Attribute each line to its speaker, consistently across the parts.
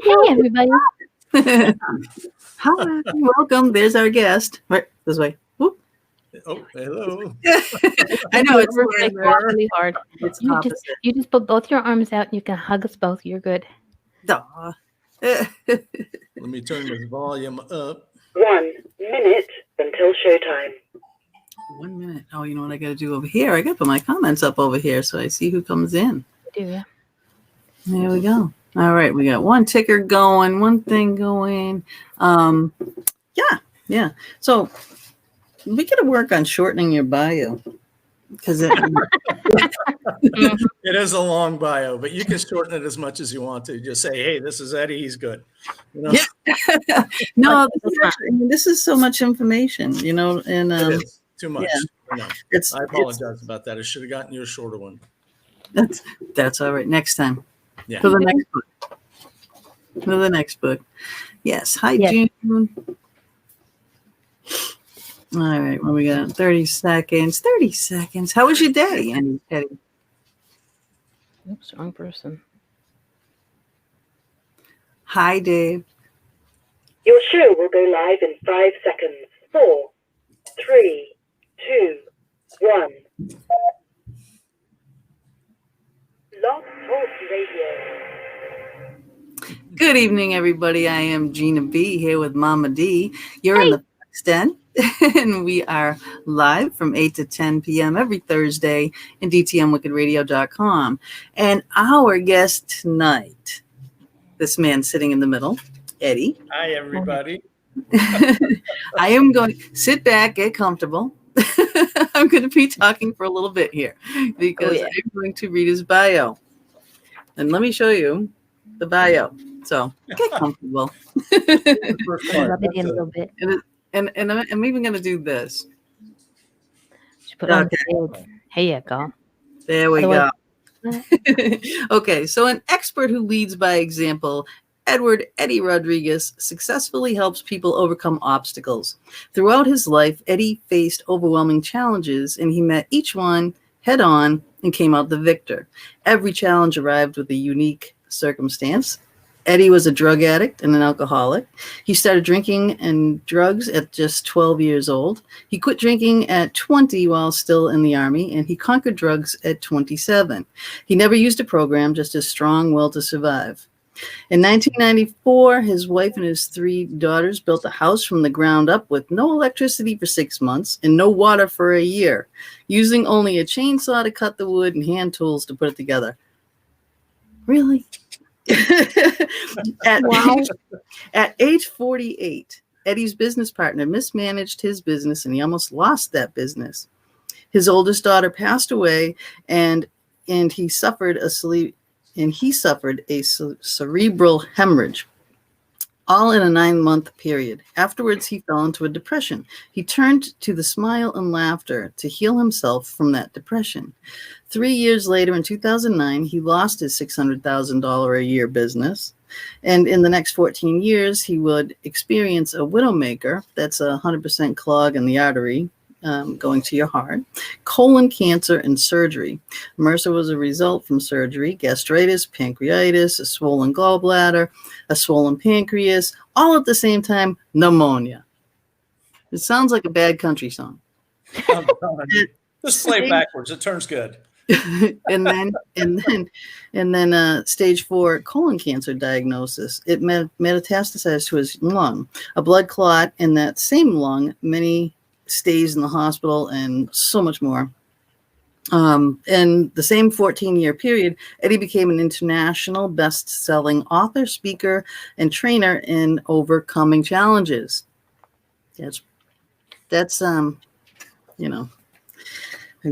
Speaker 1: Hey, everybody.
Speaker 2: Hi, welcome. There's our guest. Right, this way. Whoop.
Speaker 3: Oh, hello.
Speaker 2: I know it's
Speaker 1: really hard.
Speaker 2: It's
Speaker 1: You
Speaker 2: opposite.
Speaker 1: just put both your arms out and you can hug us both. You're good.
Speaker 2: Duh.
Speaker 3: Let me turn this volume up.
Speaker 4: 1 minute until showtime.
Speaker 2: 1 minute. Oh, you know what I got to do over here? I got to put my comments up over here so I see who comes in.
Speaker 1: Do you?
Speaker 2: There we go. All right, we got one ticker going, one thing going. Yeah. So we got to work on shortening your bio because
Speaker 3: It is a long bio, but you can shorten it as much as you want to. Just say, "Hey, this is Eddie. He's good." You know?
Speaker 2: Yeah. No, this is so much information, and
Speaker 3: it is too much.
Speaker 2: Yeah.
Speaker 3: I apologize about that. I should have gotten you a shorter one.
Speaker 2: That's all right. Next time.
Speaker 3: Yeah.
Speaker 2: For the next book. For the next book. Yes. Hi,
Speaker 1: Yes.
Speaker 2: June. All right. Well, we got 30 seconds. 30 seconds. How was your day, Eddie?
Speaker 1: Oops, wrong person.
Speaker 2: Hi, Dave.
Speaker 4: Your show will go live in 5 seconds. 4, 3, 2, 1. Blog Talk Radio.
Speaker 2: Good evening, everybody. I am Gina B here with Mama D. You're in the Fox Den, and we are live from 8 to 10 p.m. every Thursday in dtmwickedradio.com. And our guest tonight, this man sitting in the middle, Eddie.
Speaker 3: Hi, everybody.
Speaker 2: I am going to sit back, get comfortable. I'm going to be talking for a little bit here because I'm going to read his bio. And let me show you the bio. So get comfortable.
Speaker 1: Rub it in a little bit.
Speaker 2: And I'm even going to do this.
Speaker 1: Put on the bed. Here you go.
Speaker 2: There we go. Okay, so an expert who leads by example, Eddie Rodriguez successfully helps people overcome obstacles. Throughout his life, Eddie faced overwhelming challenges, and he met each one head on and came out the victor. Every challenge arrived with a unique circumstance. Eddie was a drug addict and an alcoholic. He started drinking and drugs at just 12 years old. He quit drinking at 20 while still in the Army, and he conquered drugs at 27. He never used a program, just his strong will to survive. In 1994, his wife and his 3 daughters built a house from the ground up with no electricity for 6 months and no water for a year, using only a chainsaw to cut the wood and hand tools to put it together. Really? At age 48, Eddie's business partner mismanaged his business and he almost lost that business. His oldest daughter passed away and he suffered a cerebral hemorrhage, all in a 9-month period. Afterwards, he fell into a depression. He turned to the smile and laughter to heal himself from that depression. 3 years later, in 2009, he lost his $600,000 a year business. And in the next 14 years, he would experience a widowmaker, that's a 100% clog in the artery, going to your heart, colon cancer, and surgery. MRSA was a result from surgery, gastritis, pancreatitis, a swollen gallbladder, a swollen pancreas, all at the same time, pneumonia. It sounds like a bad country song.
Speaker 3: Just play it backwards. It turns good.
Speaker 2: and then stage 4 colon cancer diagnosis. It metastasized to his lung, a blood clot in that same lung, many stays in the hospital, and so much more. In the same 14-year period, Eddie became an international best-selling author, speaker, and trainer in overcoming challenges. That's a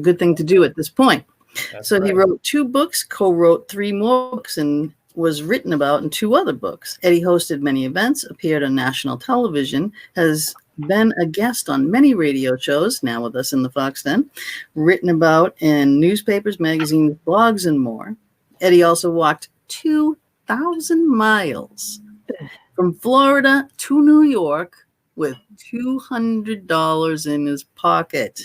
Speaker 2: good thing to do at this point. That's right. He wrote 2 books, co-wrote 3 more books, and was written about in 2 other books. Eddie hosted many events, appeared on national television, has been a guest on many radio shows, now with us in the Fox Den, written about in newspapers, magazines, blogs, and more. Eddie also walked 2,000 miles from Florida to New York with $200 in his pocket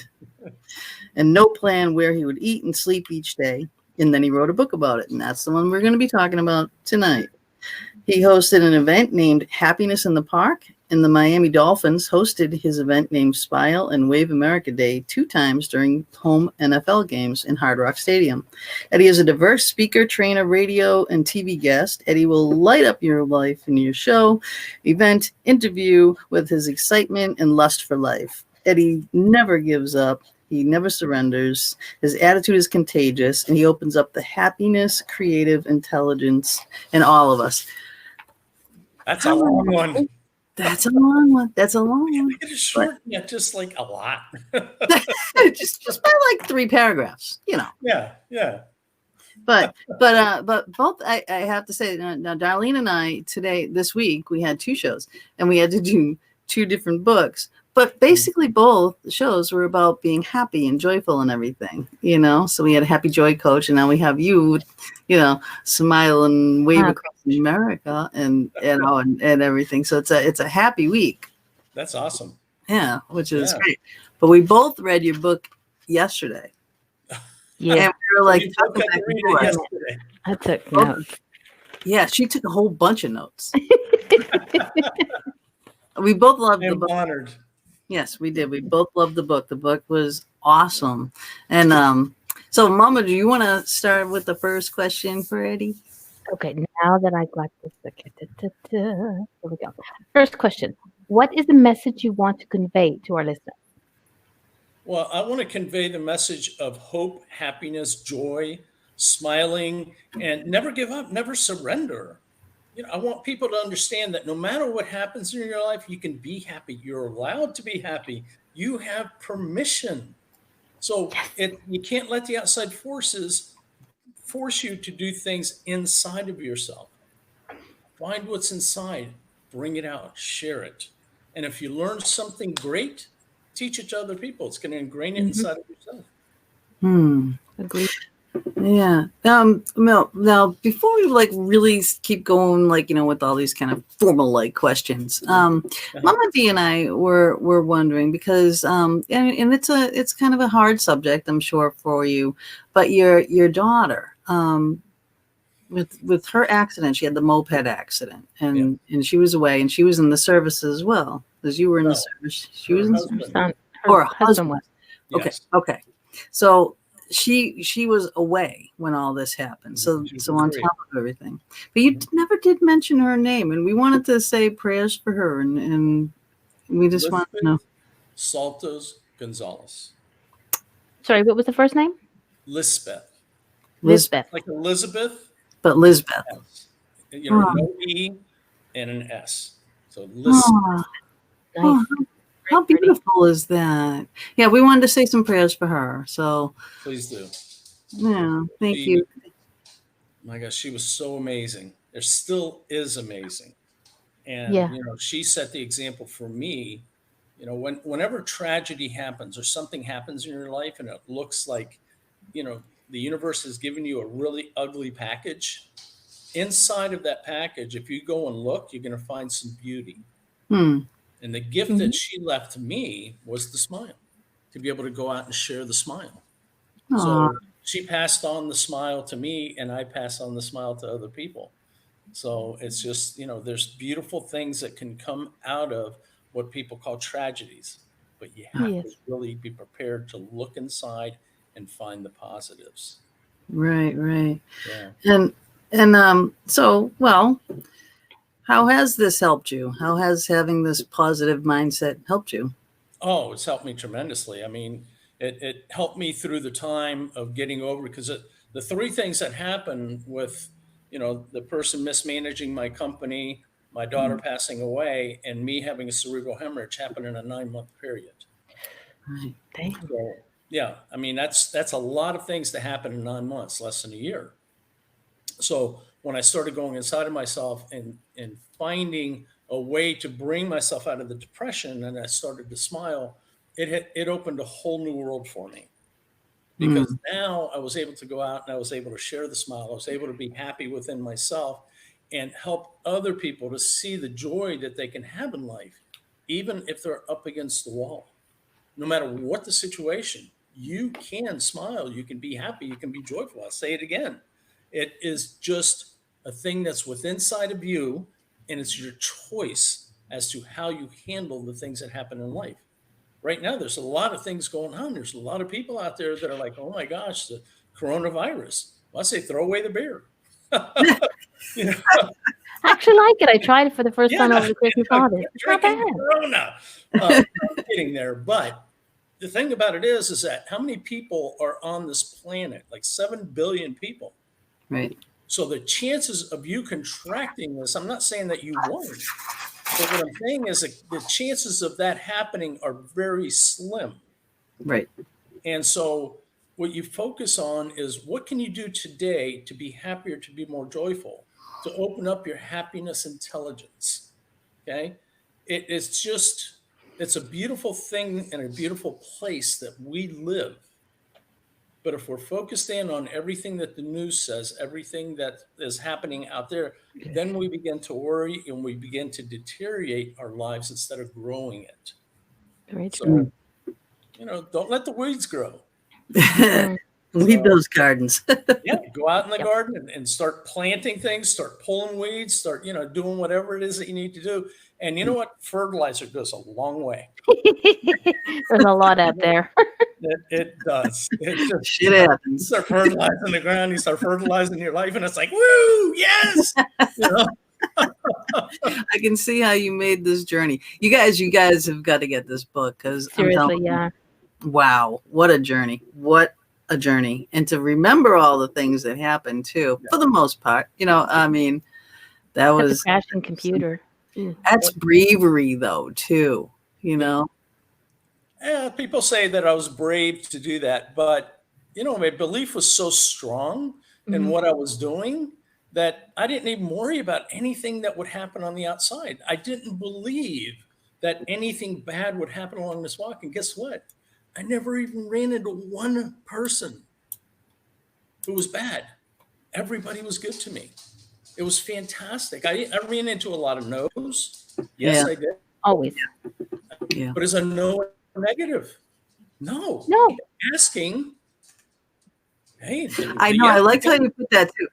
Speaker 2: and no plan where he would eat and sleep each day. And then he wrote a book about it, and that's the one we're going to be talking about tonight. He hosted an event named Happiness in the Park, and the Miami Dolphins hosted his event named Smile and Wave America Day 2 times during home NFL games in Hard Rock Stadium. Eddie is a diverse speaker, trainer, radio, and TV guest. Eddie will light up your life in your show, event, interview with his excitement and lust for life. Eddie never gives up. He never surrenders. His attitude is contagious, and he opens up the happiness, creative intelligence in all of us.
Speaker 3: That's a long one.
Speaker 2: That's a long one. That's a long one.
Speaker 3: It is short, yet just like a lot.
Speaker 2: just by like 3 paragraphs, you know.
Speaker 3: Yeah.
Speaker 2: But both I have to say now, Darlene and I this week we had 2 shows, and we had to do 2 different books. But basically, both shows were about being happy and joyful and everything, you know. So we had a happy joy coach, and now we have you, you know, smile and wave across America and everything. So it's a happy week.
Speaker 3: That's awesome.
Speaker 2: Yeah, which is great. But we both read your book yesterday.
Speaker 1: Yeah,
Speaker 2: and we were like,
Speaker 3: yesterday.
Speaker 1: I took notes.
Speaker 2: Yeah, she took a whole bunch of notes. We both loved the book.
Speaker 3: Honored.
Speaker 2: Yes, we did. We both loved the book. The book was awesome. And so, Mama, do you want to start with the first question for Eddie?
Speaker 1: Okay, now that I got this, here we go. First question: what is the message you want to convey to our listeners?
Speaker 3: Well, I want to convey the message of hope, happiness, joy, smiling, and never give up, never surrender. You know, I want people to understand that no matter what happens in your life, you can be happy. You're allowed to be happy. You have permission. So you can't let the outside forces force you to do things inside of yourself. Find what's inside, bring it out, share it. And if you learn something great, teach it to other people. It's going to ingrain it inside of yourself.
Speaker 1: Agreed.
Speaker 2: Yeah. Now, before we like really keep going, like, you know, with all these kind of formal like questions, Mama D and I were wondering because and it's kind of a hard subject, I'm sure, for you, but your daughter, with her accident, she had the moped accident, and she was away, and she was in the service as well as you were in the service. She was in the service, or her husband was.
Speaker 3: Yes.
Speaker 2: Okay. So she was away when all this happened. So on top of everything, but you never did mention her name, and we wanted to say prayers for her, and we just want to know.
Speaker 3: Saltos Gonzalez.
Speaker 1: Sorry, what was the first name?
Speaker 3: Lisbeth. Like Elizabeth,
Speaker 2: but Lisbeth.
Speaker 3: You know, no E and an S. So Lisbeth.
Speaker 1: Nice.
Speaker 2: How beautiful is that? Yeah, we wanted to say some prayers for her. So
Speaker 3: please do.
Speaker 2: Yeah, thank you.
Speaker 3: My gosh, she was so amazing. There still is amazing. And you know, she set the example for me. You know, whenever tragedy happens or something happens in your life and it looks like, you know, the universe has given you a really ugly package, inside of that package, if you go and look, you're going to find some beauty. And the gift that she left to me was the smile, to be able to go out and share the smile. So she passed on the smile to me, and I pass on the smile to other people. So it's just, you know, there's beautiful things that can come out of what people call tragedies, but you have to really be prepared to look inside and find the positives.
Speaker 2: Right.
Speaker 3: Yeah.
Speaker 2: And so, well, how has this helped you? How has having this positive mindset helped you?
Speaker 3: Oh, it's helped me tremendously. I mean, it helped me through the time of getting over, because the 3 things that happened with, you know, the person mismanaging my company, my daughter passing away, and me having a cerebral hemorrhage happened in a 9-month period.
Speaker 2: Right.
Speaker 3: So, yeah, I mean, that's a lot of things to happen in 9 months, less than a year. So when I started going inside of myself and finding a way to bring myself out of the depression, and I started to smile, it opened a whole new world for me, because now I was able to go out and I was able to share the smile. I was able to be happy within myself and help other people to see the joy that they can have in life, even if they're up against the wall. No matter what the situation, you can smile, you can be happy, you can be joyful. I'll say it again. It is just a thing that's within inside of you, and it's your choice as to how you handle the things that happen in life. Right now, there's a lot of things going on. There's a lot of people out there that are like, oh my gosh, the coronavirus. Well, I say throw away the beer. You know?
Speaker 1: I actually like it. I tried it for the first time
Speaker 3: Yeah,
Speaker 1: over the Christmas holidays. It's not
Speaker 3: drinking
Speaker 1: bad.
Speaker 3: Corona. I'm kidding there, but the thing about it is that how many people are on this planet? Like 7 billion people.
Speaker 2: Right.
Speaker 3: So the chances of you contracting this, I'm not saying that you won't, but what I'm saying is that the chances of that happening are very slim.
Speaker 2: Right.
Speaker 3: And so what you focus on is what can you do today to be happier, to be more joyful, to open up your happiness intelligence. Okay. It's a beautiful thing and a beautiful place that we live. But if we're focused in on everything that the news says, everything that is happening out there, then we begin to worry and we begin to deteriorate our lives instead of growing it.
Speaker 1: Very true.
Speaker 3: So, don't let the weeds grow.
Speaker 2: Leave those gardens.
Speaker 3: Yeah, go out in the garden and start planting things, start pulling weeds, start, doing whatever it is that you need to do. And you know what? Fertilizer goes a long way.
Speaker 1: There's a lot out there.
Speaker 3: It does. It just,
Speaker 2: Shit happens.
Speaker 3: You start fertilizing the ground, you start fertilizing your life, and it's like, woo, yes.
Speaker 2: I can see how you made this journey. You guys have got to get this book because
Speaker 1: Seriously, yeah.
Speaker 2: Wow, what a journey. What a journey. And to remember all the things that happened too, for the most part, I mean, that was
Speaker 1: a crashing computer.
Speaker 2: That's bravery though, too,
Speaker 3: Yeah, people say that I was brave to do that, but my belief was so strong in what I was doing that I didn't even worry about anything that would happen on the outside. I didn't believe that anything bad would happen along this walk. And guess what? I never even ran into one person who was bad. Everybody was good to me. It was fantastic. I ran into a lot of no's. Yes, I did.
Speaker 1: Always.
Speaker 2: Yeah.
Speaker 3: But is a no negative? No.
Speaker 1: No.
Speaker 3: Asking. Hey,
Speaker 2: I know. I like how you put that too.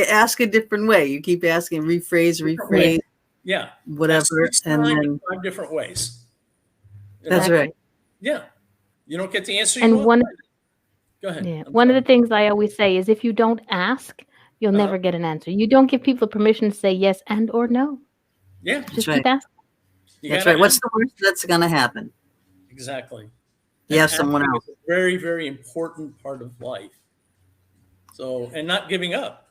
Speaker 2: Ask a different way. You keep asking, rephrase.
Speaker 3: Yeah.
Speaker 2: Whatever. And then
Speaker 3: 5 different ways.
Speaker 2: That's right.
Speaker 3: Yeah. You don't get the answer
Speaker 1: and
Speaker 3: you want. Go ahead.
Speaker 1: Yeah. One of the things I always say is if you don't ask, you'll never get an answer. You don't give people permission to say yes and or no.
Speaker 3: Yeah.
Speaker 1: Just keep asking.
Speaker 2: That's right. What's the worst that's going to happen?
Speaker 3: Exactly.
Speaker 2: Yeah, someone else.
Speaker 3: Is a very, very important part of life. So, and not giving up.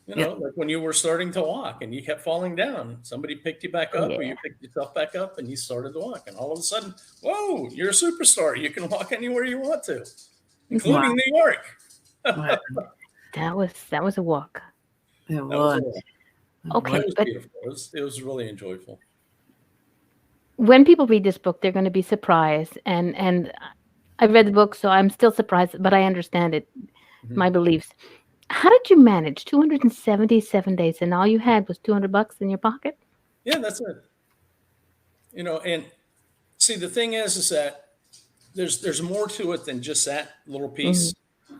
Speaker 3: Like when you were starting to walk and you kept falling down, somebody picked you back up or you picked yourself back up and you started to walk. And all of a sudden, whoa, you're a superstar. You can walk anywhere you want to, including New York.
Speaker 1: That was a walk.
Speaker 2: It was.
Speaker 1: Okay.
Speaker 3: It was beautiful. It was really enjoyable.
Speaker 1: When people read this book, they're going to be surprised. And I've read the book, so I'm still surprised, but I understand it, my beliefs. How did you manage 277 days and all you had was $200 in your pocket?
Speaker 3: Yeah, that's it. And see, the thing is that there's more to it than just that little piece.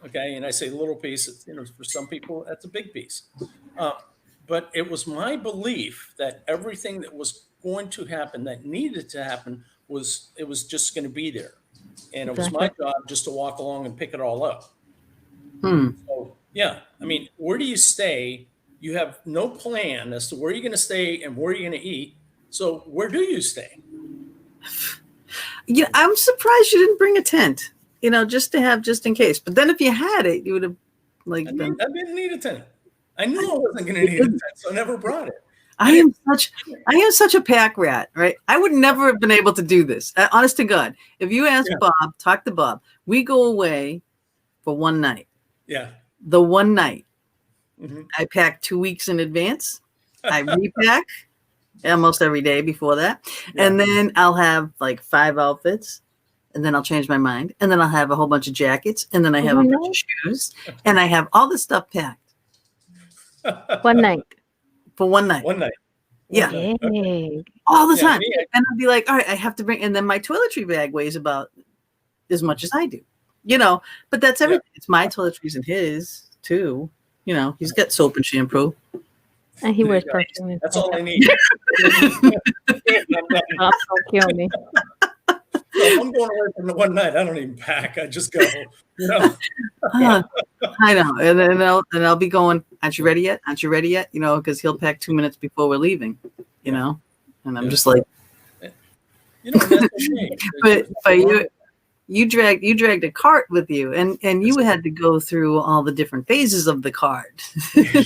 Speaker 3: Okay. And I say little piece, for some people, that's a big piece. But it was my belief that everything that was going to happen, that needed to happen, it was just going to be there. And it was my job just to walk along and pick it all up. So, yeah. I mean, where do you stay? You have no plan as to where you're going to stay and where you're going to eat. So where do you stay?
Speaker 2: I'm surprised you didn't bring a tent, just in case. But then if you had it, you would have I
Speaker 3: didn't need a tent. I knew I wasn't going to need a tent, so I never brought it.
Speaker 2: I am such a pack rat, right? I would never have been able to do this. Honest to God, if you ask Bob, talk to Bob, we go away for one night.
Speaker 3: Yeah.
Speaker 2: The one night. I pack 2 weeks in advance. I repack almost every day before that. Yeah. And then I'll have like 5 outfits. And then I'll change my mind. And then I'll have a whole bunch of jackets. And then I have a bunch of shoes. And I have all this stuff packed.
Speaker 1: One night.
Speaker 2: For one night.
Speaker 3: One night.
Speaker 2: Yeah.
Speaker 1: Okay.
Speaker 2: All the time. And I'll be like, all right, I have to bring, and then my toiletry bag weighs about as much as I do, but that's everything. It's my toiletries and his too. He's got soap and shampoo.
Speaker 1: And he wears perfume.
Speaker 3: That's all I need.
Speaker 1: Don't kill me.
Speaker 3: So if I'm going away from the one night, I don't even pack. I just go, you know.
Speaker 2: I know. And then I'll be going, aren't you ready yet? Aren't you ready yet? You know, because he'll pack 2 minutes before we're leaving, you know? And I'm just like,
Speaker 3: you know, that's okay.
Speaker 2: But you dragged a cart with you, and you had to go through all the different phases of the cart.
Speaker 3: I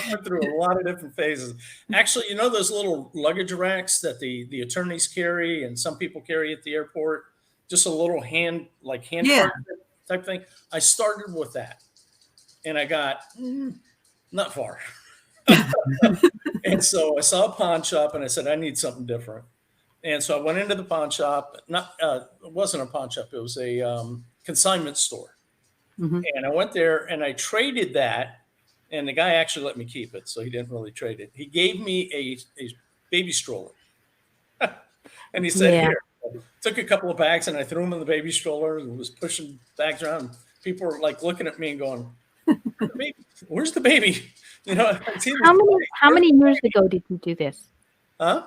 Speaker 3: went through a lot of different phases. Actually, you know those little luggage racks that the attorneys carry and some people carry at the airport? Just a little hand cart type thing. I started with that, and I got not far. And so I saw a pawn shop, and I said, I need something different. And so I went into the pawn shop. It wasn't a pawn shop. It was a consignment store. Mm-hmm. And I went there and I traded that. And the guy actually let me keep it. So he didn't really trade it. He gave me a baby stroller. And he said, here. Took a couple of bags and I threw them in the baby stroller and was pushing bags around. People were like looking at me and going, where's the baby? You know,
Speaker 1: how many years ago did you do this?
Speaker 3: Huh?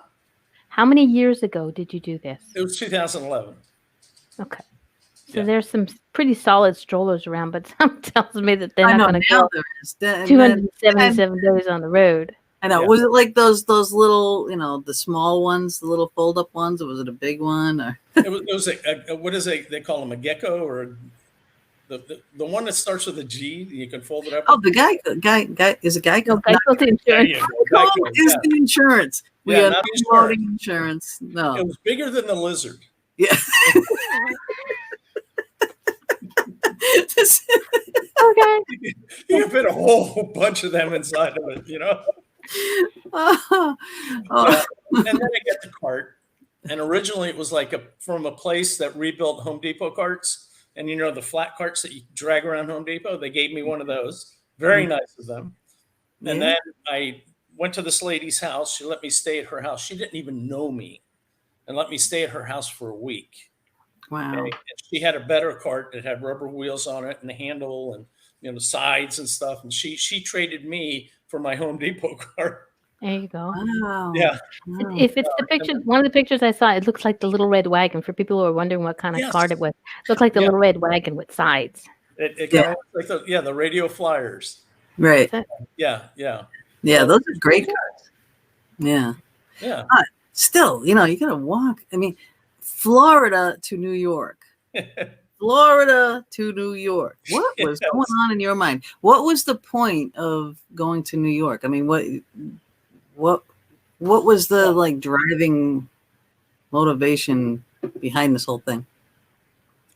Speaker 1: How many years ago did you do this?
Speaker 3: It was 2011.
Speaker 1: Okay. So there's some pretty solid strollers around, but some tells me that they're not going to go 277 days on the road.
Speaker 2: I know. Yeah. Was it like those little, you know, the small ones, the little fold-up ones, or was it a big one? Or?
Speaker 3: It was what is it? They call them a gecko, or the one that starts with a G. You can fold it up.
Speaker 2: Oh, the guy is a Geico.
Speaker 1: No, Geico's the insurance.
Speaker 2: Geico is the insurance. We are not promoting insurance. No,
Speaker 3: it was bigger than the lizard.
Speaker 2: Yeah.
Speaker 1: Okay.
Speaker 3: You fit a whole bunch of them inside of it, you know. And then I get the cart, and originally it was like from a place that rebuilt Home Depot carts, and you know the flat carts that you drag around Home Depot. They gave me one of those, very nice of them. And then I went to this lady's house. She let me stay at her house. She didn't even know me, and let me stay at her house for a week.
Speaker 2: Wow!
Speaker 3: Okay? And she had a better cart that had rubber wheels on it and a handle, and you know sides and stuff. And she traded me for my Home Depot cart.
Speaker 1: There you go.
Speaker 2: Wow.
Speaker 3: Yeah.
Speaker 1: Wow. If it's the picture, one of the pictures I saw, it looks like the little red wagon. For people who are wondering what kind of cart it was, it looked like the little red wagon with sides.
Speaker 3: It kind of looks like the radio flyers.
Speaker 2: Right.
Speaker 3: Yeah.
Speaker 2: Those are great cars. Yeah. But still, you know, you gotta walk. I mean, Florida to New York. Florida to New York. What was going on in your mind? What was the point of going to New York? I mean, what was the like driving motivation behind this whole thing?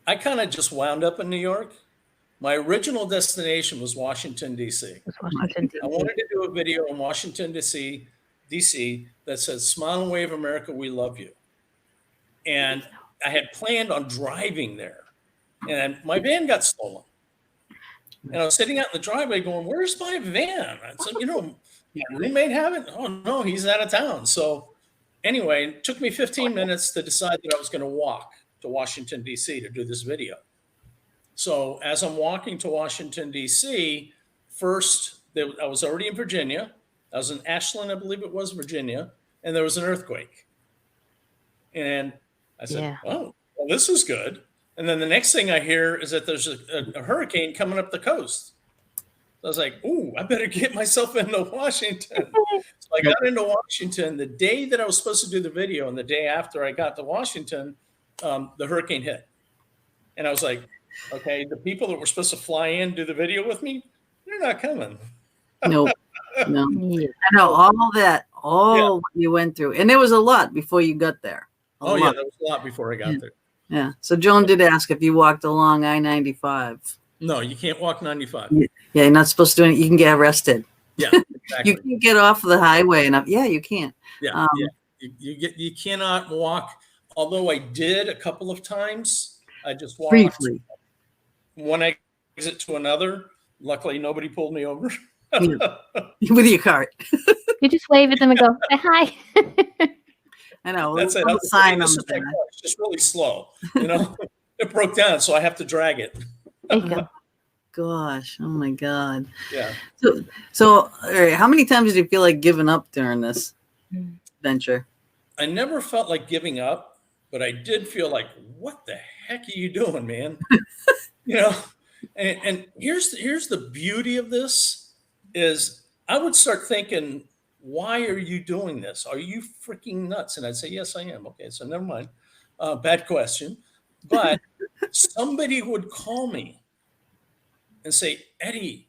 Speaker 3: I kind of just wound up in New York. My original destination was Washington, D.C. I wanted to do a video in Washington, D.C. that says, "Smile and wave, America, we love you." And I had planned on driving there. And my van got stolen. And I was sitting out in the driveway going, where's my van? I said, you know, my roommate have it? Oh, no, he's out of town. So anyway, it took me 15 minutes to decide that I was going to walk to Washington, D.C. to do this video. So as I'm walking to Washington, D.C., first, I was already in Virginia. I was in Ashland, I believe it was, Virginia. And there was an earthquake. And I said, oh, well, this is good. And then the next thing I hear is that there's a hurricane coming up the coast. So I was like, ooh, I better get myself into Washington. So I got into Washington the day that I was supposed to do the video, and the day after I got to Washington, the hurricane hit. And I was like, okay, the people that were supposed to fly in, do the video with me, they're not coming.
Speaker 2: No. I know all what you went through. And there was a lot before you got there.
Speaker 3: There was a lot before I got there.
Speaker 2: Yeah. So Joan did ask if you walked along I-95.
Speaker 3: No, you can't walk 95.
Speaker 2: Yeah, you're not supposed to do it. You can get arrested.
Speaker 3: Yeah, exactly.
Speaker 2: You can get off the highway and up. Yeah, you can't.
Speaker 3: Yeah, You cannot walk. Although I did a couple of times. I just walked
Speaker 2: briefly
Speaker 3: one exit to another. Luckily, nobody pulled me over.
Speaker 2: With your cart.
Speaker 1: You just wave at them and go, say hi.
Speaker 2: I know.
Speaker 3: That's it. It's just really slow. You know, it broke down, so I have to drag it.
Speaker 1: There you go.
Speaker 2: gosh. Oh my God.
Speaker 3: Yeah.
Speaker 2: So all right, how many times did you feel like giving up during this venture?
Speaker 3: I never felt like giving up, but I did feel like, what the heck are you doing, man? You know, and here's the beauty of this is I would start thinking, why are you doing this? Are you freaking nuts? And I'd say, yes, I am. Okay, so never mind. Bad question. But somebody would call me and say, Eddie,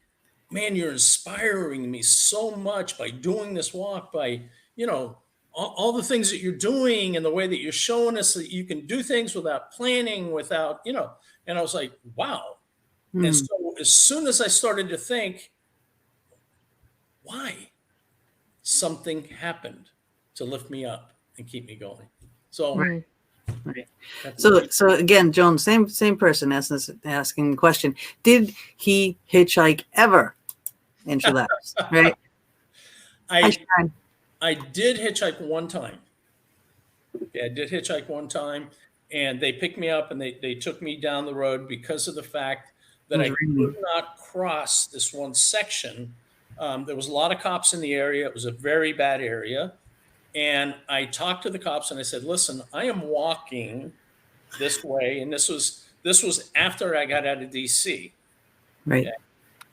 Speaker 3: man, you're inspiring me so much by doing this walk, by, you know, all the things that you're doing and the way that you're showing us that you can do things without planning, without, you know, and I was like, wow. And so as soon as I started to think, why? Something happened to lift me up and keep me going. So,
Speaker 2: right. So again, Joan, same person asking the question. Did he hitchhike ever? And she laughs, right?
Speaker 3: I did hitchhike one time. Yeah, I did hitchhike one time, and they picked me up and they took me down the road because of the fact that I could not cross this one section. There was a lot of cops in the area. It was a very bad area. And I talked to the cops and I said, listen, I am walking this way. And this was after I got out of DC.
Speaker 2: Right.
Speaker 3: Okay?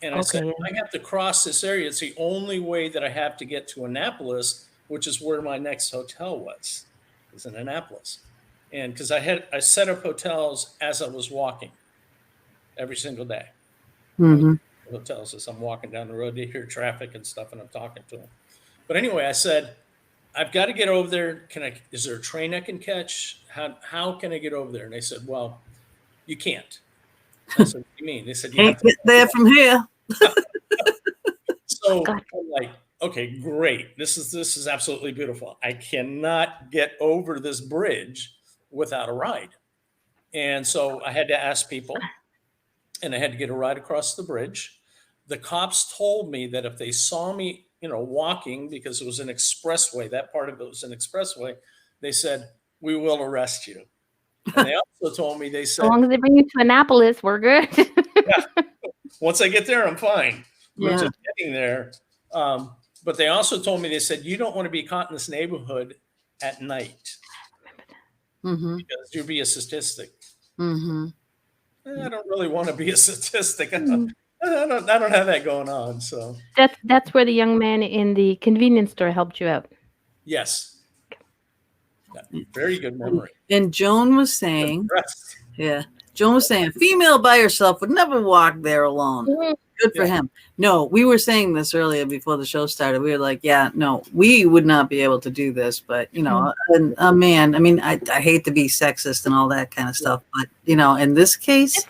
Speaker 3: And I said, I have to cross this area. It's the only way that I have to get to Annapolis, which is where my next hotel was in Annapolis. And because I set up hotels as I was walking every single day. Hotels as I'm walking down the road, to hear traffic and stuff, and I'm talking to them. But anyway, I said, I've got to get over there. Is there a train I can catch? How can I get over there? And they said, well, you can't. I said, what do you mean? They said, you
Speaker 2: can't get there from here.
Speaker 3: So I'm like, okay, great. This is absolutely beautiful. I cannot get over this bridge without a ride. And so I had to ask people, and I had to get a ride across the bridge. The cops told me that if they saw me, you know, walking, because it was an expressway, that part of it was an expressway, they said, we will arrest you. And they also told me, they said,
Speaker 1: as long as they bring you to Annapolis, we're good.
Speaker 3: yeah, once I get there, I'm fine.
Speaker 2: Yeah.
Speaker 3: Just getting there. But they also told me, they said, you don't want to be caught in this neighborhood at night. Because you'll be a statistic. I don't really want to be a statistic. I don't have that going on. So
Speaker 1: that's where the young man in the convenience store helped you out.
Speaker 3: Yes. Very good memory.
Speaker 2: And Joan was saying, Joan was saying, a female by herself would never walk there alone. Good for him. No, we were saying this earlier before the show started. We were like, yeah, no, we would not be able to do this. But, you know, a man, I mean, I hate to be sexist and all that kind of stuff. But, you know, in this case,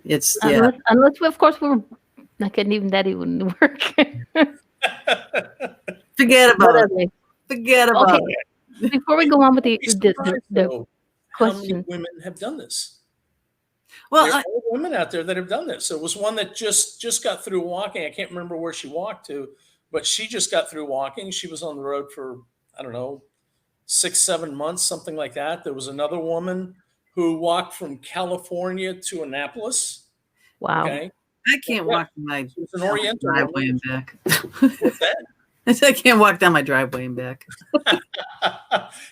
Speaker 2: it's,
Speaker 1: Unless we, of course, I couldn't even, that even work.
Speaker 2: Forget about it. Forget about it.
Speaker 1: Before we go on with the
Speaker 3: how many women have done this? Well, there are women out there that have done this. There was one that just got through walking. I can't remember where she walked to, but she just got through walking. She was on the road for, I don't know, 6-7 months, something like that. There was another woman who walked from California to Annapolis.
Speaker 1: Wow.
Speaker 2: Okay. I can't walk my
Speaker 3: driveway
Speaker 2: and back. What's that? I can't walk down my driveway and back.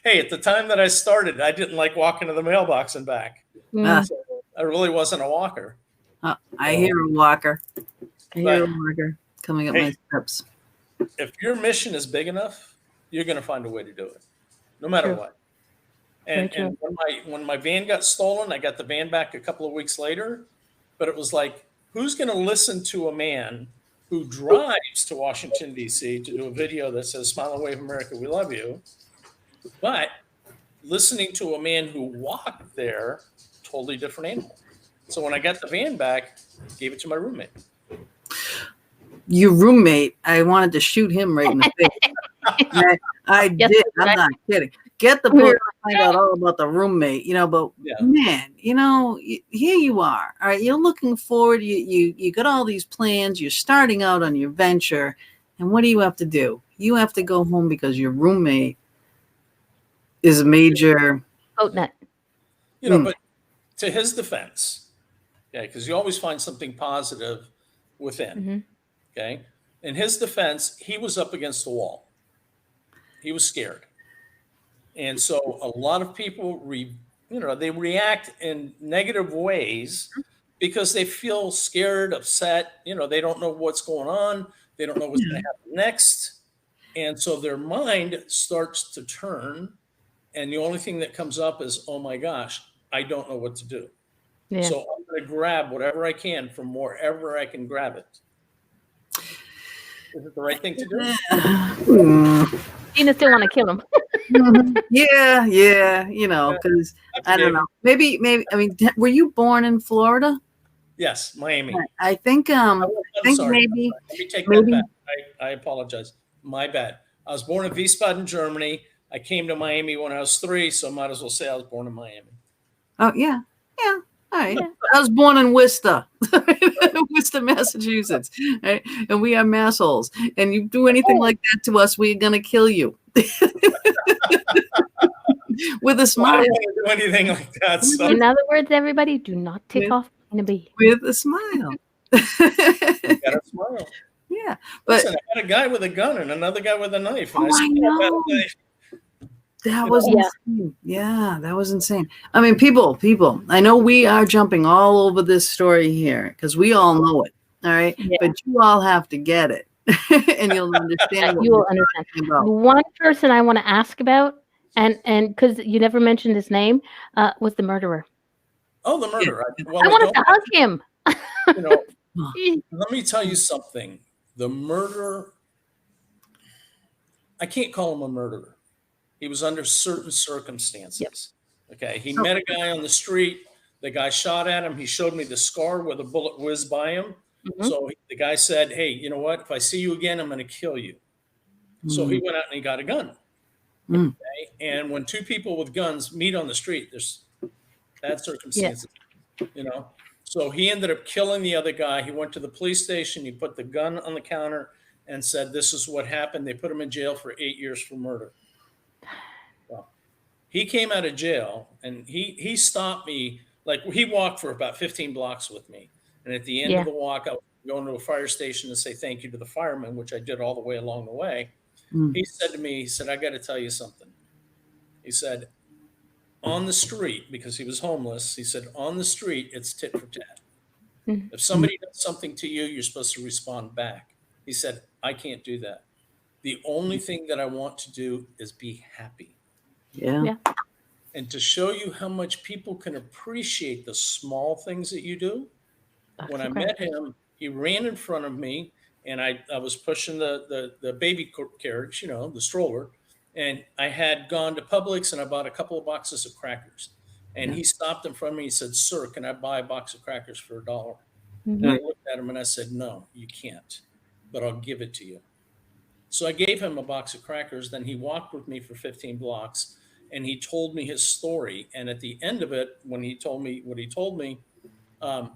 Speaker 3: Hey, at the time that I started, I didn't like walking to the mailbox and back. So I really wasn't a walker.
Speaker 2: I hear a walker. I hear a walker coming up my steps.
Speaker 3: If your mission is big enough, you're going to find a way to do it, no matter what. And when my van got stolen, I got the van back a couple of weeks later. But it was like, who's going to listen to a man who drives to Washington, D.C. to do a video that says, "Smile and wave, America, we love you"? But listening to a man who walked there, totally different animal. So when I got the van back, gave it to my roommate.
Speaker 2: Your roommate, I wanted to shoot him right in the face. I did. I'm not kidding. Get the book, find out all about the roommate, you know, but man, you know, here you are. All right, you're looking forward. You got all these plans. You're starting out on your venture. And what do you have to do? You have to go home because your roommate is a major
Speaker 1: boat nut.
Speaker 3: You know, but to his defense, Okay, because you always find something positive within. Okay, in his defense, he was up against the wall. He was scared, and so a lot of people, they react in negative ways because they feel scared, upset. They don't know what's going on. They don't know what's going to happen next, and so their mind starts to turn. And the only thing that comes up is, oh my gosh, I don't know what to do.
Speaker 1: Yeah.
Speaker 3: So I'm going to grab whatever I can from wherever I can grab it. Is it the right thing to do?
Speaker 1: Gina still want to kill him.
Speaker 2: Yeah. Because I don't know. Maybe. I mean, were you born in Florida?
Speaker 3: Yes, Miami.
Speaker 2: I think.
Speaker 3: I'm sorry.
Speaker 2: Maybe.
Speaker 3: Let me take that back. I apologize. My bad. I was born in Wiesbaden, Germany. I came to Miami when I was 3, so I might as well say I was born in Miami.
Speaker 2: Oh yeah. All right. Yeah. I was born in Worcester, Worcester, Massachusetts, right? And we are massholes. And you do anything like that to us, we're gonna kill you. With a smile.
Speaker 3: I don't want to do anything like that. So.
Speaker 1: In other words, everybody, do not tick off Gina B.
Speaker 2: With a smile.
Speaker 3: You gotta smile.
Speaker 2: Yeah, but
Speaker 3: listen, I had a guy with a gun and another guy with a knife. And
Speaker 2: I know. That was insane. Yeah, that was insane. I mean, people, I know we are jumping all over this story here because we all know it. All right. Yeah. But you all have to get it and you'll understand.
Speaker 1: You will understand. About. One person I want to ask about, and because you never mentioned his name, was the murderer.
Speaker 3: Oh, the murderer.
Speaker 1: Yeah. I wanted to hug him.
Speaker 3: Let me tell you something. The murderer, I can't call him a murderer. He was under certain circumstances. Yep. Okay. He met a guy on the street. The guy shot at him. He showed me the scar where the bullet whizzed by him. So the guy said, hey, you know what? If I see you again, I'm going to kill you. So he went out and he got a gun. Okay? And when two people with guns meet on the street, there's bad circumstances, So he ended up killing the other guy. He went to the police station. He put the gun on the counter and said, this is what happened. They put him in jail for 8 years for murder. Well, he came out of jail and he stopped me. Like he walked for about 15 blocks with me. And at the end of the walk, I was going to a fire station to say thank you to the firemen, which I did all the way along the way. He said to me, he said, I got to tell you something. He said, on the street, because he was homeless, he said, on the street, it's tit for tat. If somebody does something to you, you're supposed to respond back. He said, I can't do that. The only thing that I want to do is be happy.
Speaker 2: Yeah.
Speaker 3: And to show you how much people can appreciate the small things that you do. When I met him, he ran in front of me and I was pushing the baby carriage, the stroller. And I had gone to Publix and I bought a couple of boxes of crackers. And he stopped in front of me. He said, sir, can I buy a box of crackers for $1? And I looked at him and I said, no, you can't, but I'll give it to you. So I gave him a box of crackers. Then he walked with me for 15 blocks and he told me his story. And at the end of it, when he told me what he told me,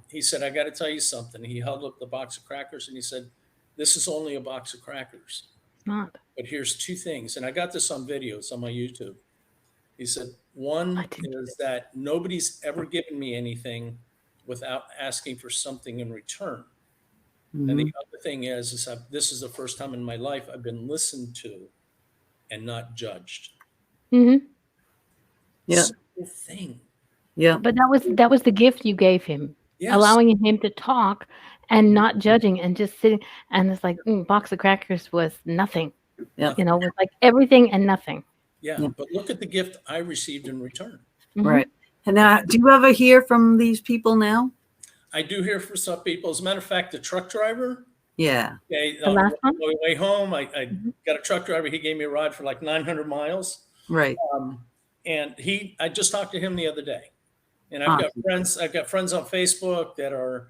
Speaker 3: he said, I got to tell you something. He held up the box of crackers and he said, this is only a box of crackers.
Speaker 1: Not.
Speaker 3: But here's two things. And I got this on video. It's on my YouTube. He said, one is that nobody's ever given me anything without asking for something in return. And the other thing is this is the first time in my life I've been listened to and not judged.
Speaker 2: Yeah.
Speaker 3: Simple thing.
Speaker 2: Yeah.
Speaker 1: But that was the gift you gave him. Yes. Allowing him to talk and not judging and just sitting. And it's like, box of crackers was nothing.
Speaker 2: Yeah.
Speaker 1: It was like everything and nothing.
Speaker 3: Yeah. But look at the gift I received in return.
Speaker 2: Right. And now, do you ever hear from these people now?
Speaker 3: I do hear from some people. As a matter of fact, the truck driver.
Speaker 2: Yeah.
Speaker 3: Okay, on the way home, I got a truck driver. He gave me a ride for like 900 miles.
Speaker 2: Right.
Speaker 3: And I just talked to him the other day. And I've got friends on Facebook that are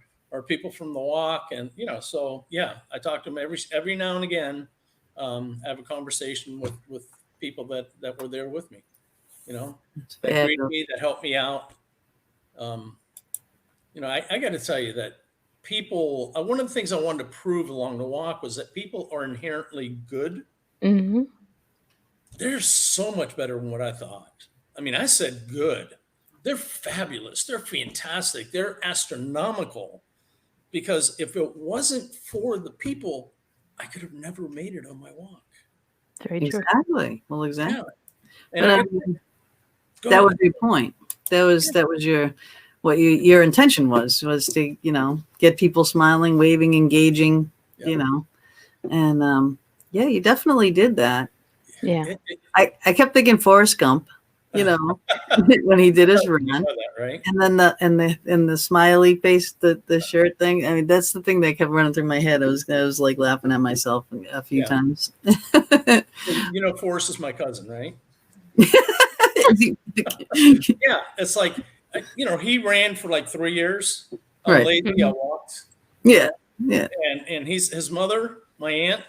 Speaker 3: people from the walk. And, so yeah, I talk to them every now and again. I have a conversation with people that were there with me, that greeted me, that helped me out. I got to tell you that people, one of the things I wanted to prove along the walk was that people are inherently good. They're so much better than what I thought. I mean, I said good. they're fabulous. They're fantastic. They're astronomical. Because if it wasn't for the people, I could have never made it on my walk.
Speaker 1: Very true.
Speaker 2: Exactly. Well, exactly.
Speaker 3: Yeah. And
Speaker 2: that was your point. That was your intention was to, get people smiling, waving, engaging, and you definitely did that.
Speaker 1: Yeah.
Speaker 2: I kept thinking Forrest Gump, when he did his run,
Speaker 3: that, right?
Speaker 2: and then the smiley face, the shirt thing. I mean, that's the thing that kept running through my head. I was like laughing at myself a few times.
Speaker 3: Forrest is my cousin, right?
Speaker 2: Yeah,
Speaker 3: it's like, he ran for like 3 years.
Speaker 2: Right.
Speaker 3: Lazy, I walked.
Speaker 2: Yeah.
Speaker 3: And his mother, my aunt,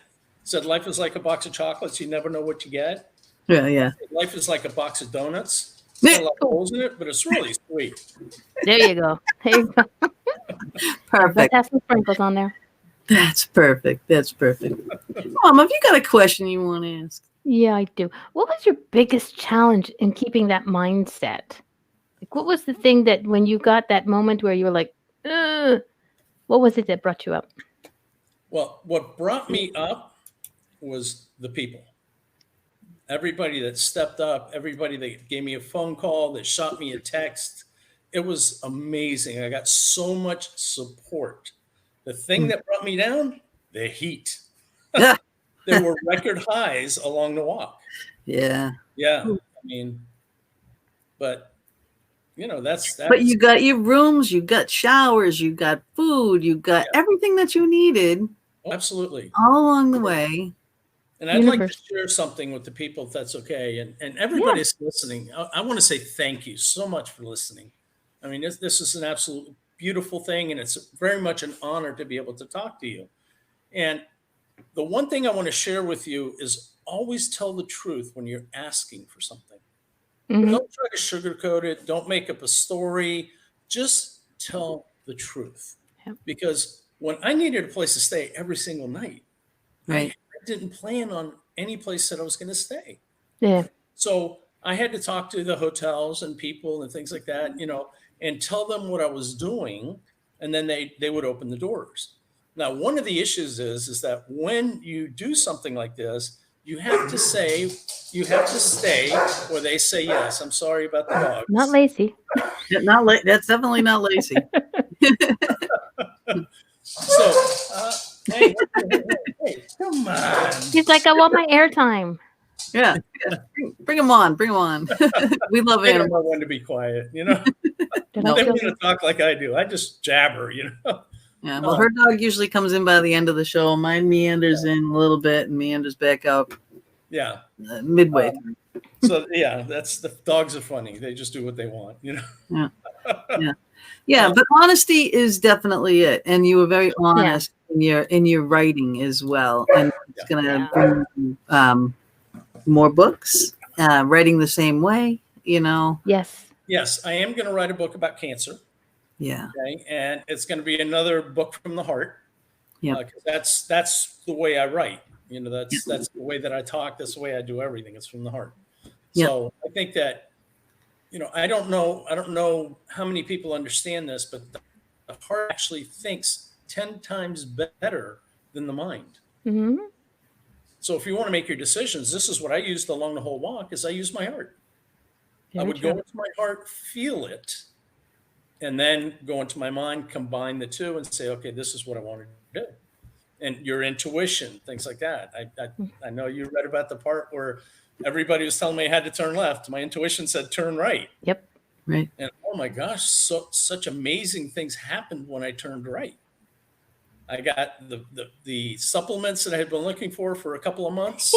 Speaker 3: said life is like a box of chocolates. You never know what you get.
Speaker 2: Yeah.
Speaker 3: Life is like a box of donuts. It's got a lot of holes in it, but it's really sweet.
Speaker 1: There you go.
Speaker 2: Perfect.
Speaker 1: Let's have some sprinkles on there.
Speaker 2: That's perfect. Mom, have you got a question you want to ask?
Speaker 1: Yeah, I do. What was your biggest challenge in keeping that mindset? Like, what was the thing that when you got that moment where you were like, ugh, what was it that brought you up?
Speaker 3: Well, what brought me up was the people. Everybody that stepped up, everybody that gave me a phone call, that shot me a text. It was amazing. I got so much support. The thing that brought me down, the heat. There were record highs along the walk.
Speaker 2: Yeah.
Speaker 3: Yeah. I mean, but that's.
Speaker 2: But you got your rooms, you got showers, you got food, you got everything that you needed.
Speaker 3: Oh, absolutely.
Speaker 2: All along the way.
Speaker 3: And I'd like to share something with the people, if that's okay. And everybody's listening. I want to say thank you so much for listening. I mean, this is an absolute beautiful thing, and it's very much an honor to be able to talk to you. And the one thing I want to share with you is always tell the truth when you're asking for something. Mm-hmm. Don't try to sugarcoat it. Don't make up a story. Just tell the truth. Yep. Because when I needed a place to stay every single night,
Speaker 2: right,
Speaker 3: I didn't plan on any place that I was going to stay.
Speaker 1: Yeah.
Speaker 3: So I had to talk to the hotels and people and things like that, and tell them what I was doing, and then they would open the doors. Now, one of the issues is that when you do something like this, you have to stay where they say yes. I'm sorry about the dogs.
Speaker 1: Not lazy.
Speaker 2: That's definitely not lazy.
Speaker 3: So, hey, come on.
Speaker 1: He's like, I want my airtime.
Speaker 2: Yeah. Bring them on. We love animals.
Speaker 3: I don't know when to be quiet, They want to talk like I do. I just jabber,
Speaker 2: Yeah, well, her dog usually comes in by the end of the show. Mine meanders in a little bit and meanders back out.
Speaker 3: Yeah.
Speaker 2: Midway.
Speaker 3: So, the dogs are funny. They just do what they want,
Speaker 2: Yeah, but honesty is definitely it. And you were very honest in your writing as well. And it's going to bring more books, writing the same way,
Speaker 1: Yes,
Speaker 3: I am going to write a book about cancer.
Speaker 2: Yeah.
Speaker 3: Okay. And it's going to be another book from the heart.
Speaker 2: Yeah.
Speaker 3: That's the way I write. That's the way that I talk. That's the way I do everything. It's from the heart. So I think that, I don't know how many people understand this, but the heart actually thinks 10 times better than the mind.
Speaker 1: Mm-hmm.
Speaker 3: So if you want to make your decisions, this is what I used along the whole walk is I used my heart. I would go into my heart, feel it, and then go into my mind, combine the two and say, okay, this is what I want to do. And your intuition, things like that. I know you read about the part where everybody was telling me I had to turn left. My intuition said, turn right.
Speaker 1: Yep.
Speaker 2: Right.
Speaker 3: And oh my gosh, such amazing things happened when I turned right. I got the supplements that I had been looking for a couple of months.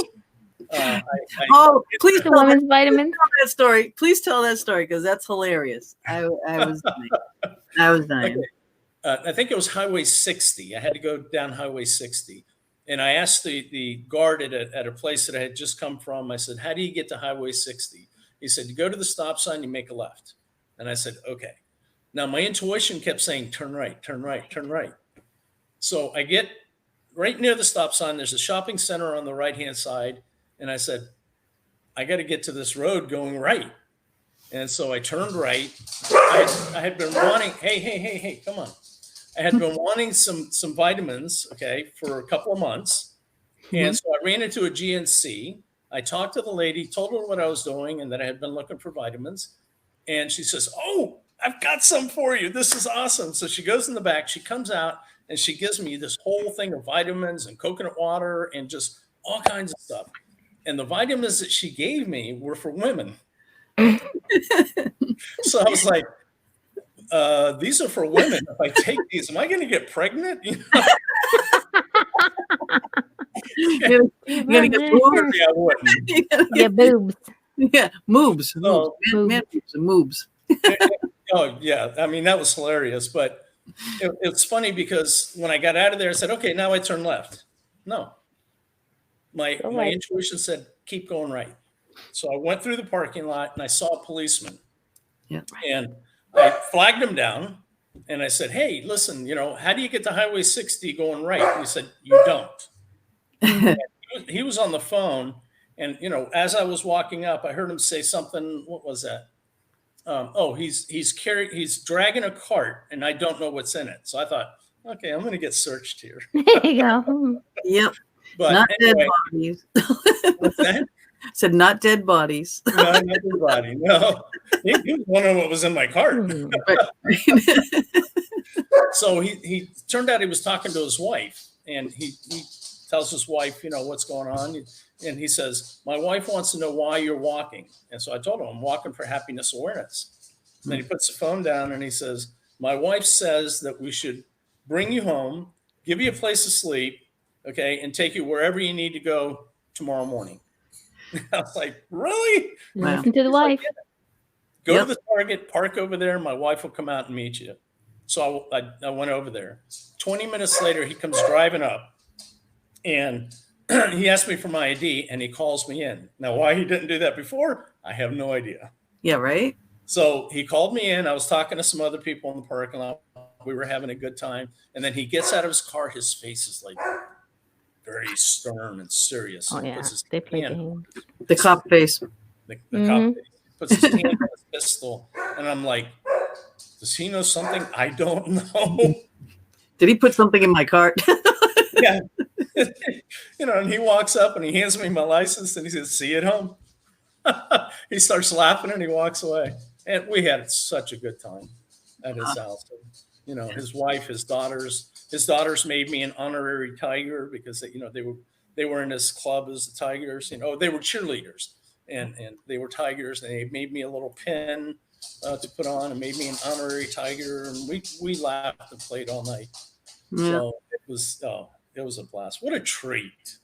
Speaker 2: Please
Speaker 1: the women's vitamins.
Speaker 2: That story. Please tell that story because that's hilarious. I was dying.
Speaker 3: Okay. I think it was Highway 60. I had to go down Highway 60. And I asked the guard at a place that I had just come from, I said, how do you get to Highway 60? He said, you go to the stop sign, you make a left. And I said, okay. Now my intuition kept saying, turn right, turn right, turn right. So I get right near the stop sign. There's a shopping center on the right-hand side. And I said, I got to get to this road going right. And so I turned right. I had been wanting, hey, come on. I had been wanting some vitamins, okay, for a couple of months. And so I ran into a GNC. I talked to the lady, told her what I was doing and that I had been looking for vitamins. And she says, "Oh, I've got some for you. This is awesome." So she goes in the back, she comes out and she gives me this whole thing of vitamins and coconut water and just all kinds of stuff. And the vitamins that she gave me were for women. So I was like, these are for women. If I take these, am I going to get pregnant? You know?
Speaker 2: You're gonna get boobs.
Speaker 3: Yeah, I wouldn't.
Speaker 1: Yeah, boobs.
Speaker 2: Yeah, moobs.
Speaker 3: Oh,
Speaker 2: Man boobs and moobs.
Speaker 3: Oh, yeah. I mean, that was hilarious. But it's funny because when I got out of there, I said, okay, now I turn left. No. My intuition said, keep going right. So I went through the parking lot and I saw a policeman.
Speaker 2: Yeah.
Speaker 3: And I flagged him down and I said, hey, listen, you know, how do you get to Highway 60 going right? And he said, you don't. He was on the phone. And, you know, as I was walking up, I heard him say something. What was that? He's dragging a cart and I don't know what's in it. So I thought, okay, I'm going to get searched here.
Speaker 1: There you go.
Speaker 2: Yep.
Speaker 3: But
Speaker 2: not
Speaker 3: anyway,
Speaker 2: dead bodies.
Speaker 3: what's that?
Speaker 2: Said not dead bodies.
Speaker 3: No, not dead body. No. He was wondering what was in my cart. So he turned out he was talking to his wife and he tells his wife, you know, what's going on. And he says, my wife wants to know why you're walking. And so I told him, I'm walking for happiness awareness. And then he puts the phone down and he says, my wife says that we should bring you home, give you a place to sleep, okay, and take you wherever you need to go tomorrow morning. I was like, really?
Speaker 1: Listen to the wife.
Speaker 3: Like, yeah. Go to the Target, park over there. My wife will come out and meet you. So I went over there. 20 minutes later, he comes driving up and he asked me for my ID and he calls me in. Now, why he didn't do that before, I have no idea.
Speaker 2: Yeah, right.
Speaker 3: So he called me in. I was talking to some other people in the parking lot. We were having a good time. And then he gets out of his car. His face is like very stern and serious.
Speaker 1: Oh, yeah. They play games.
Speaker 2: The cop face.
Speaker 3: The cop face. Puts his hand on his pistol. And I'm like, does he know something I don't know?
Speaker 2: Did he put something in my cart?
Speaker 3: Yeah. You know, and he walks up and he hands me my license and he says, see you at home. He starts laughing and he walks away. And we had such a good time at his house. And, you know, his wife, his daughters made me an honorary tiger because, you know, they were in this club as the Tigers. You know, they were cheerleaders and they were Tigers. And they made me a little pin to put on and made me an honorary tiger. And we laughed and played all night. Yeah. So it was a blast. What a treat.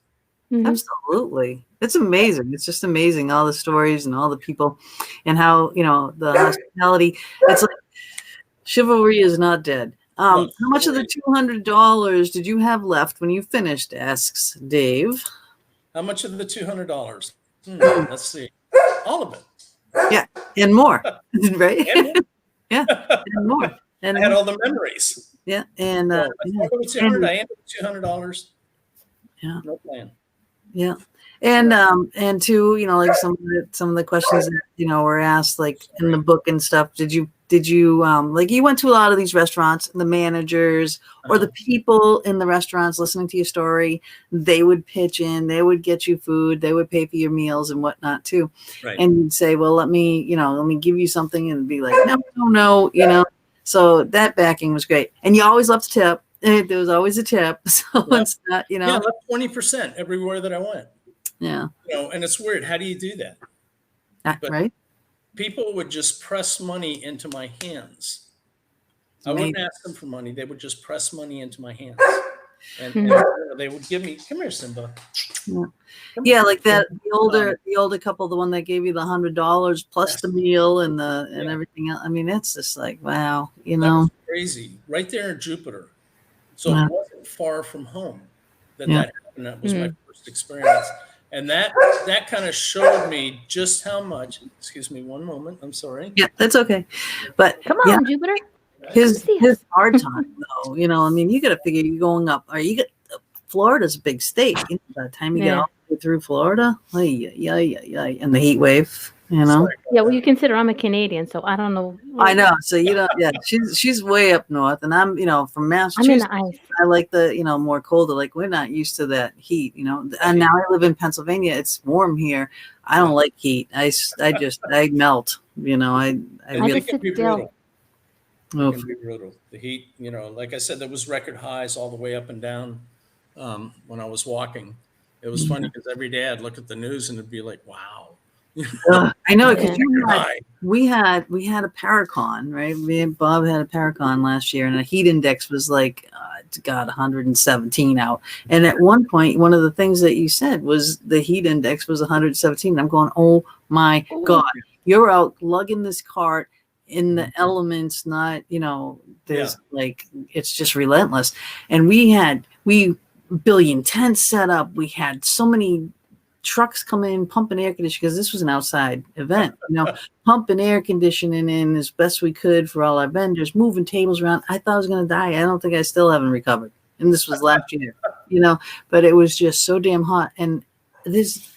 Speaker 2: Mm-hmm. Absolutely. It's amazing. It's just amazing. All the stories and all the people and how, you know, the hospitality. It's like chivalry is not dead. How much of the $200 did you have left when you finished? Asks Dave.
Speaker 3: How much of the $200? Let's see. All of it.
Speaker 2: Yeah. And more. Right?
Speaker 3: And more.
Speaker 2: Yeah. And more. And
Speaker 3: I had all the memories.
Speaker 2: Yeah. And
Speaker 3: I ended with $200.
Speaker 2: Yeah.
Speaker 3: No plan.
Speaker 2: Yeah. And to, you know, like some of the questions that, you know, were asked like in the book and stuff, did you like you went to a lot of these restaurants, the managers or the people in the restaurants listening to your story, they would pitch in, they would get you food, they would pay for your meals and whatnot too.
Speaker 3: Right.
Speaker 2: And you'd say, well, let me give you something and be like, no, you know. So that backing was great. And you always loved to tip. There was always a tip. So it's not, you know.
Speaker 3: Yeah, I left 20% everywhere that I went.
Speaker 2: Yeah.
Speaker 3: You know, and it's weird. How do you do that?
Speaker 2: Right.
Speaker 3: People would just press money into my hands. I wouldn't ask them for money. They would just press money into my hands. And they would give me, come here, Simba.
Speaker 2: Yeah, like that the older couple, the one that gave you the $100 plus the meal and everything else. I mean, it's just like, wow, you know.
Speaker 3: That was crazy. Right there in Jupiter. So it wasn't far from home that happened. That was my first experience. And that kind of showed me just how much, excuse me, one moment. I'm sorry.
Speaker 2: Yeah, that's okay. But
Speaker 1: come on, Jupiter.
Speaker 2: His hard time though, you know, I mean, you got to figure you're going up. Florida's a big state. You know, by the time you get all the way through Florida, and the heat wave. you know.
Speaker 1: Yeah, well, you consider I'm a Canadian, so I don't know.
Speaker 2: I know. So you don't. Yeah, she's way up north, and I'm from
Speaker 1: I'm in
Speaker 2: Massachusetts.
Speaker 1: the ice.
Speaker 2: I like the more colder. Like we're not used to that heat, And now I live in Pennsylvania. It's warm here. I don't like heat. I melt. I
Speaker 3: It
Speaker 2: really.
Speaker 1: just
Speaker 3: can be
Speaker 1: sit still.
Speaker 3: brutal. It can be brutal. The heat, like I said, there was record highs all the way up and down when I was walking. It was funny because every day I'd look at the news and it'd be like, wow.
Speaker 2: I know because
Speaker 1: Yeah.
Speaker 2: we had a Paracon, right? Me and Bob had a Paracon last year, and the heat index was like, God, 117 out. And at one point, one of the things that you said was the heat index was 117. And I'm going, oh my God, you're out lugging this cart in the elements, not, there's like, it's just relentless. And we billion tents set up. We had so many trucks come in pumping air conditioning because this was an outside event, pumping air conditioning in as best we could for all our vendors, moving tables around. I thought I was going to die. I don't think I still haven't recovered. And this was last year, but it was just so damn hot. And this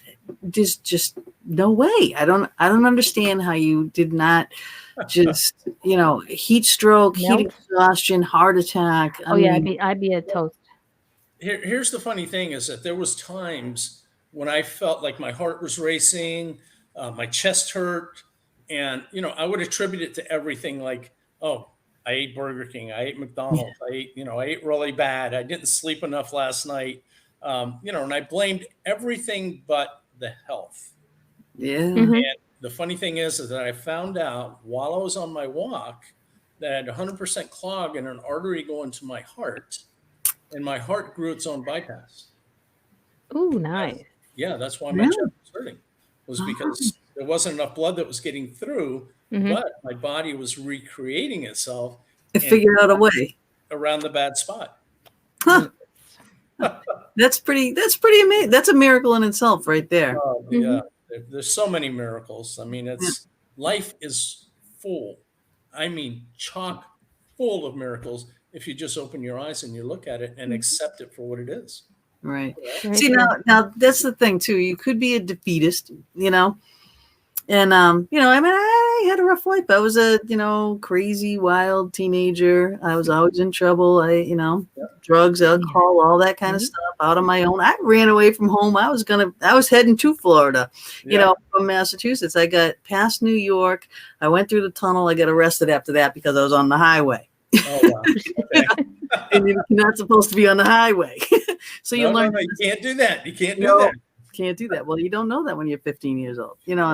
Speaker 2: just no way. I don't understand how you did not just, heat stroke, heat exhaustion, heart attack.
Speaker 1: I'd be a toast.
Speaker 3: Here's the funny thing is that there was times when I felt like my heart was racing, my chest hurt, and I would attribute it to everything. Like, oh, I ate Burger King, I ate McDonald's, I ate really bad, I didn't sleep enough last night, and I blamed everything but the health.
Speaker 2: Yeah.
Speaker 1: Mm-hmm.
Speaker 3: And the funny thing is that I found out while I was on my walk that I had 100% clog in an artery going to my heart. And my heart grew its own bypass.
Speaker 1: Ooh, nice.
Speaker 3: That's why my chest was hurting. Was because there wasn't enough blood that was getting through, but my body was recreating itself.
Speaker 2: It figured out a way
Speaker 3: around the bad spot.
Speaker 2: Huh. That's pretty amazing. That's a miracle in itself, right there.
Speaker 3: Yeah, there's so many miracles. I mean, life is full. I mean, chock full of miracles. If you just open your eyes and you look at it and accept it for what it is.
Speaker 2: Right. See, now that's the thing too. You could be a defeatist, and I had a rough life. I was a, crazy, wild teenager. I was always in trouble. Drugs, alcohol, all that kind of stuff out on my own. I ran away from home. I was heading to Florida, from Massachusetts. I got past New York. I went through the tunnel. I got arrested after that because I was on the highway.
Speaker 3: Oh, wow. Okay.
Speaker 2: And you're not supposed to be on the highway. So you learn.
Speaker 3: No, you can't do that. You can't do that.
Speaker 2: Can't do that. Well, you don't know that when you're 15 years old, and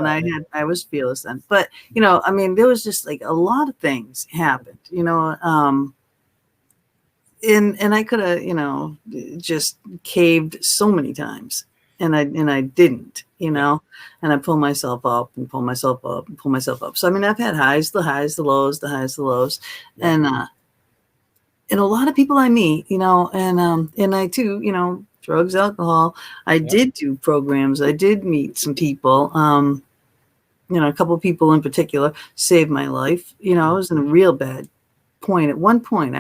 Speaker 2: I was fearless then. But, there was just like a lot of things happened, and I could have, just caved so many times, and I didn't, and I pull myself up and pull myself up and pull myself up. So, I've had the highs, the lows, and a lot of people I meet, and I too, drugs, alcohol. I did do programs. I did meet some people, a couple of people in particular saved my life. I was in a real bad point. At one point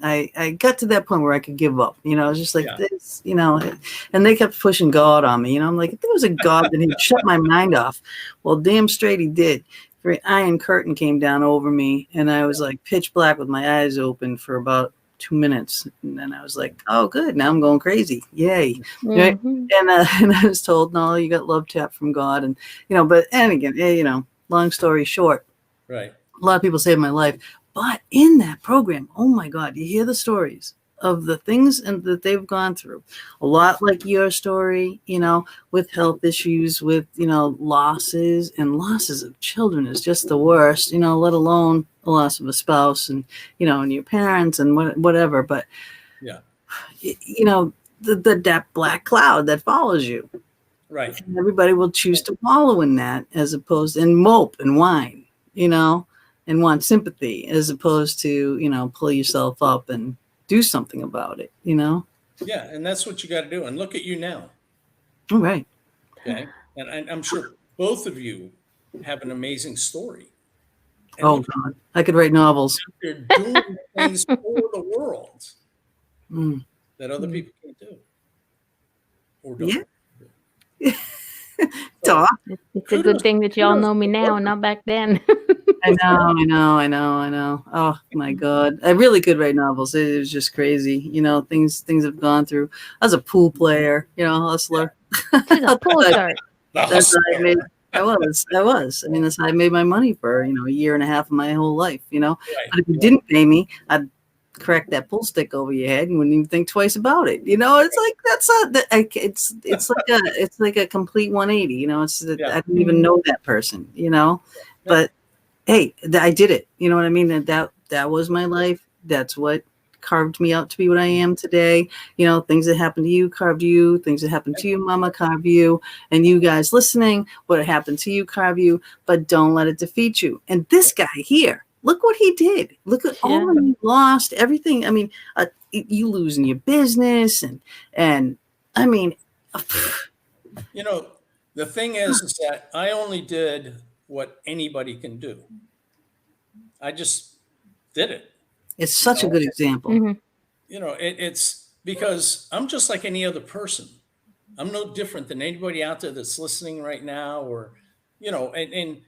Speaker 2: I got to that point where I could give up, I was just like this, and they kept pushing God on me. I'm like, if there was a God, then he'd shut my mind off. Well, damn straight he did. An iron curtain came down over me, and I was like pitch black with my eyes open for about 2 minutes, and then I was like, oh good, now I'm going crazy, yay. Right? And I was told, no, you got love tap from God, and again, long story short,
Speaker 3: right,
Speaker 2: a lot of people saved my life. But in that program, oh my God, you hear the stories of the things that they've gone through, a lot like your story, with health issues, with, losses of children is just the worst, let alone the loss of a spouse and, and your parents and whatever. But, that black cloud that follows you.
Speaker 3: Right.
Speaker 2: And everybody will choose to wallow in that as opposed and mope and whine, and want sympathy as opposed to, pull yourself up and do something about it, Yeah,
Speaker 3: and that's what you got to do. And look at you now.
Speaker 2: All right.
Speaker 3: Okay. And I'm sure both of you have an amazing story. And
Speaker 2: oh God, I could write novels.
Speaker 3: They're doing things for the world that other people can't do. Or don't.
Speaker 2: Yeah. Talk.
Speaker 1: It's a good thing that y'all know me now and not back then.
Speaker 2: I know. Oh my God. I really could write novels. It was just crazy. You know, things have gone through. I was a pool player, you know, hustler.
Speaker 1: She's a pool star.
Speaker 2: That's how I made. I was. I mean, that's how I made my money for, you know, a year and a half of my whole life, you know. But if you didn't pay me, I'd crack that pool stick over your head and wouldn't even think twice about it. You know, it's like that's it's like a complete 180. You know, I didn't even know that person. You know, but hey, I did it. You know what I mean? That was my life. That's what carved me out to be what I am today. You know, things that happened to you carved you. Things that happened to you, Mama, carved you. And you guys listening, what happened to you carved you. But don't let it defeat you. And this guy here, look what he did. Look at all you lost, everything. I mean, you losing your business, and I mean,
Speaker 3: you know, the thing is that I only did what anybody can do. I just did it.
Speaker 2: It's such a good example.
Speaker 1: Mm-hmm.
Speaker 3: You know, it's because I'm just like any other person. I'm no different than anybody out there that's listening right now, or, you know, and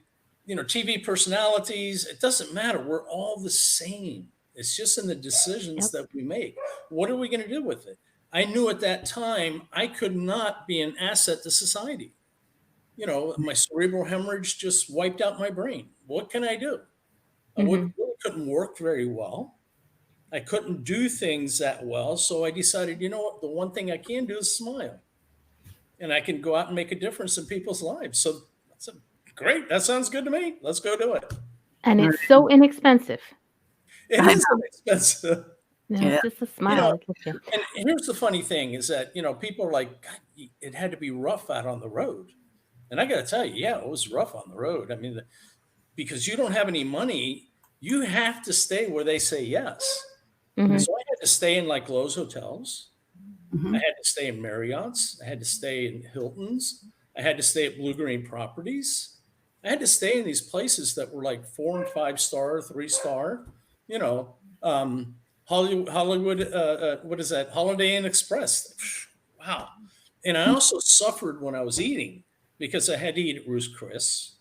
Speaker 3: you know, TV personalities, it doesn't matter. We're all the same. It's just in the decisions that we make. What are we going to do with it? I knew at that time I could not be an asset to society. You know, my cerebral hemorrhage just wiped out my brain. What can I do? I couldn't work very well. I couldn't do things that well. So I decided, you know what? The one thing I can do is smile. And I can go out and make a difference in people's lives. So that's great. That sounds good to me. Let's go do it.
Speaker 1: And it's so inexpensive.
Speaker 3: It is inexpensive.
Speaker 1: No, it's just a smile.
Speaker 3: You know, and here's the funny thing is that, you know, people are like, God, it had to be rough out on the road. And I got to tell you, yeah, it was rough on the road. I mean, because you don't have any money, you have to stay where they say yes. Mm-hmm. So I had to stay in like Lowe's hotels. Mm-hmm. I had to stay in Marriott's. I had to stay in Hilton's. I had to stay at Blue Green Properties. I had to stay in these places that were like 4 and 5 star, 3 star, you know, Hollywood, what is that? Holiday Inn Express. Wow. And I also suffered when I was eating because I had to eat at Ruth's Chris.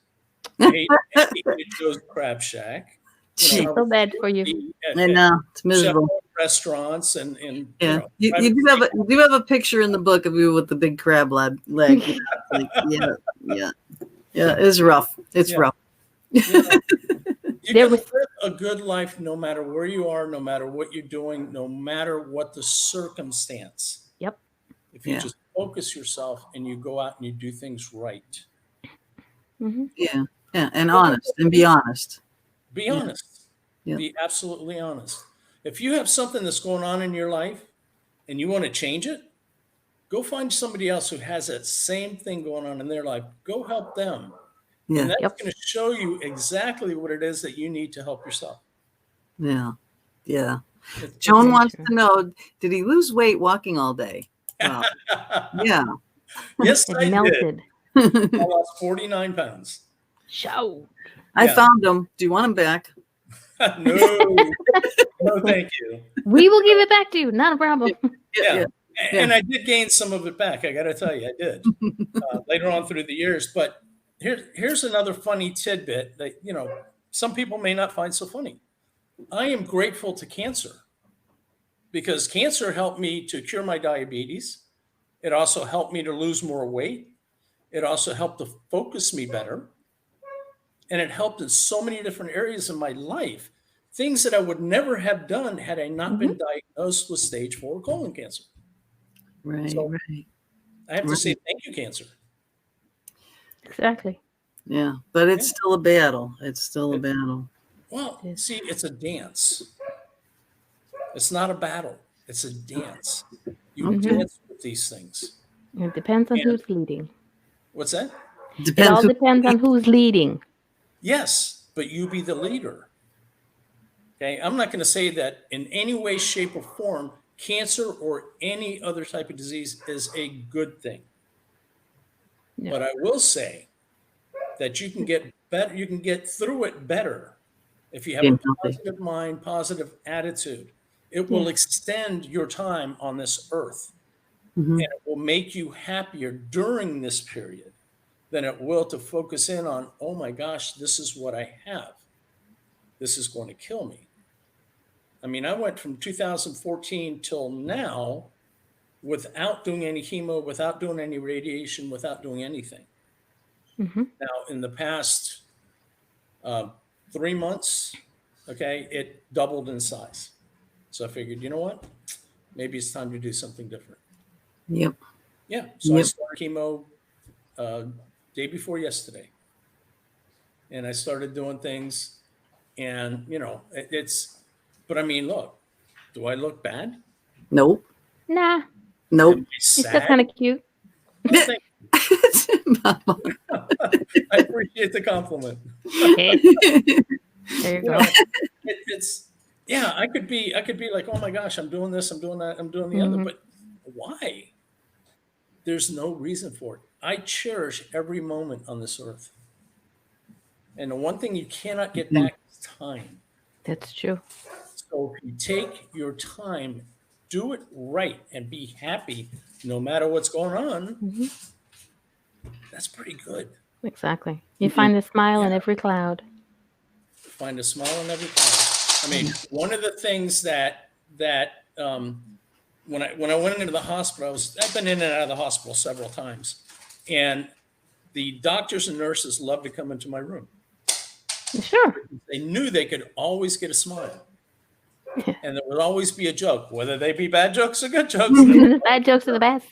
Speaker 3: I had to eat at Joe's Crab Shack.
Speaker 1: You know, so bad for you.
Speaker 2: I know, it's miserable.
Speaker 3: Restaurants and
Speaker 2: yeah, you do have a picture in the book of you with the big crab leg. You know, like, yeah. It's rough. It's rough.
Speaker 3: You can live a good life no matter where you are, no matter what you're doing, no matter what the circumstance.
Speaker 1: Yep.
Speaker 3: If you just focus yourself and you go out and you do things right.
Speaker 1: Mm-hmm.
Speaker 2: Yeah, and honest, and be honest.
Speaker 3: Be honest. Yeah. Be absolutely honest. If you have something that's going on in your life and you want to change it, go find somebody else who has that same thing going on in their life. Go help them. Yeah. And that's going to show you exactly what it is that you need to help yourself.
Speaker 2: Yeah. Yeah. Joan wants to know, did he lose weight walking all day? Wow. Yeah.
Speaker 3: Yes, I did. I lost 49 pounds.
Speaker 1: Show.
Speaker 2: I found him. Do you want him back?
Speaker 3: No, thank you.
Speaker 1: We will give it back to you. Not a problem.
Speaker 3: Yeah. And I did gain some of it back. I got to tell you, I did later on through the years. But here's another funny tidbit that, you know, some people may not find so funny. I am grateful to cancer because cancer helped me to cure my diabetes. It also helped me to lose more weight. It also helped to focus me better. And it helped in so many different areas of my life, things that I would never have done had I not been diagnosed with stage 4 colon cancer.
Speaker 2: Right,
Speaker 3: so
Speaker 2: right.
Speaker 3: I have to say thank you, cancer.
Speaker 1: Exactly.
Speaker 2: Yeah, but it's still a battle. It's still a battle.
Speaker 3: Well, see, it's a dance. It's not a battle. It's a dance. You dance with these things.
Speaker 1: It depends on who's leading.
Speaker 3: What's that?
Speaker 1: It all depends on who's leading.
Speaker 3: Yes, but you be the leader. Okay, I'm not going to say that in any way, shape, or form, cancer or any other type of disease is a good thing. No. But I will say that you can get better. You can get through it better if you have a positive mind, positive attitude. It will extend your time on this earth, and it will make you happier during this period. than it will to focus in on, oh my gosh, this is what I have. This is going to kill me. I mean, I went from 2014 till now without doing any chemo, without doing any radiation, without doing anything.
Speaker 1: Mm-hmm.
Speaker 3: Now, in the past 3 months, okay, it doubled in size. So I figured, you know what? Maybe it's time to do something different.
Speaker 2: Yep.
Speaker 3: Yeah. So I started chemo day before yesterday. And I started doing things. And, you know, but I mean, look, do I look bad?
Speaker 2: Nope.
Speaker 1: Nah.
Speaker 2: Nope.
Speaker 3: Am I
Speaker 1: You're still
Speaker 3: sad?
Speaker 1: kind of cute.
Speaker 3: Oh, thank I appreciate the compliment.
Speaker 1: There you go.
Speaker 3: It's yeah, I could be like, oh my gosh, I'm doing this, I'm doing that, I'm doing the other, but why? There's no reason for it. I cherish every moment on this earth. And the one thing you cannot get back is time.
Speaker 1: That's true.
Speaker 3: So if you take your time, do it right, and be happy no matter what's going on, that's pretty good.
Speaker 1: Exactly. You find a smile in every cloud.
Speaker 3: Find a smile in every cloud. I mean, one of the things that when I went into the hospital, I've been in and out of the hospital several times, and the doctors and nurses love to come into my room.
Speaker 1: Sure.
Speaker 3: They knew they could always get a smile, and there would always be a joke, whether they be bad jokes or good jokes.
Speaker 1: Bad jokes are the best.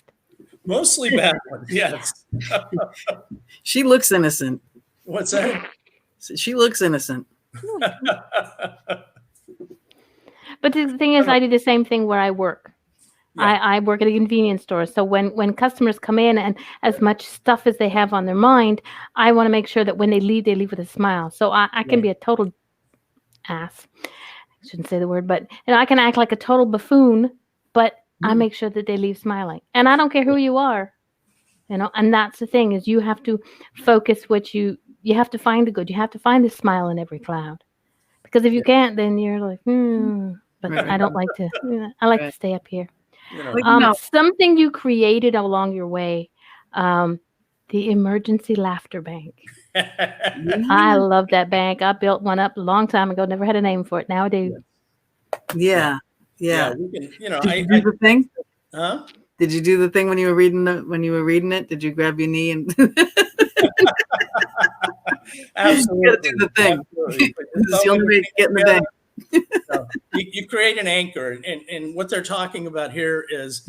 Speaker 3: Mostly bad ones, yes.
Speaker 2: She looks innocent.
Speaker 3: What's that?
Speaker 2: She looks innocent.
Speaker 1: But the thing is, I do the same thing where I work.
Speaker 3: Yeah.
Speaker 1: I work at a convenience store. So when customers come in and as much stuff as they have on their mind, I want to make sure that when they leave with a smile. So I can be a total ass. I shouldn't say the word, but I can act like a total buffoon, but I make sure that they leave smiling. And I don't care who you are, and that's the thing is you have to focus you have to find the good. You have to find the smile in every cloud. Because if you can't, then you're like, but I don't like to, I like to stay up here. Something you created along your way, the emergency laughter bank. I love that bank. I built one up a long time ago. Never had a name for it. Now I do.
Speaker 2: Yeah.
Speaker 3: We can,
Speaker 2: Did you do the thing?
Speaker 3: Huh?
Speaker 2: Did you do the thing when you were reading it? Did you grab your knee and
Speaker 3: Absolutely.
Speaker 2: You gotta do the thing. This is the only way to get in the bank.
Speaker 3: So you create an anchor, and what they're talking about here is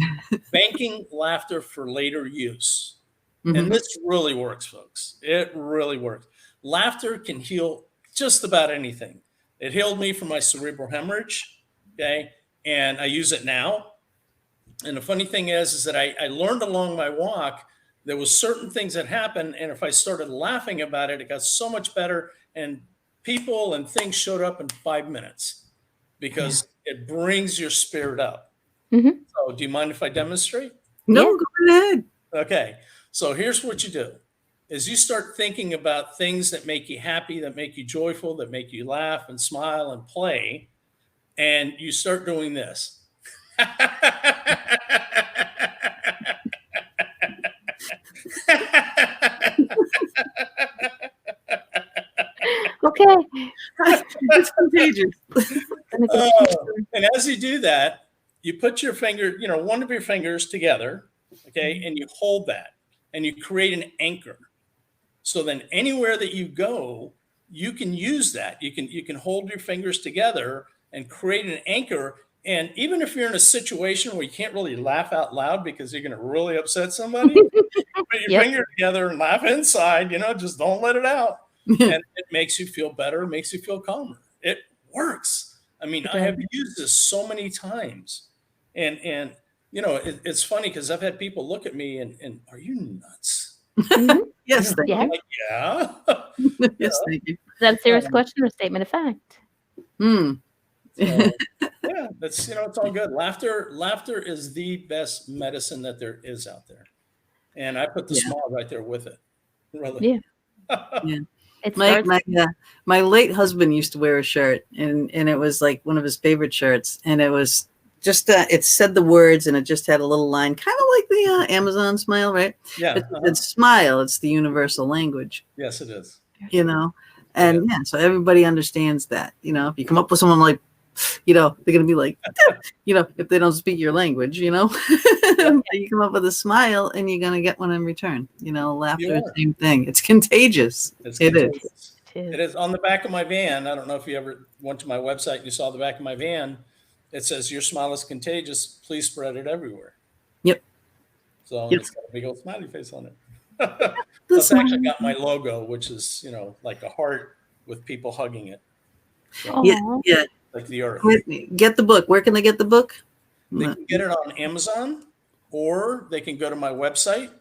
Speaker 3: banking laughter for later use. And this really works, folks. It really works. Laughter can heal just about anything. It healed me from my cerebral hemorrhage, okay? And I use it now. And the funny thing is that I learned along my walk, there was certain things that happened, and if I started laughing about it, it got so much better, and people and things showed up in 5 minutes because it brings your spirit up. So do you mind if I demonstrate?
Speaker 2: No, go ahead.
Speaker 3: Okay. So here's what you do is you start thinking about things that make you happy, that make you joyful, that make you laugh and smile and play. And you start doing this.
Speaker 1: Okay.
Speaker 2: It's contagious.
Speaker 3: And as you do that, you put your finger, one of your fingers together, okay, and you hold that and you create an anchor. So then anywhere that you go, you can use that. You can hold your fingers together and create an anchor. And even if you're in a situation where you can't really laugh out loud because you're going to really upset somebody, put your finger together and laugh inside, just don't let it out. And it makes you feel better, makes you feel calmer. It works. I mean, I have used this so many times. And it's funny because I've had people look at me and are you nuts?
Speaker 2: Yes, thank you.
Speaker 3: Like, yeah.
Speaker 2: Yes, thank you.
Speaker 1: Is that a serious question or a statement of fact?
Speaker 3: So, yeah, that's it's all good. Laughter is the best medicine that there is out there, and I put the smile right there with it. Really.
Speaker 2: Yeah. My late husband used to wear a shirt, and it was like one of his favorite shirts, and it was just it said the words, and it just had a little line, kind of like the Amazon smile, right?
Speaker 3: Yeah.
Speaker 2: It's smile. It's the universal language.
Speaker 3: Yes, it is.
Speaker 2: And so everybody understands that. If you come up with someone like, they're going to be like, if they don't speak your language, you come up with a smile and you're going to get one in return. Laughter, same thing. It's contagious. It is.
Speaker 3: It is. On the back of my van, I don't know if you ever went to my website and you saw the back of my van, it says, "Your smile is contagious. Please spread it everywhere."
Speaker 2: Yep.
Speaker 3: So it's got a big old smiley face on it. It's actually got my logo, which is, like a heart with people hugging it. So,
Speaker 2: yeah.
Speaker 3: Like the earth.
Speaker 2: Get the book. Where can they get the book?
Speaker 3: They can get it on Amazon, or they can go to my website.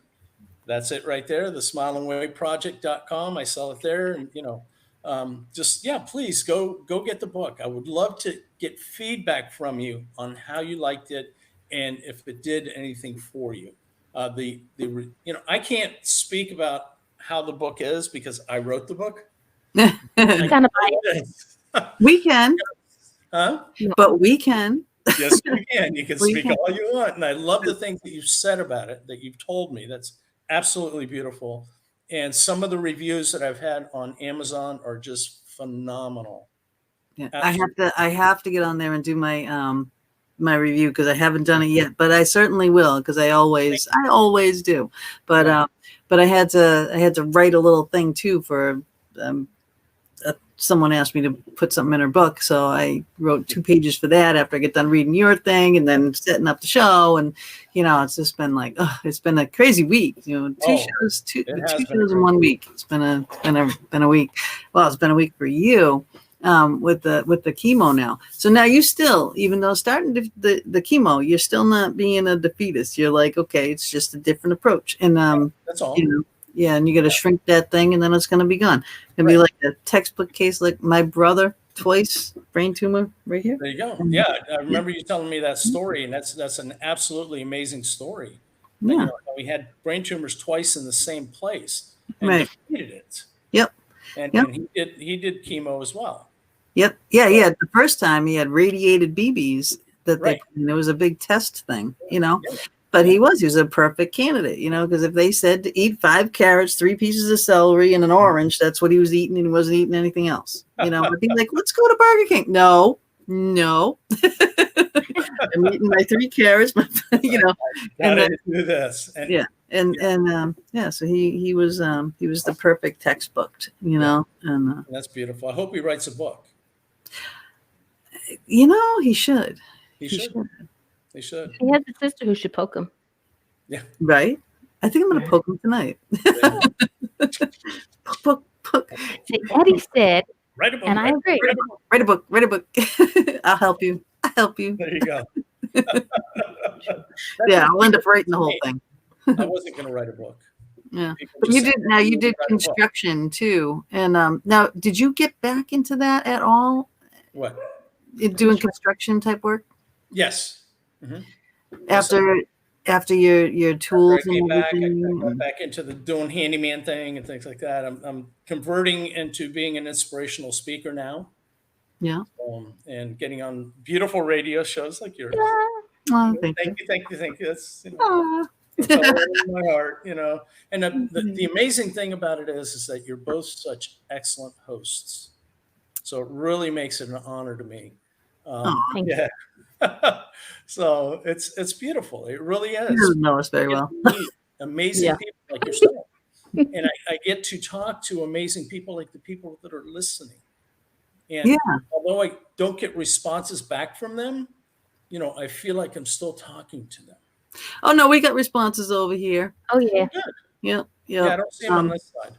Speaker 3: That's it right there, thesmilingwayproject.com. I sell it there. And, please go get the book. I would love to get feedback from you on how you liked it and if it did anything for you. I can't speak about how the book is because I wrote the book.
Speaker 2: We can.
Speaker 3: Huh?
Speaker 2: But we can.
Speaker 3: Yes, you can. You can speak all you want. And I love the things that you've said about it, that you've told me. That's absolutely beautiful. And some of the reviews that I've had on Amazon are just phenomenal.
Speaker 2: Yeah, I have to get on there and do my my review because I haven't done it yet, but I certainly will because I always do. But I had to write a little thing too for someone asked me to put something in her book, so I wrote 2 pages for that after I get done reading your thing and then setting up the show. And it's just been like, it's been a crazy week. 2 shows, two shows in 1 week. It's been a week. Well, it's been a week for you with the chemo now. So now you still, even though starting the chemo, you're still not being a defeatist. You're like, okay, it's just a different approach. And
Speaker 3: that's all.
Speaker 2: Yeah, and you got to shrink that thing, and then it's going to be gone. It's going to be like a textbook case, like my brother, twice brain tumor right here.
Speaker 3: There you go. Yeah, I remember you telling me that story, and that's an absolutely amazing story.
Speaker 2: Yeah,
Speaker 3: we had brain tumors twice in the same place and defeated it.
Speaker 2: Yep.
Speaker 3: And he did chemo as well.
Speaker 2: Yep. Yeah, yeah. The first time he had radiated BBs that they put in. It was a big test thing, But he was a perfect candidate, because if they said to eat 5 carrots, 3 pieces of celery, and an orange, that's what he was eating, and he wasn't eating anything else. But he's like, let's go to Burger King. No. I'm eating my 3 carrots,
Speaker 3: Gotta do this.
Speaker 2: So he was the perfect textbook, and
Speaker 3: that's beautiful. I hope he writes a book.
Speaker 2: He should.
Speaker 3: He should. They should.
Speaker 1: He has a sister who should poke him.
Speaker 2: Yeah. Right? I think I'm going to poke him tonight. Poke.
Speaker 1: See, Eddie said,
Speaker 3: write a book,
Speaker 1: and I agree.
Speaker 2: Write a book. I'll help you.
Speaker 3: There you go.
Speaker 2: I'll end up writing the whole thing.
Speaker 3: I wasn't going to write a book.
Speaker 2: Yeah. But you did construction too. And now, did you get back into that at all?
Speaker 3: What?
Speaker 2: Doing construction type work?
Speaker 3: Yes. Mm-hmm.
Speaker 2: After your tools and
Speaker 3: everything, I got back into doing handyman thing and things like that. I'm converting into being an inspirational speaker now.
Speaker 2: Yeah.
Speaker 3: And getting on beautiful radio shows like yours.
Speaker 2: Oh, thank you.
Speaker 3: That's in my heart, And the amazing thing about it is that you're both such excellent hosts. So it really makes it an honor to me.
Speaker 1: Thank you.
Speaker 3: So it's beautiful. It really is.
Speaker 2: You don't know us very well.
Speaker 3: Amazing people like yourself. And I get to talk to amazing people like the people that are listening. And although I don't get responses back from them, I feel like I'm still talking to them.
Speaker 2: Oh no, we got responses over here.
Speaker 1: Oh yeah.
Speaker 2: Yeah.
Speaker 3: I don't see them on this side.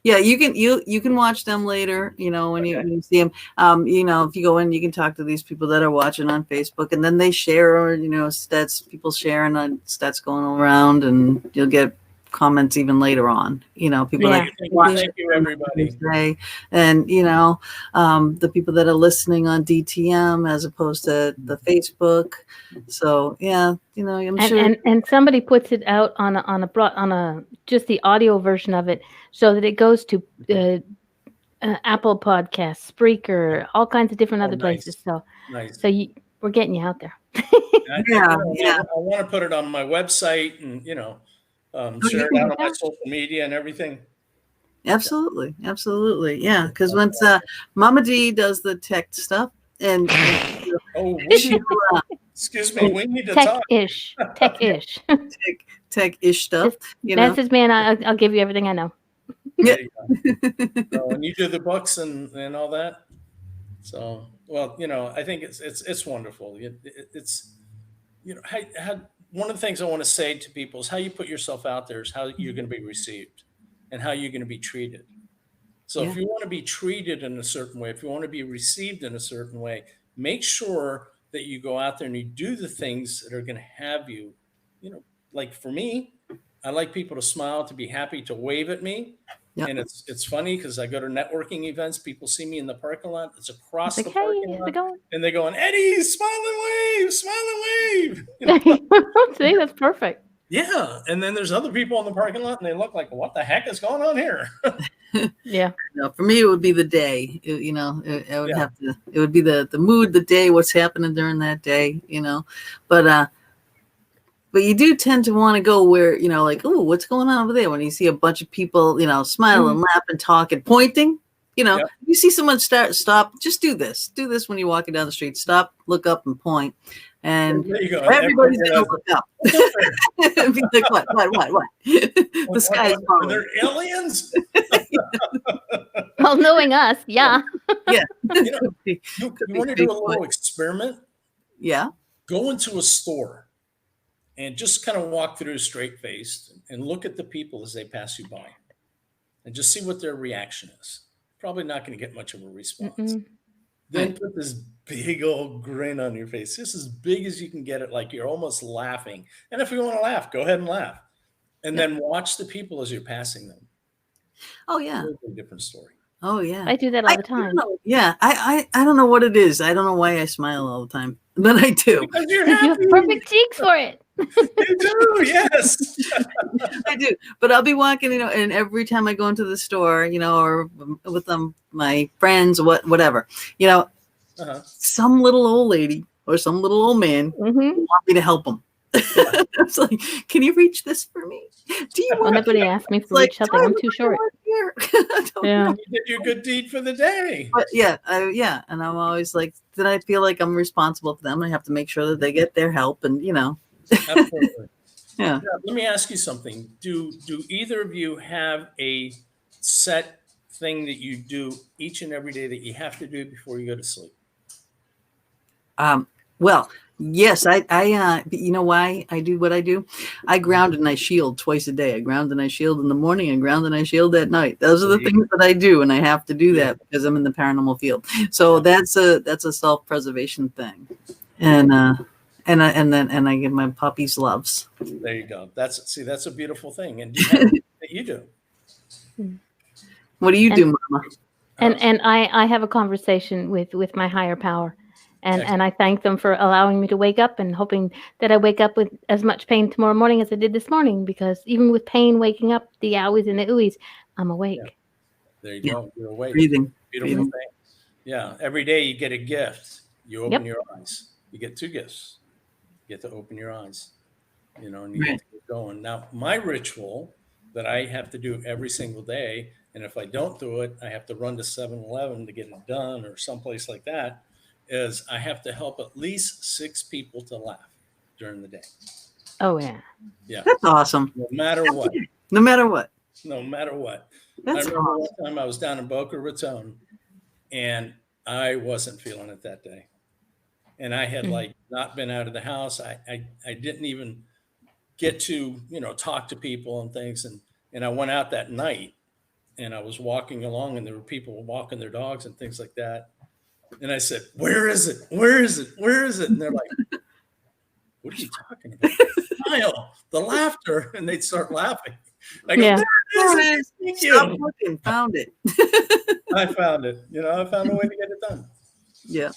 Speaker 2: Yeah, you can watch them later, when you see them. If you go in, you can talk to these people that are watching on Facebook, and then they share, stats, people sharing on stats going around, and you'll get comments even later on. People
Speaker 3: thank you, everybody.
Speaker 2: Today, and the people that are listening on DTM as opposed to the Facebook. So I'm sure.
Speaker 1: And somebody puts it out on a just the audio version of it, so that it goes to Apple Podcasts, Spreaker, all kinds of different other places. So
Speaker 3: nice.
Speaker 1: So we're getting you out there.
Speaker 2: Yeah.
Speaker 3: I want to put it on my website and, share it out on my social media and everything.
Speaker 2: Absolutely. Absolutely. Yeah. Because once Mama D does the tech stuff and
Speaker 3: excuse me, we need to
Speaker 1: tech-ish,
Speaker 3: talk.
Speaker 1: Tech-ish.
Speaker 2: Tech-ish stuff.
Speaker 1: Message me and I'll give you everything I know.
Speaker 3: There you go. And you do the books and all that. So, well, I think it's wonderful. It's how one of the things I want to say to people is how you put yourself out there is how you're going to be received and how you're going to be treated. So if you want to be treated in a certain way, if you want to be received in a certain way, make sure that you go out there and you do the things that are going to have you, like for me, I like people to smile, to be happy, to wave at me. Yep. And it's funny because I go to networking events. People see me in the parking lot. It's across the parking lot. And they're going, Eddie, smile and wave.
Speaker 1: See, that's perfect.
Speaker 3: Yeah. And then there's other people in the parking lot and they look like, what the heck is going on here?
Speaker 1: Yeah.
Speaker 2: For me, it would be the day, I would have to, it would be the mood, the day, what's happening during that day, but you do tend to want to go where, like, oh, what's going on over there? When you see a bunch of people, smiling, laughing, talking, pointing, you see someone stop, just do this when you're walking down the street, stop, look up and point. And everybody's going to look up. Be like, what? The sky is falling.
Speaker 3: Are there aliens?
Speaker 1: Well, knowing us, yeah.
Speaker 2: Yeah.
Speaker 3: You want to do a little experiment?
Speaker 2: Yeah.
Speaker 3: Go into a store and just kind of walk through straight-faced and look at the people as they pass you by and just see what their reaction is. Probably not going to get much of a response. Then put this big old grin on your face, just as big as you can get it, like you're almost laughing. And if you want to laugh, go ahead and laugh. And then watch the people as you're passing them.
Speaker 2: Oh, yeah.
Speaker 3: Totally different story.
Speaker 2: Oh, yeah.
Speaker 1: I do that all the time.
Speaker 2: I don't know what it is. I don't know why I smile all the time, but I do.
Speaker 3: Because you're happy.
Speaker 1: You have perfect cheeks for it.
Speaker 3: You do, yes.
Speaker 2: I do. But I'll be walking, and every time I go into the store, or with my friends, whatever, some little old lady or some little old man want me to help them. It's like, can you reach this for me? Do you want
Speaker 1: nobody asked me for reach something? I'm too short.
Speaker 3: You did your good deed for the day.
Speaker 2: But and I'm always like, then I feel like I'm responsible for them. I have to make sure that they get their help, and
Speaker 3: Absolutely.
Speaker 2: Yeah.
Speaker 3: Let me ask you something. Do either of you have a set thing that you do each and every day that you have to do before you go to sleep?
Speaker 2: Well, yes, I you know why I do what I do? I ground and I shield twice a day. I ground and I shield in the morning and ground and I shield at night. Those are the things that I do, and I have to do that because I'm in the paranormal field. So that's a self-preservation thing. And I give my puppies loves.
Speaker 3: There you go. That's a beautiful thing. And do you have anything that you do?
Speaker 2: What do you do, Mama?
Speaker 1: And I have a conversation with my higher power. And I thank them for allowing me to wake up and hoping that I wake up with as much pain tomorrow morning as I did this morning, because even with pain waking up, the owies and the ooies, I'm awake.
Speaker 3: Yeah. There you go. You're awake.
Speaker 2: Breathing.
Speaker 3: Beautiful thing. Yeah. Every day you get a gift. You open your eyes. You get two gifts. You get to open your eyes, and you get to get going. Now, my ritual that I have to do every single day, and if I don't do it, I have to run to 7-Eleven to get it done or someplace like that, is I have to help at least 6 people to laugh during the day.
Speaker 1: Oh, yeah.
Speaker 3: Yeah.
Speaker 2: That's awesome.
Speaker 3: No matter what.
Speaker 2: No matter what.
Speaker 3: No matter what.
Speaker 2: That's
Speaker 3: I remember
Speaker 2: awesome.
Speaker 3: one time I was down in Boca Raton and I wasn't feeling it that day. And I had not been out of the house. I didn't even get to, talk to people and things. And I went out that night and I was walking along and there were people walking their dogs and things like that. And I said, where is it? Where is it? Where is it? And they're like, what are you talking about? The smile, the laughter. And they'd start laughing. I go, there it is. Thank you.
Speaker 2: Stop looking. Found it.
Speaker 3: I found it. I found a way to get it done.
Speaker 2: Yeah.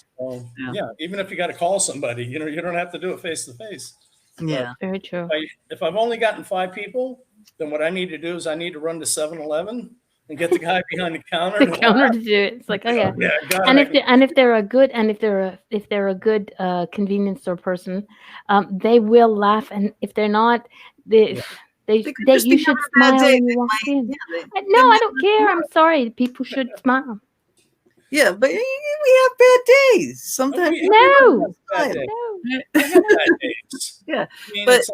Speaker 3: Even if you got to call somebody, you don't have to do it face to face.
Speaker 2: Yeah.
Speaker 1: Very true.
Speaker 3: If I've only gotten 5 people, then what I need to do is I need to run to 7-Eleven and get the guy behind the counter
Speaker 1: The counter to do it. It's like, oh yeah.
Speaker 3: Yeah, got
Speaker 1: And
Speaker 3: it.
Speaker 1: if they're a good convenience store person, they will laugh. And if they're not,
Speaker 2: They could just
Speaker 1: you
Speaker 2: be
Speaker 1: should
Speaker 2: having a bad
Speaker 1: smile
Speaker 2: day.
Speaker 1: when you walk in. No,
Speaker 2: they
Speaker 1: I
Speaker 2: might
Speaker 1: don't
Speaker 2: not
Speaker 1: care.
Speaker 2: smile.
Speaker 1: I'm sorry. People should smile.
Speaker 2: Yeah, but we have bad days. Sometimes
Speaker 1: No,
Speaker 3: Bad day.
Speaker 1: no.
Speaker 3: I have bad days.
Speaker 2: Yeah,
Speaker 3: I mean,
Speaker 2: but
Speaker 3: it's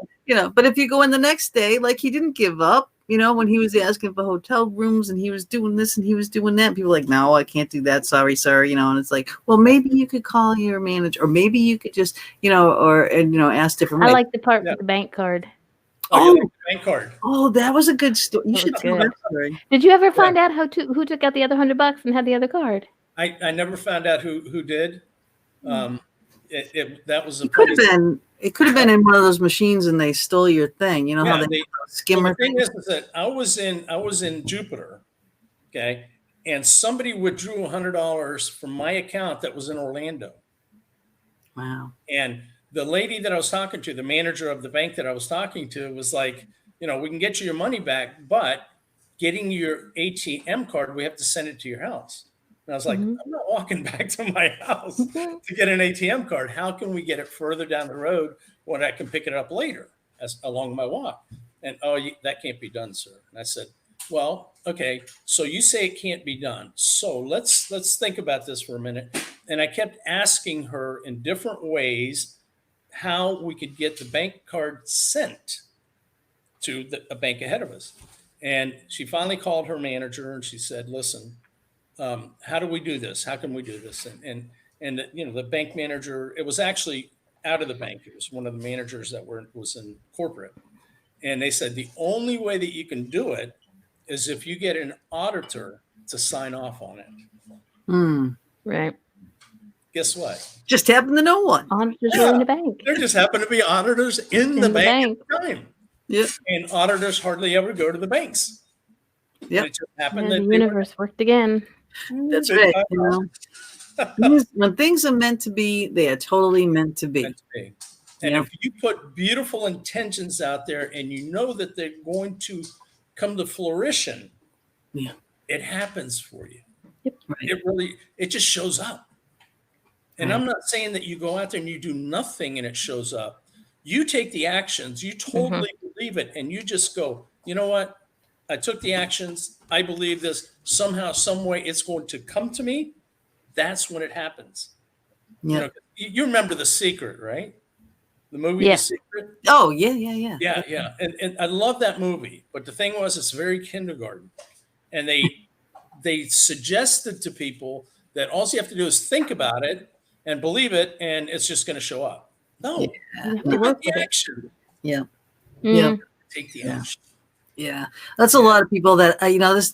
Speaker 2: but if you go in the next day, like he didn't give up. When he was asking for hotel rooms and he was doing this and he was doing that, people were like, no, I can't do that. Sorry, sir. And it's like, well, maybe you could call your manager, or maybe you could just, ask different
Speaker 1: I
Speaker 2: ways.
Speaker 1: like the part
Speaker 3: Yeah.
Speaker 1: with the bank card.
Speaker 3: you like the bank card.
Speaker 2: Oh, that was a good story. You
Speaker 1: That
Speaker 2: should
Speaker 1: was
Speaker 2: tell
Speaker 1: good.
Speaker 2: that story.
Speaker 1: Did you ever find out who took out the other $100 and had the other card?
Speaker 3: I never found out who did. That was a
Speaker 2: It could
Speaker 3: funny.
Speaker 2: have been. It could have been in one of those machines, and they stole your thing. You know how
Speaker 3: Yeah,
Speaker 2: they
Speaker 3: well,
Speaker 2: skimmer
Speaker 3: the thing
Speaker 2: things?
Speaker 3: is that I was in Jupiter, okay, and somebody withdrew $100 from my account that was in Orlando,
Speaker 2: Wow.
Speaker 3: and the lady that I was talking to, the manager of the bank that I was talking to, was like, we can get you your money back, but getting your ATM card, we have to send it to your house. And I was like, I'm not walking back to my house to get an ATM card. How can we get it further down the road when I can pick it up later along my walk? And that can't be done, sir. And I said, well, okay, so you say it can't be done. So let's think about this for a minute. And I kept asking her in different ways how we could get the bank card sent to a bank ahead of us. And she finally called her manager and she said, listen, how do we do this? How can we do this? And the bank manager, it was actually out of the bank. It was one of the managers that was in corporate. And they said, the only way that you can do it is if you get an auditor to sign off on it.
Speaker 1: Right.
Speaker 3: Guess what?
Speaker 2: Just happened to know one.
Speaker 1: Auditors were in the bank.
Speaker 3: There just happened to be auditors in the bank at the time.
Speaker 2: Yep.
Speaker 3: And auditors hardly ever go to the banks.
Speaker 2: Yep.
Speaker 3: It just happened
Speaker 1: And
Speaker 3: that
Speaker 1: the universe worked again.
Speaker 2: That's right. When things are meant to be, they are totally meant to be.
Speaker 3: meant to be. And if you put beautiful intentions out there and you know that they're going to come to fruition, it happens for you.
Speaker 1: Yep.
Speaker 2: Right.
Speaker 3: It just shows up. And I'm not saying that you go out there and you do nothing and it shows up. You take the actions, you totally believe it, and you just go, you know what? I took the actions. I believe this. Somehow, some way, it's going to come to me. That's when it happens.
Speaker 2: Yeah.
Speaker 3: You remember The Secret, right? The movie The Secret?
Speaker 2: Oh, yeah.
Speaker 3: Yeah. And I love that movie. But the thing was, it's very kindergarten. And they suggested to people that all you have to do is think about it and believe it, and it's just going to show up. No. Take the action.
Speaker 2: Yeah.
Speaker 3: Take the action.
Speaker 2: Yeah, that's a lot of people that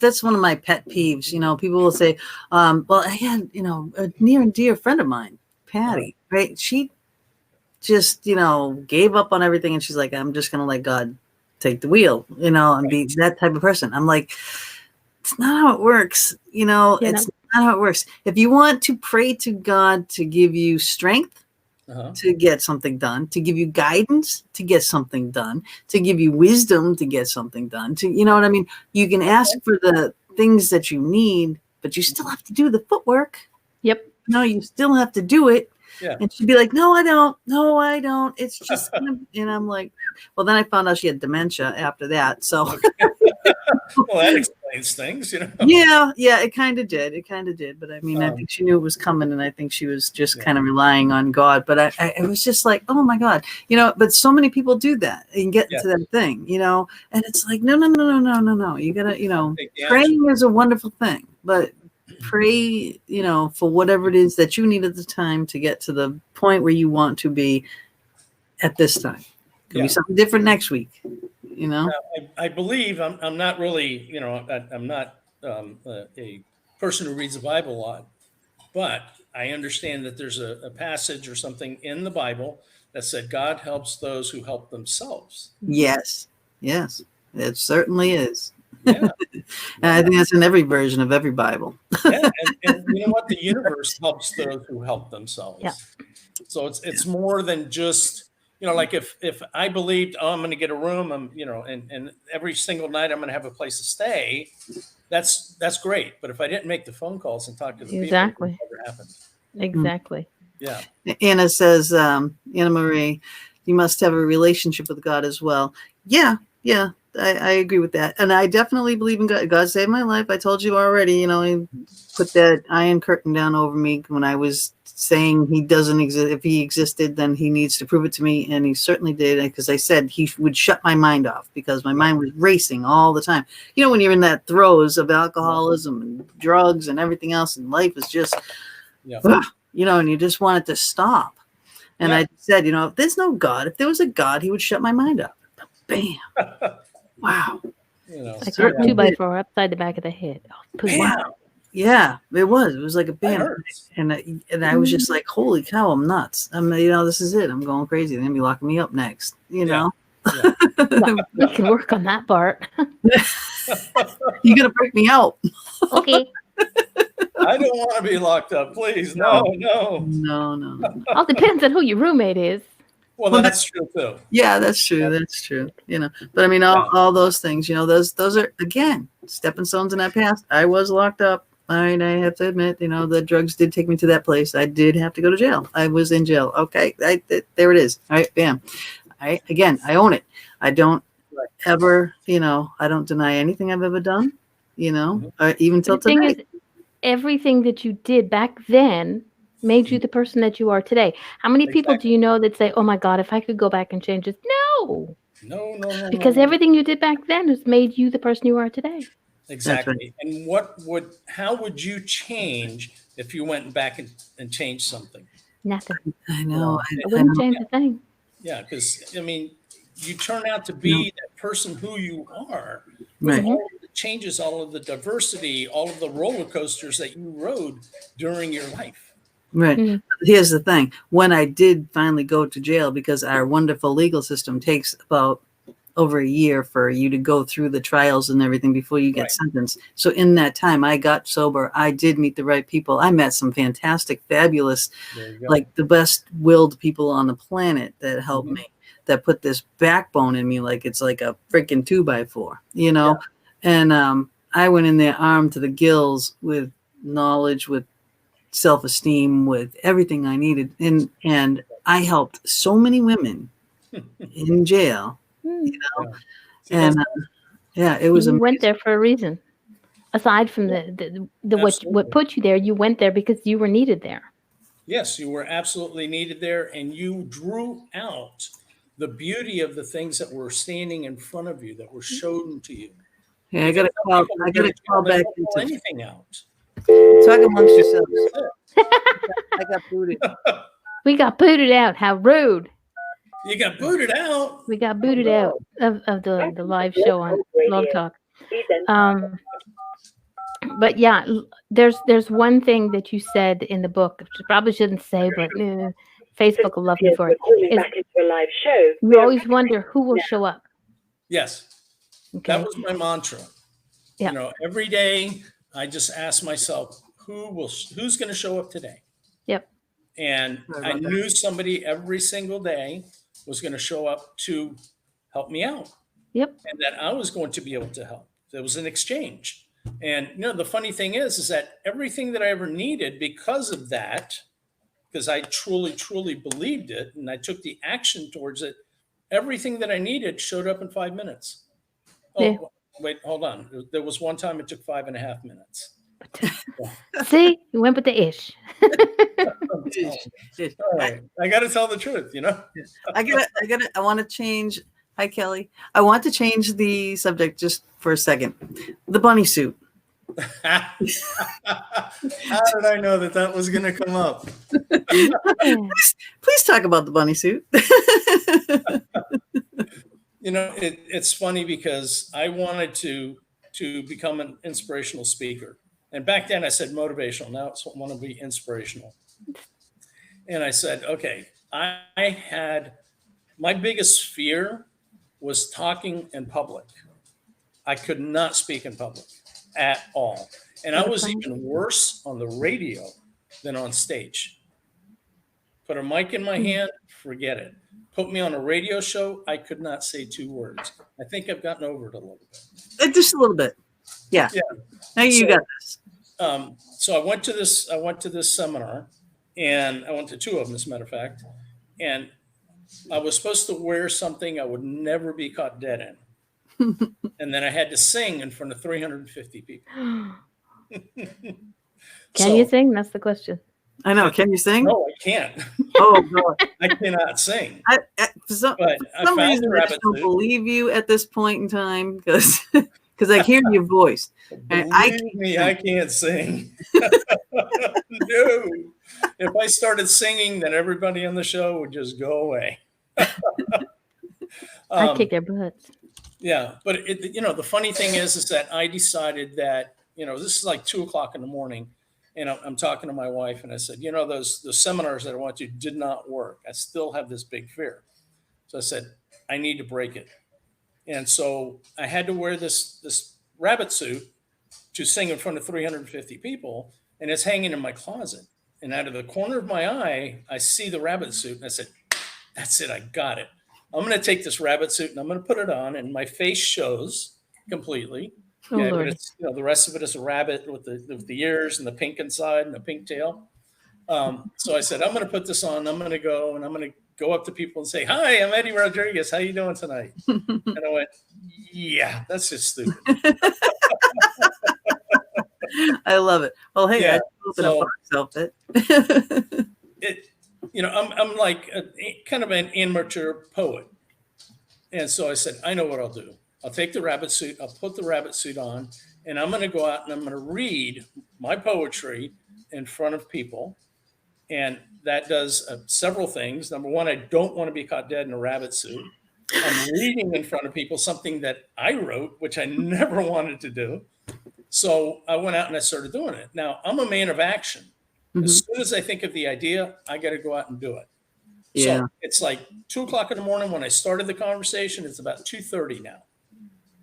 Speaker 2: that's one of my pet peeves. People will say, well, I had a near and dear friend of mine, Patty, right? She just gave up on everything, and she's like, I'm just gonna let God take the wheel, and be that type of person. I'm like, it's not how it works, it's not how it works. If you want to pray to God to give you strength to get something done, to give you guidance to get something done, to give you wisdom to get something done, you know what I mean? You can ask for the things that you need, but you still have to do the footwork.
Speaker 1: Yep.
Speaker 2: You still have to do it.
Speaker 3: Yeah.
Speaker 2: And she'd be like, no, I don't. It's just, and I'm like, well, then I found out she had dementia after that. So,
Speaker 3: well, that explains things,
Speaker 2: Yeah, it kind of did. But I mean, I think she knew it was coming, and I think she was just kind of relying on God. But I was just like, oh my God, but so many people do that and get into that thing, and it's like, no. You gotta, praying is a wonderful thing, but pray, for whatever it is that you need at the time to get to the point where you want to be at this time. Could be something different next week,
Speaker 3: I believe I'm not really, I'm not a person who reads the Bible a lot, but I understand that there's a passage or something in the Bible that said God helps those who help themselves.
Speaker 2: Yes, it certainly is.
Speaker 3: Yeah.
Speaker 2: And I think that's in every version of every Bible.
Speaker 3: And you know what? The universe helps those who help themselves.
Speaker 1: Yeah.
Speaker 3: So it's more than just, like if I believed, I'm going to get a room, and every single night I'm going to have a place to stay, that's great. But if I didn't make the phone calls and talk to the
Speaker 1: Exactly.
Speaker 3: people, it never happened.
Speaker 1: Exactly.
Speaker 3: Yeah.
Speaker 2: Anna says, Anna Marie, you must have a relationship with God as well. Yeah, I agree with that. And I definitely believe in God. God saved my life. I told you already, he put that iron curtain down over me when I was saying he doesn't exist. If he existed, then he needs to prove it to me. And he certainly did, because I said he would shut my mind off because my mind was racing all the time. When you're in that throes of alcoholism and drugs and everything else, and life is just, and you just want it to stop. And I said, if there's no God, if there was a God, he would shut my mind up. Bam. Wow.
Speaker 1: Like a 2x4 upside the back of the head. Oh,
Speaker 2: wow. Yeah, it was. It was like a bam. And I was just like, holy cow, I'm nuts. This is it. I'm going crazy. They're going to be locking me up next,
Speaker 1: Well, we can work on that part.
Speaker 2: You're going to break me out.
Speaker 1: Okay.
Speaker 3: I don't want to be locked up, please. No.
Speaker 1: All depends on who your roommate is.
Speaker 3: Well, that's true too.
Speaker 2: Yeah, that's true. That's true. But I mean, all those things, those are, again, stepping stones in that past. I was locked up. I have to admit, the drugs did take me to that place. I did have to go to jail. I was in jail. Okay. There it is. All right. Bam. I own it. I don't ever, I don't deny anything I've ever done, even till today.
Speaker 1: The thing is, everything that you did back then made you the person that you are today. How many people do you know that say, oh my God, if I could go back and change it? No. Because everything you did back then has made you the person you are today.
Speaker 3: Exactly. And how would you change if you went back and changed something?
Speaker 1: Nothing.
Speaker 2: I know.
Speaker 1: I wouldn't change a thing.
Speaker 3: Yeah, because you turn out to be that person who you are.
Speaker 2: Right.
Speaker 3: All of the changes, all of the diversity, all of the roller coasters that you rode during your life.
Speaker 2: Right. Mm-hmm. Here's the thing. When I did finally go to jail, because our wonderful legal system takes about over a year for you to go through the trials and everything before you get sentenced. So in that time, I got sober. I did meet the right people. I met some fantastic, fabulous, like the best willed people on the planet that helped me, that put this backbone in me. Like it's like a freaking 2x4, and I went in there armed to the gills with knowledge, with self-esteem, with everything I needed. And I helped so many women in jail, and it was
Speaker 1: amazing. You went there for a reason. Aside from the what put you there, you went there because you were needed there.
Speaker 3: Yes, you were absolutely needed there, and you drew out the beauty of the things that were standing in front of you, that were shown to you.
Speaker 2: Yeah, I got to call back into
Speaker 3: anything out.
Speaker 2: Talk amongst yourselves. I got booted.
Speaker 1: We got booted out. How rude.
Speaker 3: You got booted out.
Speaker 1: We got booted out of the live show on Love Talk. But yeah, there's one thing that you said in the book, which I probably shouldn't say, but Facebook will love me for it. You always wonder who will show up.
Speaker 3: Yes. Okay. That was my mantra. Yeah. Every day I just ask myself, who's going to show up today?
Speaker 1: Yep.
Speaker 3: And I knew somebody every single day was going to show up to help me out.
Speaker 1: Yep.
Speaker 3: And that I was going to be able to help. There was an exchange. And the funny thing is that everything that I ever needed because of that, because I truly, truly believed it and I took the action towards it, everything that I needed showed up in 5 minutes. Oh, wait, hold on. There was one time it took 5.5 minutes.
Speaker 1: See, you went with the ish.
Speaker 3: Right. I got to tell the truth,
Speaker 2: I want to change. Hi, Kelly. I want to change the subject just for a second. The bunny suit.
Speaker 3: How did I know that was going to come up?
Speaker 2: Please talk about the bunny suit.
Speaker 3: It's funny because I wanted to become an inspirational speaker. And back then I said motivational. Now I want to be inspirational. And I said, okay, I had my biggest fear was talking in public. I could not speak in public at all. And I was even worse on the radio than on stage. Put a mic in my hand, forget it. Put me on a radio show, I could not say 2 words. I think I've gotten over it a little bit.
Speaker 2: Just a little bit. Yeah. Now you got this.
Speaker 3: So I went to this seminar, and I went to two of them, as a matter of fact, and I was supposed to wear something I would never be caught dead in. And then I had to sing in front of 350 people.
Speaker 1: Can you sing? That's the question.
Speaker 2: I know. Can you sing?
Speaker 3: No, I can't.
Speaker 2: Oh, God.
Speaker 3: I cannot sing.
Speaker 2: For some reason, I just don't believe you at this point in time because I hear your voice.
Speaker 3: Believe me, I can't sing. No. If I started singing, then everybody on the show would just go away.
Speaker 1: I'd kick their butts.
Speaker 3: Yeah, but the funny thing is that I decided that this is like 2:00 in the morning, and I'm talking to my wife, and I said, those seminars that I went to did not work. I still have this big fear, so I said I need to break it, and so I had to wear this rabbit suit to sing in front of 350 people, and it's hanging in my closet. And out of the corner of my eye, I see the rabbit suit, and I said, "That's it, I got it. I'm going to take this rabbit suit and I'm going to put it on, and my face shows completely.
Speaker 1: Oh,
Speaker 3: but it's, the rest of it is a rabbit with the ears and the pink inside and the pink tail. So I said, I'm going to put this on. I'm going to go, and I'm going to go up to people and say, "Hi, I'm Eddie Rodriguez. How you doing tonight?" And I went, "Yeah, that's just stupid."
Speaker 2: I love it. Well, hey, I open a fox outfit.
Speaker 3: I'm like kind of an immature poet. And so I said, I know what I'll do. I'll take the rabbit suit, I'll put the rabbit suit on, and I'm going to go out and I'm going to read my poetry in front of people. And that does several things. Number one, I don't want to be caught dead in a rabbit suit. I'm reading in front of people something that I wrote, which I never wanted to do. So I went out and I started doing it. Now, I'm a man of action. Mm-hmm. As soon as I think of the idea, I got to go out and do it. Yeah. So it's like 2:00 in the morning when I started the conversation. It's about 2:30 now.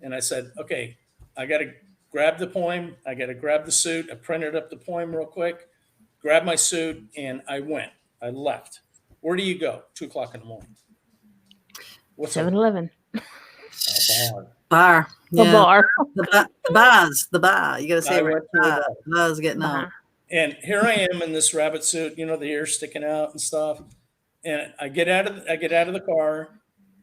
Speaker 3: And I said, okay, I got to grab the poem. I got to grab the suit. I printed up the poem real quick, grabbed my suit, and I went. I left. Where do you go? 2:00 in the morning. What's
Speaker 1: 7-Eleven.
Speaker 2: Bar.
Speaker 1: The bar.
Speaker 2: The bar. You got to say it. The bar's getting out.
Speaker 3: And here I am in this rabbit suit, the ears sticking out and stuff. And I get out of the car,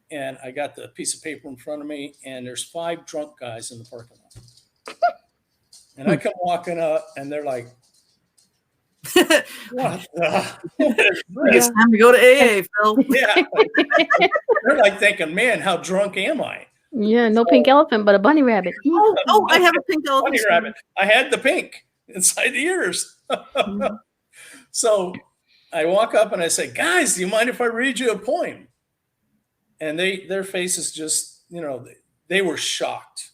Speaker 3: and I got the piece of paper in front of me, and there's 5 drunk guys in the parking lot. And I come walking up, and they're like, "What
Speaker 2: it's time to go to AA, Phil."
Speaker 3: Yeah. They're like thinking, "Man, how drunk am I?"
Speaker 1: Yeah, no pink elephant, but a bunny rabbit.
Speaker 2: Oh, I have a pink elephant.
Speaker 3: Bunny rabbit. I had the pink inside the ears. So I walk up and I say, "Guys, do you mind if I read you a poem?" And their faces just, they were shocked.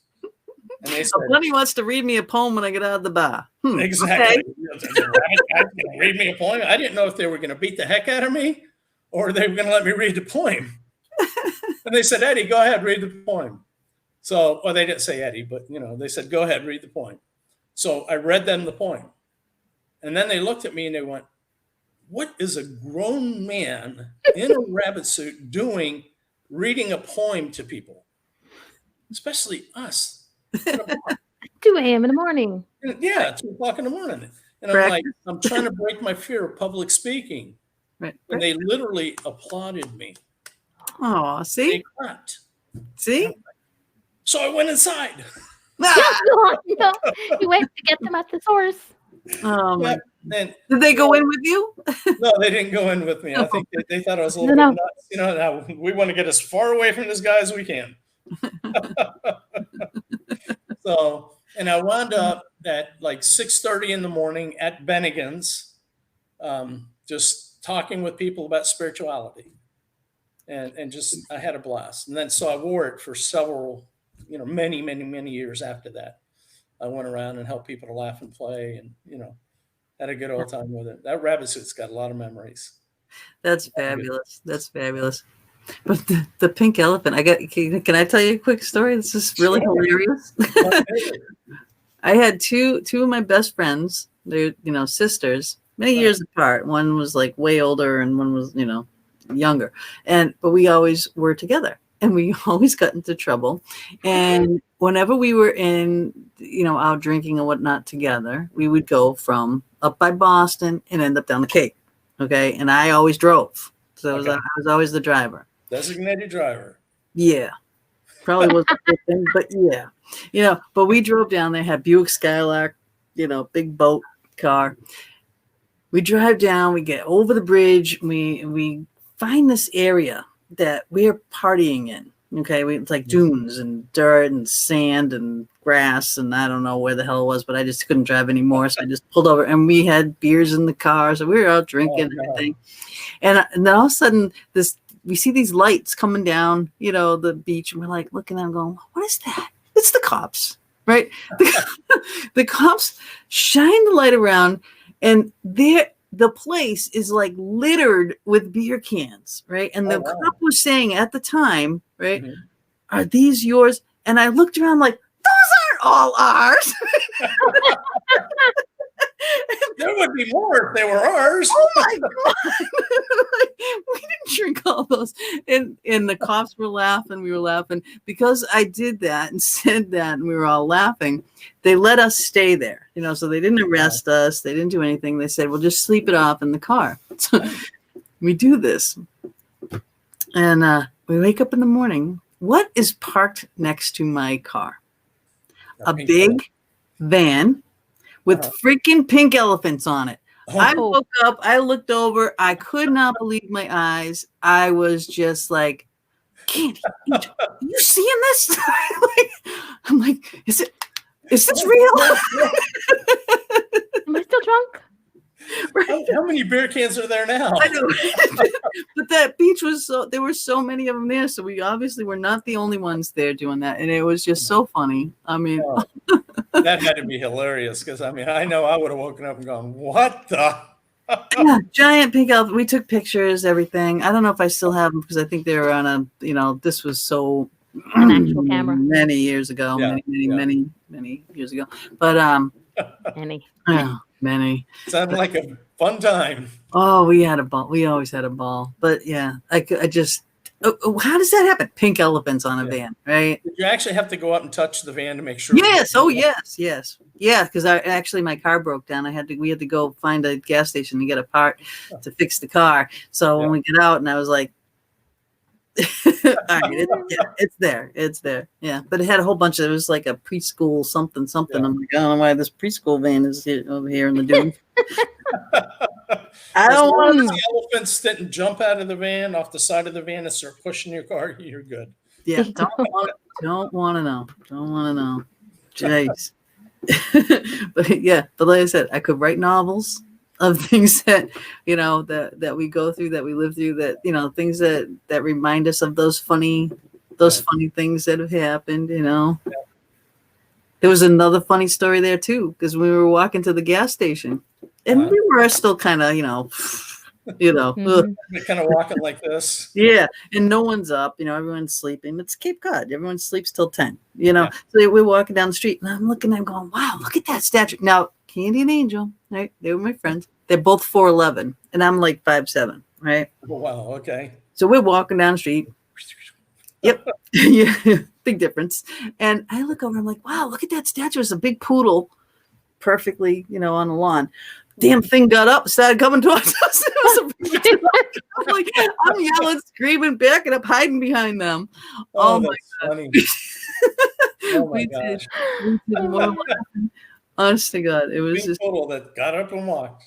Speaker 3: And they said,
Speaker 2: "Bunny wants to read me a poem when I get out of the bar."
Speaker 3: Exactly. Okay. Read me a poem. I didn't know if they were going to beat the heck out of me or they were going to let me read the poem. And they said, "Eddie, go ahead, read the poem." So, well, they didn't say Eddie, but, they said, "Go ahead, read the poem." So I read them the poem. And then they looked at me and they went, "What is a grown man in a rabbit suit doing reading a poem to people, especially us?"
Speaker 1: 2 a.m. in the morning.
Speaker 3: Yeah, 2:00 in the morning. And I'm like, I'm trying to break my fear of public speaking.
Speaker 2: Right.
Speaker 3: And they literally applauded me.
Speaker 2: Oh, see?
Speaker 3: They clapped.
Speaker 2: See?
Speaker 3: So I went inside.
Speaker 1: No, you wait to get them at the source.
Speaker 2: Oh, my. Did they go in with you?
Speaker 3: No, they didn't go in with me. I think they thought I was a little bit nuts. We want to get as far away from this guy as we can. So, and I wound up at like 6:30 in the morning at Bennigan's, just talking with people about spirituality. And just, I had a blast. And then, so I wore it for several, many, many, many years after that. I went around and helped people to laugh and play and, had a good old time with it. That rabbit suit's got a lot of memories.
Speaker 2: That's fabulous. That's fabulous. But the pink elephant, can I tell you a quick story? This is really hilarious. I had two of my best friends. They're, sisters, many years apart. One was like way older and one was, younger. But we always were together. and we always got into trouble. And whenever we were out drinking and whatnot together, we would go from up by Boston and end up down the Cape. Okay. And I always drove. So I was always the driver.
Speaker 3: Designated driver.
Speaker 2: Yeah. Probably wasn't a good thing, but yeah. But we drove down there, had Buick Skylark, big boat car. We drive down, we get over the bridge, we find this area that we're partying in. Okay, it's like dunes and dirt and sand and grass, and I don't know where the hell it was, but I just couldn't drive anymore, so I just pulled over, and we had beers in the car, so we were out drinking and everything. And then all of a sudden, we see these lights coming down, the beach, and we're like looking at them, going, "What is that?" It's the cops, right? The cops shine the light around, and the place is like littered with beer cans, right? And the cop was saying at the time, right, "Are these yours?" And I looked around like, "Those aren't all ours."
Speaker 3: There would be more if they were ours.
Speaker 2: Oh my God. We didn't drink all those. And the cops were laughing. We were laughing because I did that and said that, and we were all laughing. They let us stay there, so they didn't arrest us. They didn't do anything. They said, "Well, just sleep it off in the car." So we do this. And we wake up in the morning. What is parked next to my car? A big van with freaking pink elephants on it. I woke up, I looked over, I could not believe my eyes. I was just like, "Candy, are you seeing this?" I'm like, is this real?
Speaker 1: Am I still drunk?
Speaker 2: Right?
Speaker 3: How many beer cans are there now?
Speaker 2: I know. But that beach there were so many of them there, so we obviously were not the only ones there doing that, and it was just so funny. I mean,
Speaker 3: that had to be hilarious because I know I would have woken up and gone, "What the?"
Speaker 2: Yeah, giant pink elephant. We took pictures, everything. I don't know if I still have them because I think they were on this was so
Speaker 1: an actual camera
Speaker 2: many years ago, many years ago. But many.
Speaker 3: Sounded like a fun time.
Speaker 2: Oh, we had a ball. We always had a ball. But yeah, I just. How does that happen? Pink elephants on a van, right?
Speaker 3: Did you actually have to go up and touch the van to make sure?
Speaker 2: Yes. Oh, yes. Yeah, because my car broke down. We had to go find a gas station to get a part to fix the car. So when we get out, and I was like, "All right, it's there." Yeah, but it had a whole bunch of. It was like a preschool something. Yeah. I'm like, I don't know why this preschool van is over here in the dunes. I don't want to know.
Speaker 3: The elephants didn't jump out of the van, off the side of the van, and start pushing your car. You're good.
Speaker 2: Yeah, don't want to know. Don't want to know. Jeez. But like I said, I could write novels of things that that we go through, that we live through, that things that remind us of those funny things that have happened. There was another funny story there too, because we were walking to the gas station. And we were still kind of, kind
Speaker 3: of walking like this.
Speaker 2: Yeah, and no one's up. Everyone's sleeping. It's Cape Cod. Everyone sleeps till 10. So we're walking down the street, and I'm looking. I'm going, "Wow, look at that statue." Now, Candy and Angel, right? They were my friends. They're both 4'11", and I'm like 5'7", right?
Speaker 3: Oh, wow. Okay.
Speaker 2: So we're walking down the street. Yep. Yeah. Big difference. And I look over. I'm like, "Wow, look at that statue. It's a big poodle, perfectly, on the lawn." Damn thing got up, started coming towards us. I'm yelling, screaming, backing up, hiding behind them. Oh my God.
Speaker 3: Funny. Oh my gosh.
Speaker 2: We did more laughing. Honest to God, it was just
Speaker 3: total that got up and walked.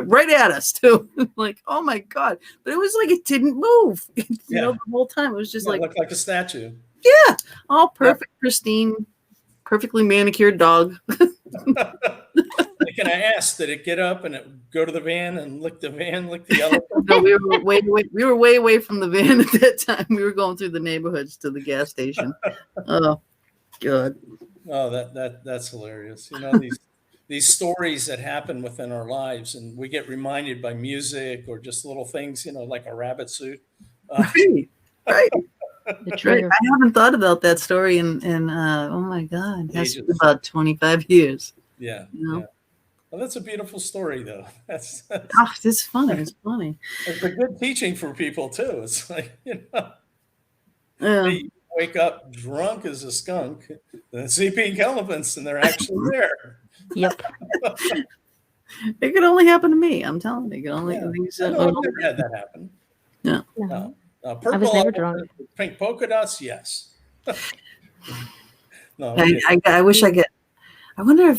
Speaker 2: Right at us too. Like, oh my God. But it was like it didn't move. The whole time. It was just
Speaker 3: looked like a statue.
Speaker 2: Yeah. All perfect, pristine, perfectly manicured dog.
Speaker 3: Can I ask, did it get up and go to the van and lick the elephant?
Speaker 2: No, we were way away from the van at that time. We were going through the neighborhoods to the gas station. Oh, God.
Speaker 3: Oh, that's hilarious. These stories that happen within our lives, and we get reminded by music or just little things, like a rabbit suit.
Speaker 2: Right. I haven't thought about that story in oh my God, it has to be about 25 years.
Speaker 3: Yeah. Well, that's a beautiful story, though. That's
Speaker 2: It's funny. It's funny.
Speaker 3: It's a good teaching for people too. It's like,
Speaker 2: Yeah.
Speaker 3: hey, you wake up drunk as a skunk, then CP elephants, and they're actually there.
Speaker 1: Yep.
Speaker 2: It could only happen to me. I'm telling you. It could only.
Speaker 3: Yeah.
Speaker 2: These,
Speaker 3: I've never had that happen.
Speaker 2: Yeah.
Speaker 1: No.
Speaker 3: Purple
Speaker 1: I was never
Speaker 3: elephant
Speaker 1: drunk.
Speaker 3: with pink polka dots, yes. No,
Speaker 2: I wish I could. I wonder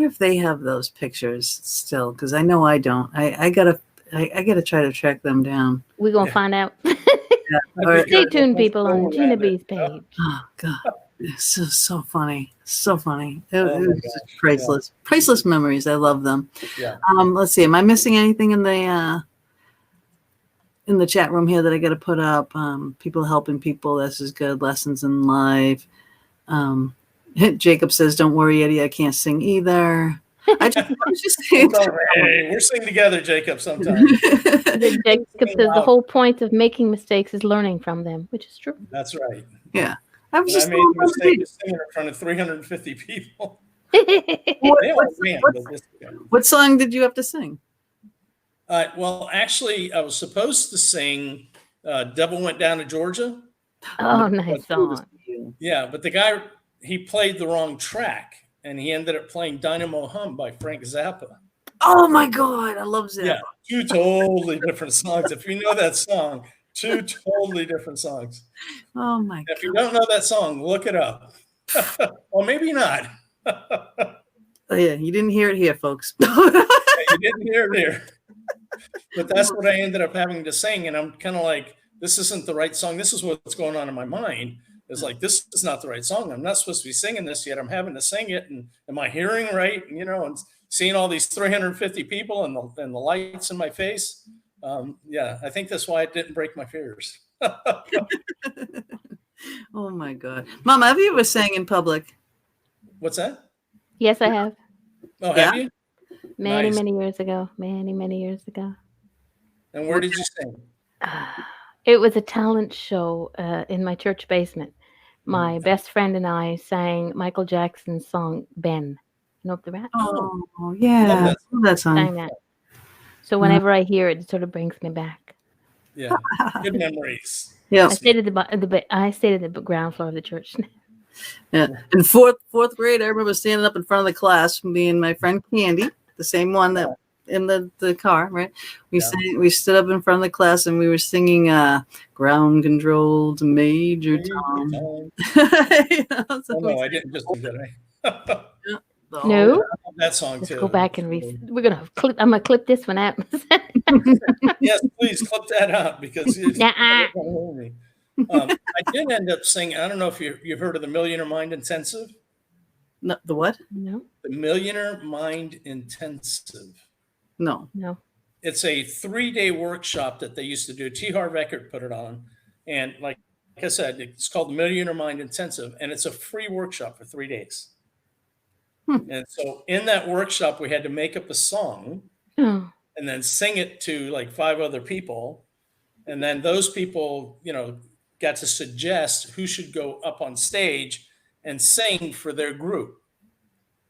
Speaker 2: if they have those pictures still, because I know I don't. I gotta try to track them down.
Speaker 1: We're gonna find out.
Speaker 2: Or-
Speaker 1: Stay tuned, people, on Gina B's page.
Speaker 2: Oh God, it's so funny, so funny. It
Speaker 3: Oh my
Speaker 2: was just priceless, priceless memories. I love them.
Speaker 3: Yeah.
Speaker 2: Let's see. Am I missing anything in the chat room here that I got to put up? People helping people. This is good. Lessons in life. Jacob says, "Don't worry, Eddie. I can't sing either." I was just saying.
Speaker 3: Hey, we're singing together, Jacob. Sometimes.
Speaker 1: Jacob says the whole point of making mistakes is learning from them, which is true.
Speaker 3: That's right.
Speaker 2: Yeah, I was
Speaker 3: And
Speaker 2: just.
Speaker 3: I made the mistake of singing in front of 350 people.
Speaker 2: What song did you have to sing?
Speaker 3: Well, actually, I was supposed to sing "Devil Went Down to Georgia."
Speaker 1: Oh, nice song.
Speaker 3: Yeah, but the guy, he played the wrong track, and he ended up playing "Dynamo Hum" by Frank Zappa.
Speaker 2: Oh my God, I love Zappa.
Speaker 3: Yeah, two totally different songs. If you know that song, two totally different sons.
Speaker 2: Oh my God.
Speaker 3: If you don't know that song, look it up. Or maybe not.
Speaker 2: Oh yeah, you didn't hear it here, folks.
Speaker 3: You didn't hear it here. But that's what I ended up having to sing. And I'm kind of like, this isn't the right song. This is what's going on in my mind. It's like, this is not the right song. I'm not supposed to be singing this yet. I'm having to sing it. And am I hearing right? And, and seeing all these 350 people and the lights in my face. Yeah, I think that's why it didn't break my fears.
Speaker 2: Oh my God. Mama, have you ever sang in public?
Speaker 3: What's that?
Speaker 1: Yes, I have.
Speaker 3: Oh, have you?
Speaker 1: Many,
Speaker 3: Nice.
Speaker 1: many years ago. Many years ago.
Speaker 3: And where did you sing?
Speaker 1: It was a talent show in my church basement. My best friend and I sang Michael Jackson's song "Ben." You know the rat?
Speaker 2: Oh yeah, love that song.
Speaker 1: Sang that. So whenever I hear it, it sort of brings me back.
Speaker 3: Yeah, good memories.
Speaker 2: Yeah,
Speaker 1: I stayed at the ground floor of the church.
Speaker 2: yeah. In fourth grade, I remember standing up in front of the class, me and my friend Candy, the same one that in the car, right? We stood up in front of the class and we were singing "Ground Control to Major Tom."
Speaker 3: No, I didn't just do that.
Speaker 1: No,
Speaker 3: That song
Speaker 1: let's
Speaker 3: too.
Speaker 1: go back and we're gonna clip. I'm gonna clip this one out.
Speaker 3: Yes, please clip that out because
Speaker 1: Nuh-uh.
Speaker 3: I did end up singing. I don't know if you've heard of the Millionaire Mind Intensive.
Speaker 2: No, the what?
Speaker 1: No,
Speaker 3: The Millionaire Mind Intensive.
Speaker 2: No.
Speaker 3: It's a 3-day workshop that they used to do. T. Harv Eckert put it on, and like I said, it's called the Millionaire Mind Intensive, and it's a free workshop for 3 days. And so in that workshop, we had to make up a song and then sing it to like 5 other people. And then those people, got to suggest who should go up on stage and sing for their group.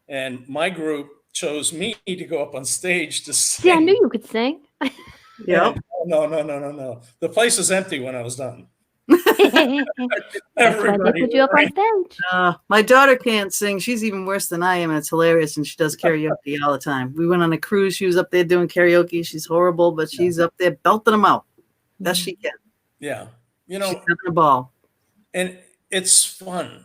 Speaker 3: And my group chose me to go up on stage to sing.
Speaker 1: See, I knew you could sing.
Speaker 2: Yeah.
Speaker 3: No. The place was empty when I was done.
Speaker 1: That's why they put you up on stage.
Speaker 2: My daughter can't sing. She's even worse than I am. And it's hilarious. And she does karaoke all the time. We went on a cruise. She was up there doing karaoke. She's horrible, but she's up there belting them out. Best she can.
Speaker 3: Yeah.
Speaker 2: She's having a ball.
Speaker 3: And it's fun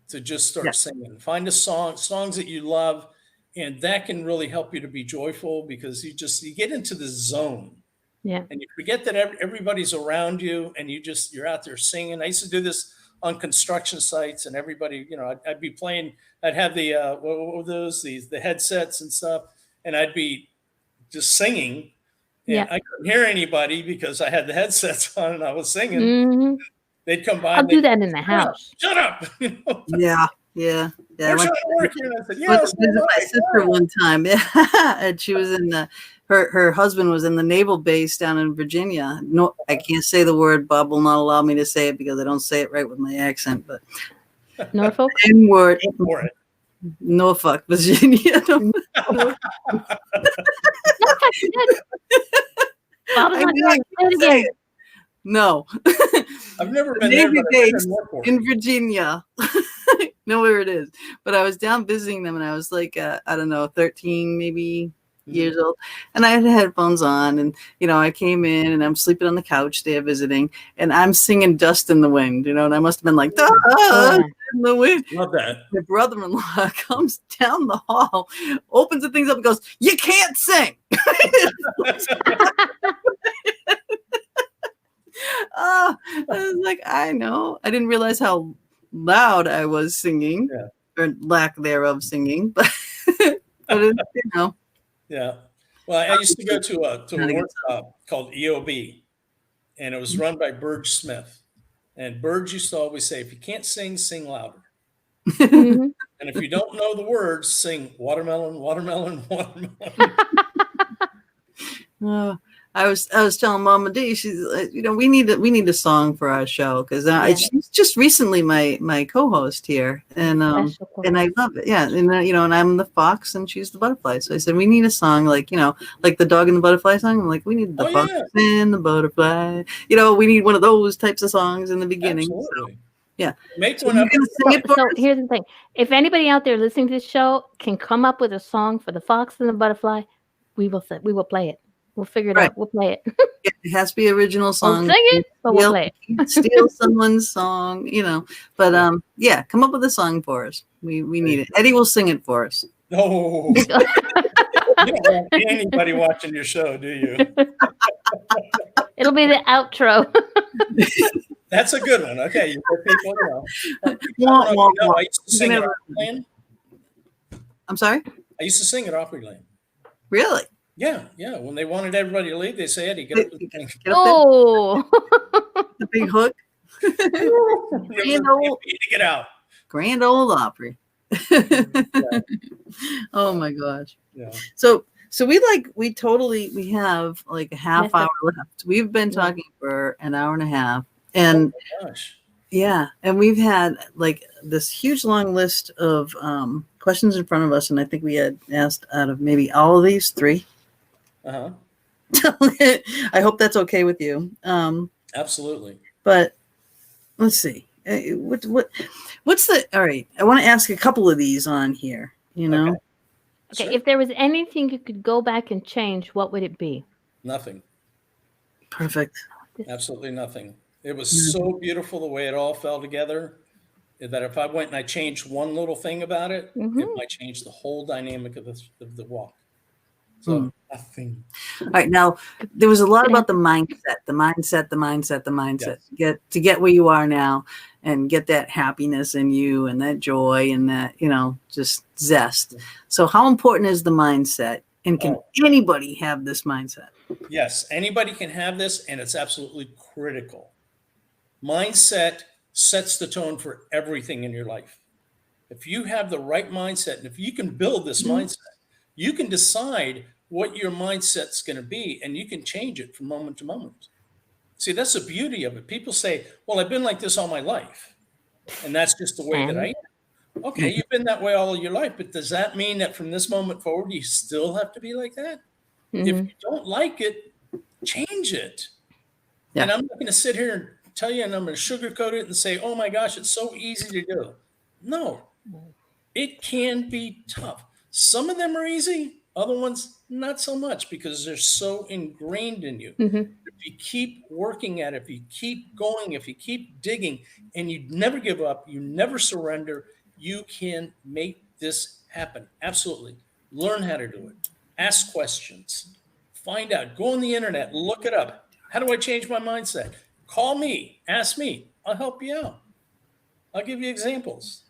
Speaker 3: to just start singing. Find songs that you love. And that can really help you to be joyful because you get into the zone.
Speaker 1: Yeah.
Speaker 3: And you forget that everybody's around you and you're out there singing. I used to do this on construction sites and everybody, I'd be playing, I'd have the, what were those, the headsets and stuff. And I'd be just singing and I couldn't hear anybody because I had the headsets on and I was singing.
Speaker 1: Mm-hmm.
Speaker 3: They'd come by.
Speaker 1: I'll do that in the house.
Speaker 3: Shut up.
Speaker 2: Yeah.
Speaker 3: We're trying to work here. And I said,
Speaker 2: I went to visit my sister one time. Yeah. And she was in her husband was in the naval base down in Virginia. No, I can't say the word. Bob will not allow me to say it because I don't say it right with my accent. But
Speaker 1: Norfolk?
Speaker 2: N-word. Norfolk, Virginia.
Speaker 1: No,
Speaker 2: No.
Speaker 3: I've never been there, but I've been in Norfolk.
Speaker 2: In Virginia. Know where it is. But I was down visiting them, and I was like, I don't know, 13 maybe years old. And I had headphones on, and, I came in, and I'm sleeping on the couch there visiting, and I'm singing Dust in the Wind, and I must have been like, Dust in the Wind.
Speaker 3: Love that.
Speaker 2: My brother-in-law comes down the hall, opens the things up, and goes, you can't sing. I was like, I know. I didn't realize how loud I was singing, or lack thereof singing, but
Speaker 3: Yeah. Well, I used to go to a workshop called EOB, and it was run by Burge Smith. And Burge used to always say, if you can't sing, sing louder. And if you don't know the words, sing watermelon, watermelon, watermelon.
Speaker 2: I was telling Mama D, she's we need a song for our show, because she's just recently my co-host here, and I love it. Yeah, and and I'm the fox and she's the butterfly. So I said we need a song like like the dog and the butterfly song. I'm like, we need the fox and the butterfly. We need one of those types of songs in the beginning.
Speaker 3: Absolutely.
Speaker 2: So, yeah,
Speaker 3: make one up.
Speaker 1: So here's the thing: if anybody out there listening to this show can come up with a song for the fox and the butterfly, we will play it. We'll figure it out. We'll play it.
Speaker 2: It has to be original song.
Speaker 1: We'll sing it, but we'll play it.
Speaker 2: Steal someone's song, But come up with a song for us. We need it. Eddie will sing it for us.
Speaker 3: No. You don't want anybody watching your show, do you?
Speaker 1: It'll be the outro.
Speaker 3: That's a good one. Okay, you put people I used to sing at Opryland.
Speaker 2: I'm sorry?
Speaker 3: I used to sing at Opryland.
Speaker 2: Really?
Speaker 3: Yeah. When they wanted everybody to leave, they say, Eddie, get up to the thing.
Speaker 1: Oh,
Speaker 2: the big hook.
Speaker 3: Get out.
Speaker 2: Grand Ole Opry. Oh my gosh.
Speaker 3: Yeah.
Speaker 2: So we have like a half hour left. We've been talking for an hour and a half, and and we've had like this huge long list of questions in front of us, and I think we had asked out of maybe all of these 3. I hope that's okay with you.
Speaker 3: Absolutely.
Speaker 2: But let's see. What's the all right? I want to ask a couple of these on here.
Speaker 1: Okay. Sure. If there was anything you could go back and change, what would it be?
Speaker 3: Nothing.
Speaker 2: Perfect.
Speaker 3: Absolutely nothing. It was so beautiful the way it all fell together, that if I went and I changed one little thing about it, it might change the whole dynamic of the walk. So nothing.
Speaker 2: All right. Now, there was a lot about the mindset. To get where you are now and get that happiness in you and that joy and that, just zest. So how important is the mindset? And can anybody have this mindset?
Speaker 3: Yes, anybody can have this, and it's absolutely critical. Mindset sets the tone for everything in your life. If you have the right mindset, and if you can build this mindset, you can decide what your mindset's going to be, and you can change it from moment to moment. See, that's the beauty of it. People say, well, I've been like this all my life, and that's just the way that I am. Okay, you've been that way all of your life, but does that mean that from this moment forward, you still have to be like that? If you don't like it, change it. Yeah. And I'm not going to sit here and tell you, and I'm going to sugarcoat it and say, oh my gosh, it's so easy to do. No, it can be tough. Some of them are easy. Other ones, not so much, because they're so ingrained in you. If you keep working at it, if you keep going, if you keep digging, and you never give up, you never surrender, you can make this happen. Absolutely. Learn how to do it. Ask questions. Find out. Go on the internet. Look it up. How do I change my mindset? Call me. Ask me. I'll help you out. I'll give you examples.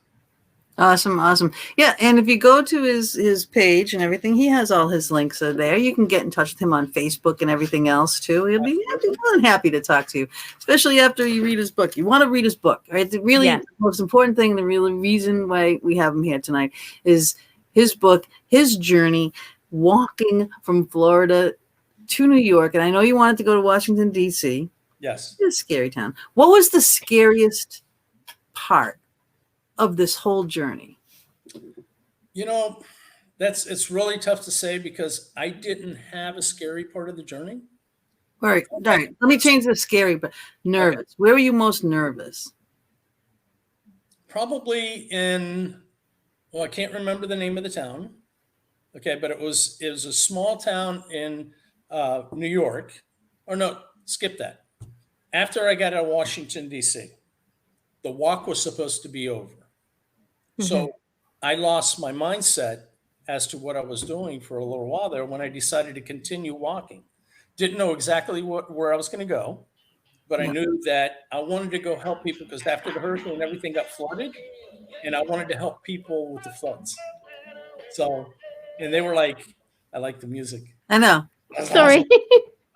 Speaker 2: Awesome. Yeah, and if you go to his page and everything, he has all his links are there. You can get in touch with him on Facebook and everything else too. He'll be more than happy to talk to you, especially after you read his book. You want to read his book, right? The most important thing, the real reason why we have him here tonight is his book, his journey, walking from Florida to New York. And I know you wanted to go to Washington, D.C.
Speaker 3: Yes.
Speaker 2: It's a scary town. What was the scariest part of this whole journey?
Speaker 3: It's really tough to say because I didn't have a scary part of the journey.
Speaker 2: All right. Let me change the scary, but nervous. Okay. Where were you most nervous?
Speaker 3: Probably I can't remember the name of the town. Okay, but it was a small town in New York. Or no, skip that. After I got out of Washington, D.C., the walk was supposed to be over. Mm-hmm. So I lost my mindset as to what I was doing for a little while there when I decided to continue walking. Didn't know exactly where I was going to go, but I knew that I wanted to go help people because after the hurricane, everything got flooded, and I wanted to help people with the floods. So, and they were like, I like the music.
Speaker 2: I know.
Speaker 1: Sorry.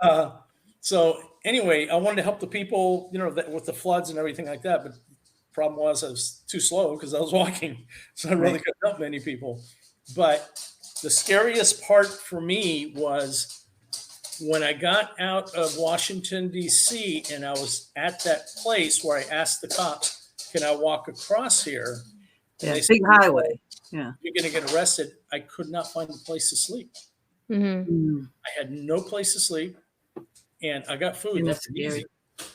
Speaker 3: Awesome. So anyway, I wanted to help the people, with the floods and everything like that. But the problem was I was too slow because I was walking. So I really couldn't help many people. But the scariest part for me was when I got out of Washington, D.C., and I was at that place where I asked the cops, can I walk across here?
Speaker 2: Yeah, big highway. Yeah.
Speaker 3: You're going to get arrested. I could not find a place to sleep. Mm-hmm. I had no place to sleep, and I got food. That's easy.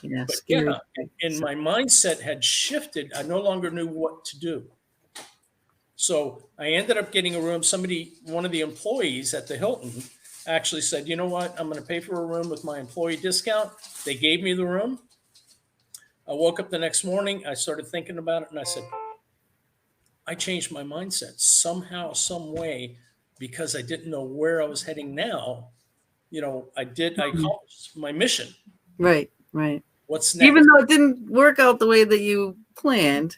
Speaker 2: Yeah,
Speaker 3: but scary. And my mindset had shifted. I no longer knew what to do. So I ended up getting a room. One of the employees at the Hilton actually said, you know what? I'm going to pay for a room with my employee discount. They gave me the room. I woke up the next morning. I started thinking about it, and I said, I changed my mindset somehow, some way, because I didn't know where I was heading now. I accomplished my mission.
Speaker 2: Right.
Speaker 3: What's next?
Speaker 2: Even though it didn't work out the way that you planned,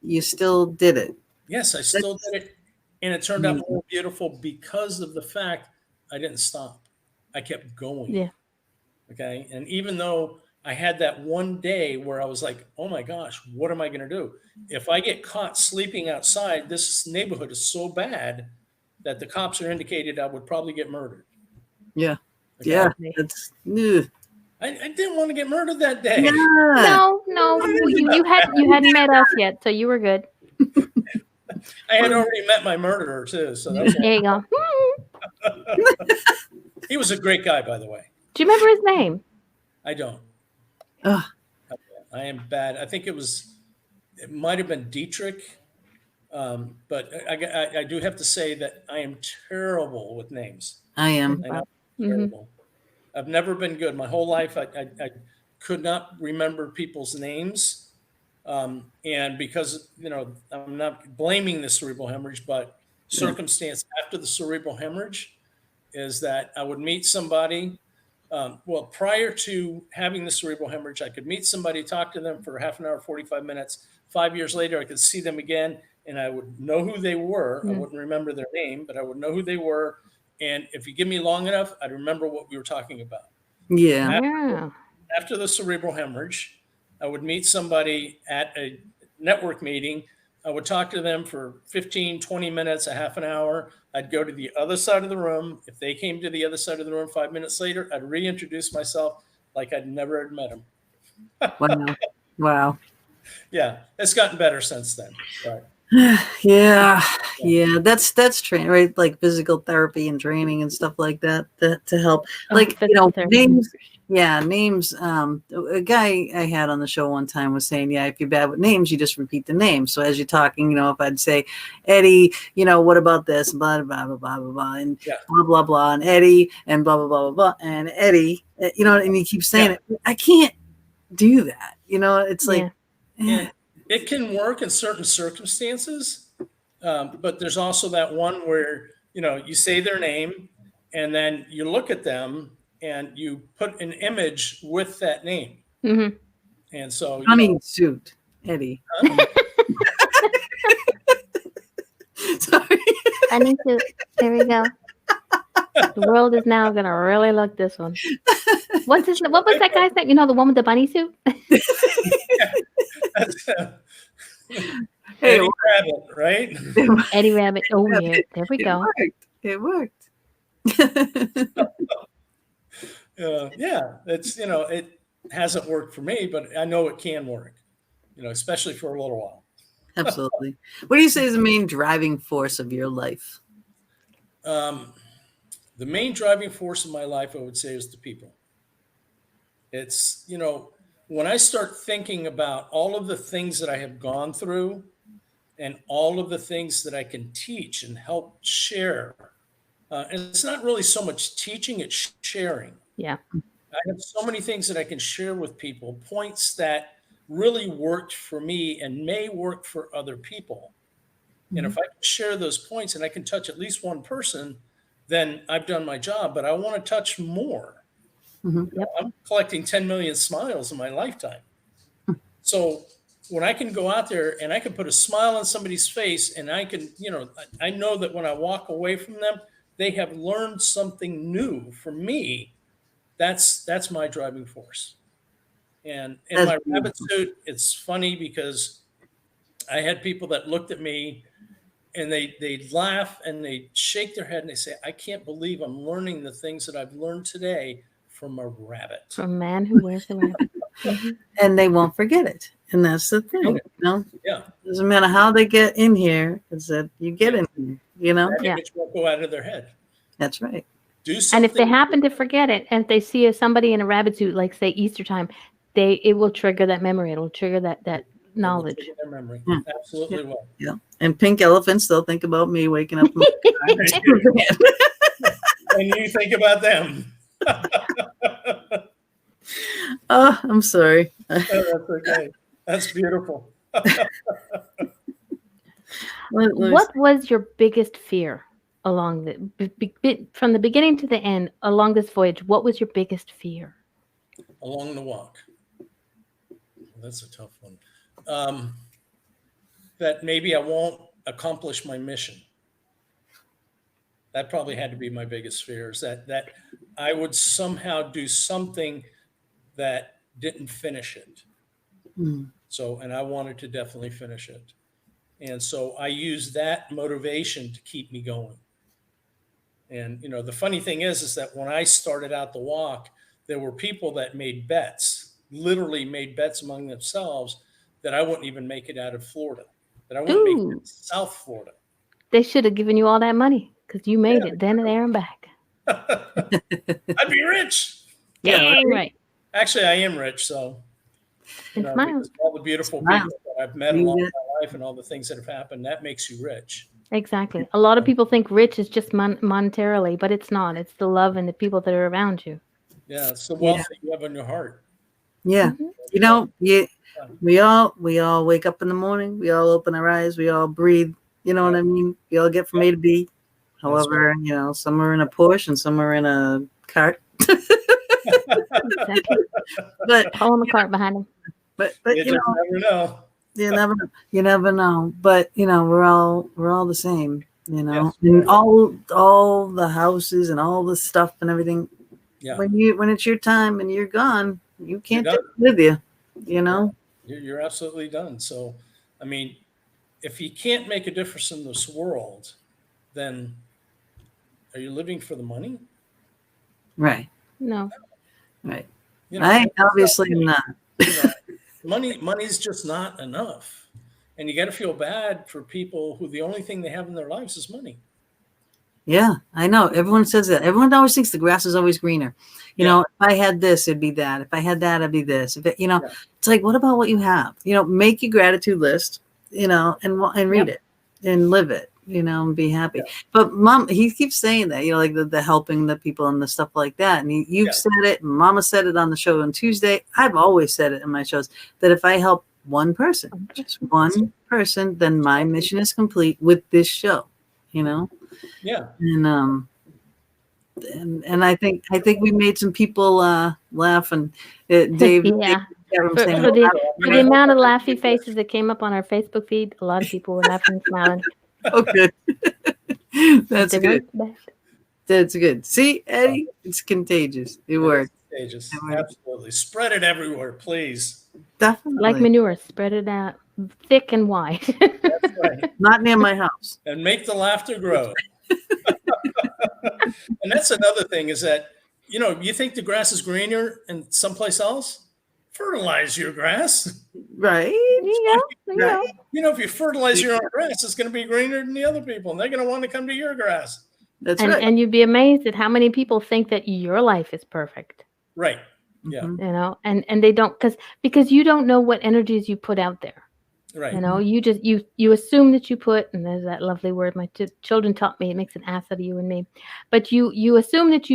Speaker 2: you still did it.
Speaker 3: Yes, I still did it. And it turned out more beautiful because of the fact I didn't stop. I kept going.
Speaker 1: Yeah.
Speaker 3: Okay. And even though I had that one day where I was like, oh my gosh, what am I going to do? If I get caught sleeping outside, this neighborhood is so bad that the cops are indicated I would probably get murdered.
Speaker 2: Yeah. Okay? Yeah. That's
Speaker 3: I didn't want to get murdered that day.
Speaker 2: Yeah.
Speaker 1: No. You hadn't met us yet, so you were good.
Speaker 3: I had already met my murderer too. So that's
Speaker 1: there you go.
Speaker 3: He was a great guy, by the way.
Speaker 1: Do you remember his name?
Speaker 3: I don't. I am bad. I think it might have been Dietrich. But I do have to say that I am terrible with names.
Speaker 2: I am.
Speaker 3: Terrible. I've never been good. My whole life, I could not remember people's names. And because, I'm not blaming the cerebral hemorrhage, but circumstance after the cerebral hemorrhage is that I would meet somebody. Prior to having the cerebral hemorrhage, I could meet somebody, talk to them for half an hour, 45 minutes. 5 years later, I could see them again, and I would know who they were. I wouldn't remember their name, but I would know who they were. And if you give me long enough, I'd remember what we were talking about.
Speaker 2: Yeah.
Speaker 3: After the cerebral hemorrhage, I would meet somebody at a network meeting. I would talk to them for 15, 20 minutes, a half an hour. I'd go to the other side of the room. If they came to the other side of the room 5 minutes later, I'd reintroduce myself like I'd never had met them.
Speaker 2: Wow.
Speaker 3: Yeah, it's gotten better since then. Right.
Speaker 2: Yeah. That's training, right? Like physical therapy and training and stuff like that to help. Names. Yeah, names. A guy I had on the show one time was saying, if you're bad with names, you just repeat the name. So as you're talking, if I'd say, Eddie, what about this? Blah, blah, blah, blah, blah, blah, and blah, blah, blah, and Eddie, and blah, blah, blah, blah, blah, and Eddie, and you keep saying it. I can't do that. It's like,
Speaker 3: it can work in certain circumstances, but there's also that one where, you say their name and then you look at them and you put an image with that name.
Speaker 1: Mm-hmm.
Speaker 3: And so,
Speaker 2: honey suit, Eddie.
Speaker 1: Sorry. Honey suit. There we go. The world is now going to really look this one. What was that guy's name? The one with the bunny suit?
Speaker 3: Eddie Rabbit, right?
Speaker 1: Eddie Rabbit. Oh, yeah. There we go.
Speaker 2: It worked.
Speaker 3: It's, it hasn't worked for me, but I know it can work, especially for a little while.
Speaker 2: Absolutely. What do you say is the main driving force of your life?
Speaker 3: The main driving force of my life, I would say, is the people. It's, when I start thinking about all of the things that I have gone through and all of the things that I can teach and help share, and it's not really so much teaching, it's sharing.
Speaker 1: Yeah.
Speaker 3: I have so many things that I can share with people, points that really worked for me and may work for other people. And if I can share those points and I can touch at least one person, then I've done my job, but I want to touch more.
Speaker 1: Yep.
Speaker 3: I'm collecting 10 million smiles in my lifetime. So when I can go out there and I can put a smile on somebody's face and I can, I know that when I walk away from them, they have learned something new from me. That's my driving force. And in my rabbit suit, it's funny because I had people that looked at me and they laugh and they shake their head and they say, I can't believe I'm learning the things that I've learned today from a rabbit.
Speaker 1: From a man who wears a rabbit.
Speaker 2: And they won't forget it. And that's the thing,
Speaker 3: Yeah.
Speaker 2: Doesn't matter how they get in here, it's that you get in here,
Speaker 3: That image won't go out of their head.
Speaker 2: That's right.
Speaker 3: Do something.
Speaker 1: And if they happen to forget it, and if they see somebody in a rabbit suit, like say Easter time, it will trigger that memory. It'll trigger that knowledge.
Speaker 3: Their memory. Absolutely will.
Speaker 2: Yeah. And pink elephants, they'll think about me waking up.
Speaker 3: And you think about them.
Speaker 2: Oh, I'm sorry.
Speaker 3: That's okay. That's beautiful.
Speaker 1: What was your biggest fear along from the beginning to the end along this voyage? What was your biggest fear?
Speaker 3: Along the walk. That's a tough one. That maybe I won't accomplish my mission. That probably had to be my biggest fear, is that I would somehow do something that didn't finish it. So, and I wanted to definitely finish it. And so I used that motivation to keep me going. And, the funny thing is that when I started out the walk, there were people that made bets, literally made bets among themselves that I wouldn't even make it out of Florida, that I wouldn't make it to South Florida.
Speaker 1: They should have given you all that money because you made it then and there and back.
Speaker 3: I'd be rich.
Speaker 1: Yeah, right.
Speaker 3: Actually, I am rich, so because all the beautiful people that I've met along my life and all the things that have happened, that makes you rich.
Speaker 1: Exactly. A lot of people think rich is just monetarily, but it's not. It's the love and the people that are around you.
Speaker 3: Yeah, it's the wealth that you have in your heart.
Speaker 2: Yeah. We all wake up in the morning, we all open our eyes, we all breathe, you know what I mean? We all get from A to B. However, some are in a Porsche and some are in a cart.
Speaker 1: Exactly.
Speaker 2: But
Speaker 1: pulling the cart behind them.
Speaker 2: But
Speaker 3: you never know.
Speaker 2: You never know. But we're all the same, And all the houses and all the stuff and everything.
Speaker 3: Yeah.
Speaker 2: When it's your time and you're gone, you can't take it with you,
Speaker 3: You're absolutely done. So, I mean, if you can't make a difference in this world, then are you living for the money?
Speaker 2: Right.
Speaker 1: No.
Speaker 2: Right. I obviously not.
Speaker 3: Money's just not enough. And you got to feel bad for people who the only thing they have in their lives is money.
Speaker 2: Yeah, I know. Everyone says that. Everyone always thinks the grass is always greener. If I had this, it'd be that. If I had that, it'd be this. It's like, what about what you have? Make your gratitude list, and read it and live it, and be happy. Yeah. But Mom, he keeps saying that, like the helping the people and the stuff like that. And you've said it, and Mama said it on the show on Tuesday. I've always said it in my shows that if I help one person, just one person, then my mission is complete with this show,
Speaker 3: Yeah.
Speaker 2: And I think we made some people laugh, and Dave.
Speaker 1: Yeah. For the amount of laughy faces that came up on our Facebook feed, a lot of people were laughing and smiling.
Speaker 2: Oh, good. That's good. That's good. See, Eddie, it's contagious. It works.
Speaker 3: Contagious. Absolutely. Spread it everywhere, please.
Speaker 2: Definitely.
Speaker 1: Like manure, spread it out thick and wide.
Speaker 3: That's right.
Speaker 2: Not near my house.
Speaker 3: And make the laughter grow. And that's another thing is that, you think the grass is greener in someplace else? Fertilize your grass.
Speaker 2: Right.
Speaker 3: If you fertilize your own grass, it's going to be greener than the other people, and they're going to want to come to your grass.
Speaker 2: That's right.
Speaker 1: And you'd be amazed at how many people think that your life is perfect.
Speaker 3: Right. Yeah.
Speaker 1: And they don't, because you don't know what energies you put out there.
Speaker 3: Right.
Speaker 1: You just you assume that you put, and there's that lovely word my children taught me, it makes an ass out of you and me, but you assume that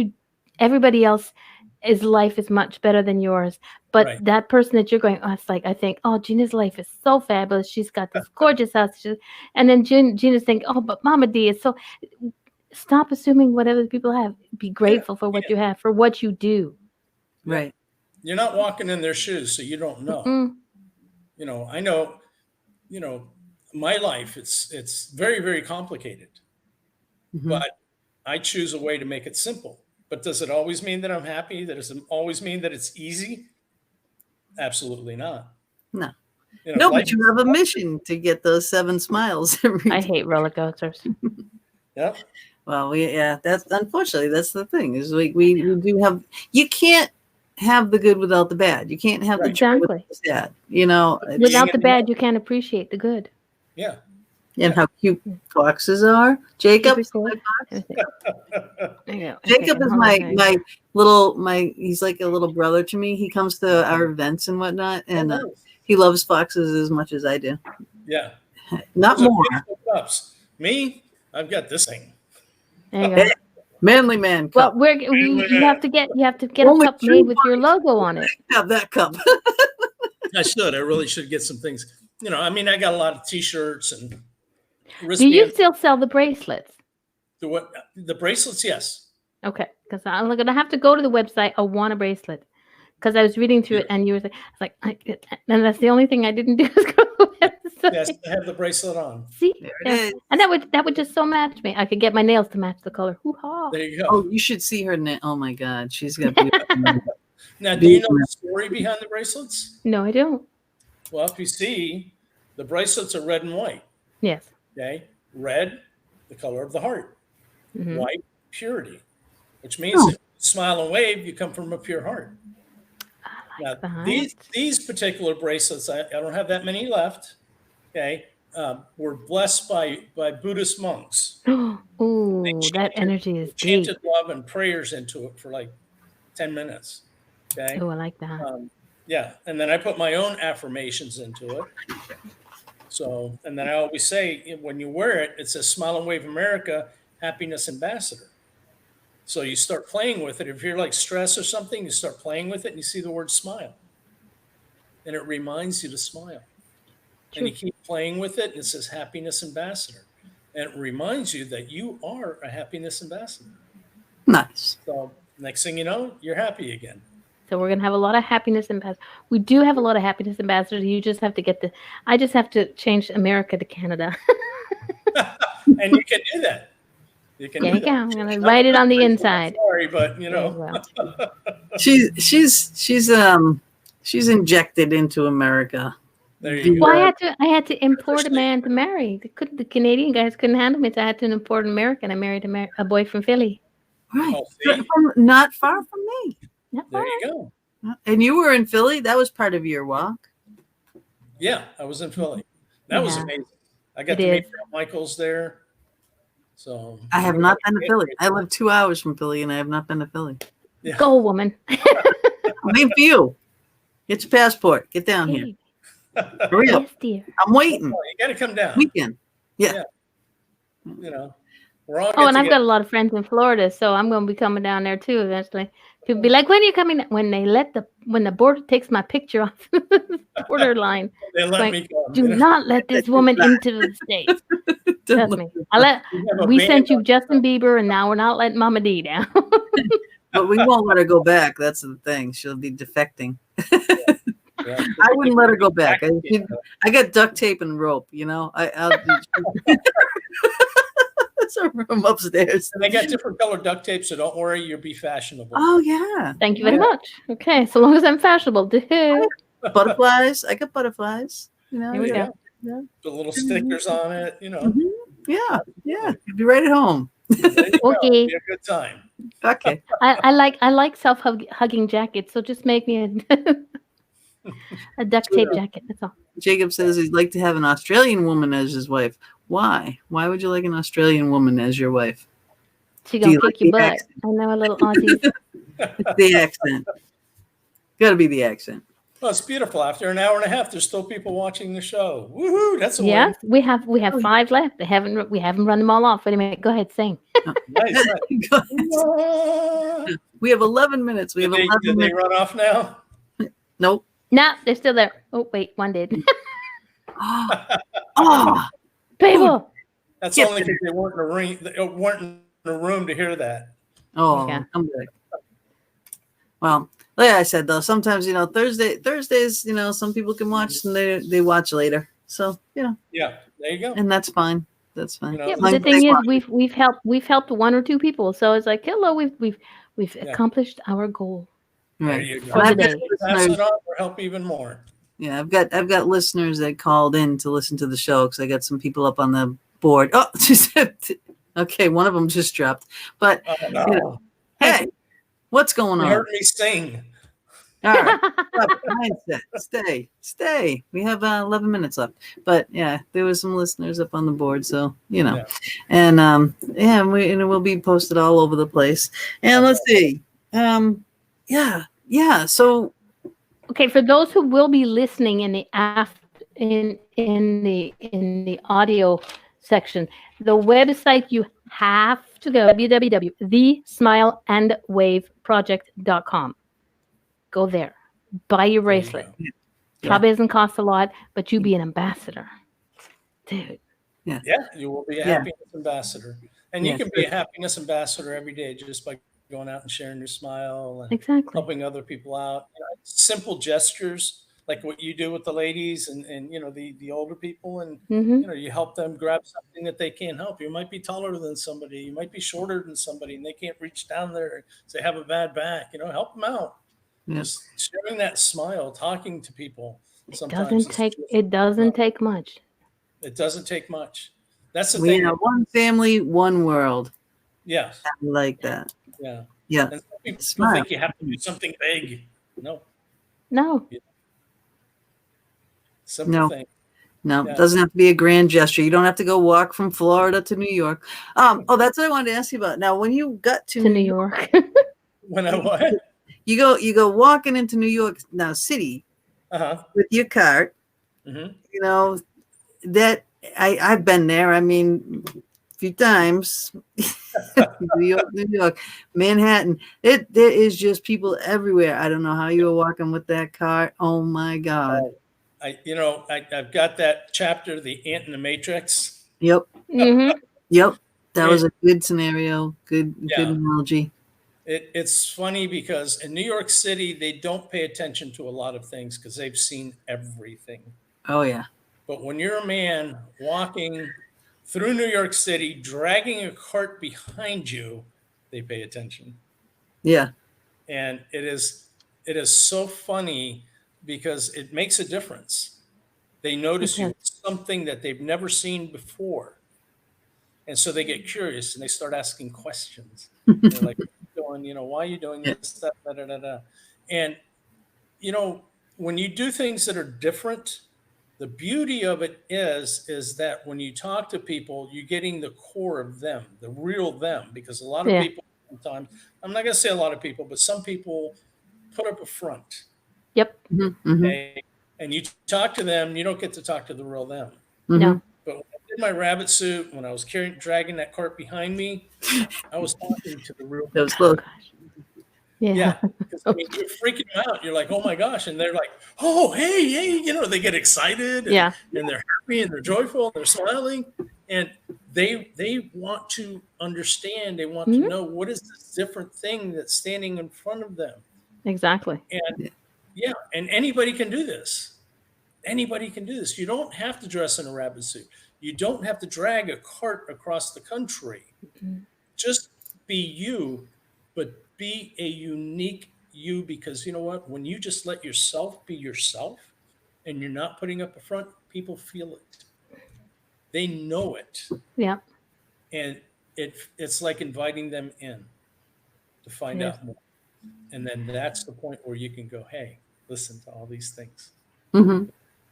Speaker 1: everybody else life is much better than yours, but that person that you're going, it's like, I think, oh, Gina's life is so fabulous, she's got this gorgeous house, and then Gina's thinking, oh, but Mama D is so. Stop assuming what other people have. Be grateful for what you have, for what you do.
Speaker 2: Right.
Speaker 3: You're not walking in their shoes, so you don't know. I know, my life, it's very, very complicated, but I choose a way to make it simple. But does it always mean that I'm happy? Does it always mean that it's easy? Absolutely not.
Speaker 2: No. But you have a mission to get those 7 smiles every day.
Speaker 1: I hate roller coasters.
Speaker 3: Yeah.
Speaker 2: Well, that's unfortunately, that's the thing, is we do have, you can't have the good without the bad. You can't have the joy without the sad.
Speaker 1: Without the bad, you can't appreciate the good.
Speaker 3: Yeah.
Speaker 2: And how cute foxes are. Jacob. Jacob is my little, he's like a little brother to me. He comes to our events and whatnot, and he loves foxes as much as I do.
Speaker 3: Yeah.
Speaker 2: Not more.
Speaker 3: Me, I've got this thing.
Speaker 1: There you go.
Speaker 2: Manly man cup.
Speaker 1: Well, you have to get a cup made with your logo on it.
Speaker 2: Have that cup.
Speaker 3: I really should get some things. I got a lot of T-shirts and wristbands.
Speaker 1: Do you still sell the bracelets?
Speaker 3: The bracelets? Yes.
Speaker 1: Okay, because I'm going to have to go to the website. I want a bracelet, because I was reading through it, and you were like, and that's the only thing I didn't do is go to the website.
Speaker 3: Yes, I have the bracelet on.
Speaker 1: See, and that would just so match me. I could get my nails to match the color. Hoo-ha.
Speaker 3: There you go.
Speaker 2: Oh, you should see her. Oh my God, she's got beautiful.
Speaker 3: Now, do you know the story behind the bracelets?
Speaker 1: No, I don't.
Speaker 3: Well, if you see, the bracelets are red and white.
Speaker 1: Yes.
Speaker 3: Okay. Red, the color of the heart.
Speaker 1: Mm-hmm.
Speaker 3: White, purity, which means if you smile and wave, you come from a pure heart. Now, these particular bracelets, I don't have that many left. Okay, were blessed by Buddhist monks.
Speaker 1: Ooh, that energy is deep.
Speaker 3: Chanted love and prayers into it for like 10 minutes. Okay.
Speaker 1: Oh, I like that.
Speaker 3: And then I put my own affirmations into it. So, and then I always say, when you wear it, it says "Smile and Wave America, Happiness Ambassador." So you start playing with it. If you're like stressed or something, you start playing with it and you see the word smile. And it reminds you to smile. True. And you keep playing with it and it says Happiness Ambassador. And it reminds you that you are a happiness ambassador.
Speaker 2: Nice.
Speaker 3: So next thing you know, you're happy again.
Speaker 1: So we're going to have a lot of happiness ambassadors. We do have a lot of happiness ambassadors. You just have to I just have to change America to Canada.
Speaker 3: And you can do that. You can do that.
Speaker 1: I'm going to write it on the inside.
Speaker 3: Sorry, but
Speaker 2: she's injected into America.
Speaker 3: There you go.
Speaker 1: Well, I had to import a man to marry. The Canadian guys couldn't handle me, so I had to import an American. I married a boy from Philly.
Speaker 2: Right. Not far from me.
Speaker 3: There you go.
Speaker 2: And you were in Philly? That was part of your walk?
Speaker 3: Yeah, I was in Philly. That was amazing. I got to meet Michael's there. So
Speaker 2: I have not been to Philly. I live 2 hours from Philly, and I have not been to Philly.
Speaker 3: Yeah.
Speaker 1: Go, woman.
Speaker 2: I'm waiting for you. Get your passport. Get down here. Hurry up.
Speaker 1: Yes, dear.
Speaker 2: I'm waiting.
Speaker 3: Oh, you got to come down.
Speaker 2: Weekend. Yeah.
Speaker 3: We're all.
Speaker 1: And I've got a lot of friends in Florida, so I'm going to be coming down there too eventually. People be like, "When are you coming?" When the border takes my picture off the borderline,
Speaker 3: they let me come.
Speaker 1: Do not let this woman into the States. Trust me. We sent you Justin Bieber, and now we're not letting Mama D down.
Speaker 2: But we won't let her go back. That's the thing. She'll be defecting.
Speaker 3: Yeah.
Speaker 2: I wouldn't let her go back. I got duct tape and rope. I'll That's a room upstairs.
Speaker 3: And they got different colored duct tape, so don't worry, you'll be fashionable.
Speaker 2: Oh yeah.
Speaker 1: Thank you very much. Okay, so long as I'm fashionable.
Speaker 2: Butterflies. I got butterflies.
Speaker 1: Here we go.
Speaker 2: Yeah.
Speaker 3: The little stickers on it,
Speaker 2: Mm-hmm. Yeah. You'll be right at home.
Speaker 1: Okay.
Speaker 3: Be a good time.
Speaker 2: Okay.
Speaker 1: I like self-hugging jackets, so just make me a A duct tape jacket. That's all.
Speaker 2: Jacob says he'd like to have an Australian woman as his wife. Why? Why would you like an Australian woman as your wife?
Speaker 1: She gonna kick your butt. Accent? I know a little Aussies.
Speaker 2: It's the accent. Got to be the accent.
Speaker 3: Well, it's beautiful. After an hour and a half, there's still people watching the show. Woohoo! That's a
Speaker 1: win. We have 5 left. We haven't run them all off. Wait a minute. Go ahead, sing.
Speaker 3: Nice.
Speaker 2: We have 11 minutes. Did
Speaker 3: they run off now?
Speaker 2: Nope.
Speaker 1: No, they're still there. Oh wait, one did.
Speaker 2: People.
Speaker 3: That's only because they weren't in the room to hear that.
Speaker 2: Oh, okay. I'm good. Well, like I said, though, sometimes, Thursdays, some people can watch and they watch later. So,
Speaker 3: Yeah, there you go.
Speaker 2: And that's fine. That's fine.
Speaker 1: Yeah, but the thing is, we've helped 1 or 2 people. So it's like, hello, we've accomplished our goal.
Speaker 3: Right. There you go. For the day. Pass it on or help even more.
Speaker 2: Yeah, I've got listeners that called in to listen to the show because I got some people up on the board. Oh, okay, one of them just dropped. But hey, what's going on?
Speaker 3: You heard me sing.
Speaker 2: All right, mindset. Stay. We have 11 minutes left. But yeah, there was some listeners up on the board, so and we'll be posted all over the place. And let's see, So.
Speaker 1: Okay, for those who will be listening in the in the audio section, the website you have to go www.thesmileandwaveproject.com. Go there, buy your bracelet. Probably doesn't cost a lot, but you be an ambassador, dude.
Speaker 3: Yeah, you will be a happiness ambassador, and you can be a happiness ambassador every day just by going out and sharing your smile and helping other people out. Simple gestures like what you do with the ladies and the older people, and you help them grab something that they can't help. You might be taller than somebody, you might be shorter than somebody, and they can't reach down there. So they have a bad back. Help them out. Just sharing that smile, talking to people.
Speaker 1: It doesn't take much.
Speaker 3: It doesn't take much. That's the
Speaker 2: thing.
Speaker 3: We
Speaker 2: are one family, one world.
Speaker 3: Yes,
Speaker 2: I like that.
Speaker 3: Yeah. And people think you have to do something big. No. Simple thing.
Speaker 2: No, it doesn't have to be a grand gesture. You don't have to go walk from Florida to New York. That's what I wanted to ask you about. Now, when you got to
Speaker 1: New York,
Speaker 3: when I what?
Speaker 2: You go walking into New York city with your cart.
Speaker 3: Mm-hmm.
Speaker 2: That I've been there. I mean, a few times. New York, Manhattan. There is just people everywhere. I don't know how you were walking with that cart. Oh my God.
Speaker 3: I've got that chapter, The Ant in the Matrix.
Speaker 2: Yep.
Speaker 1: Mm-hmm.
Speaker 2: Yep. That was a good scenario. Good analogy.
Speaker 3: It's funny because in New York City, they don't pay attention to a lot of things because they've seen everything.
Speaker 2: Oh, yeah.
Speaker 3: But when you're a man walking through New York City, dragging a cart behind you, they pay attention.
Speaker 2: Yeah.
Speaker 3: And it is so funny because it makes a difference. They notice you something that they've never seen before. And so they get curious and they start asking questions. They're like, why are you doing this? Da, da, da, da. And, when you do things that are different, the beauty of it is that when you talk to people, you're getting the core of them, the real them, because a lot of people sometimes, I'm not going to say a lot of people, but some people put up a front.
Speaker 1: Yep.
Speaker 2: Mm-hmm.
Speaker 3: Okay? And you talk to them, you don't get to talk to the real them.
Speaker 1: No.
Speaker 3: But when I did my rabbit suit, when I was dragging that cart behind me, I was talking to the real.
Speaker 2: That was close.
Speaker 3: Yeah. Because you're freaking them out. You're like, oh my gosh. And they're like, oh, hey, they get excited. And, and they're happy and they're joyful and they're smiling. And they want to understand. They want to know what is this different thing that's standing in front of them.
Speaker 1: Exactly.
Speaker 3: And and anybody can do this. Anybody can do this. You don't have to dress in a rabbit suit. You don't have to drag a cart across the country. Mm-hmm. Just be you, but be a unique you, because you know what? When you just let yourself be yourself and you're not putting up a front, people feel it. They know it.
Speaker 1: Yeah.
Speaker 3: And it's like inviting them in to find out more. And then that's the point where you can go, hey, listen to all these things.
Speaker 2: Mm-hmm.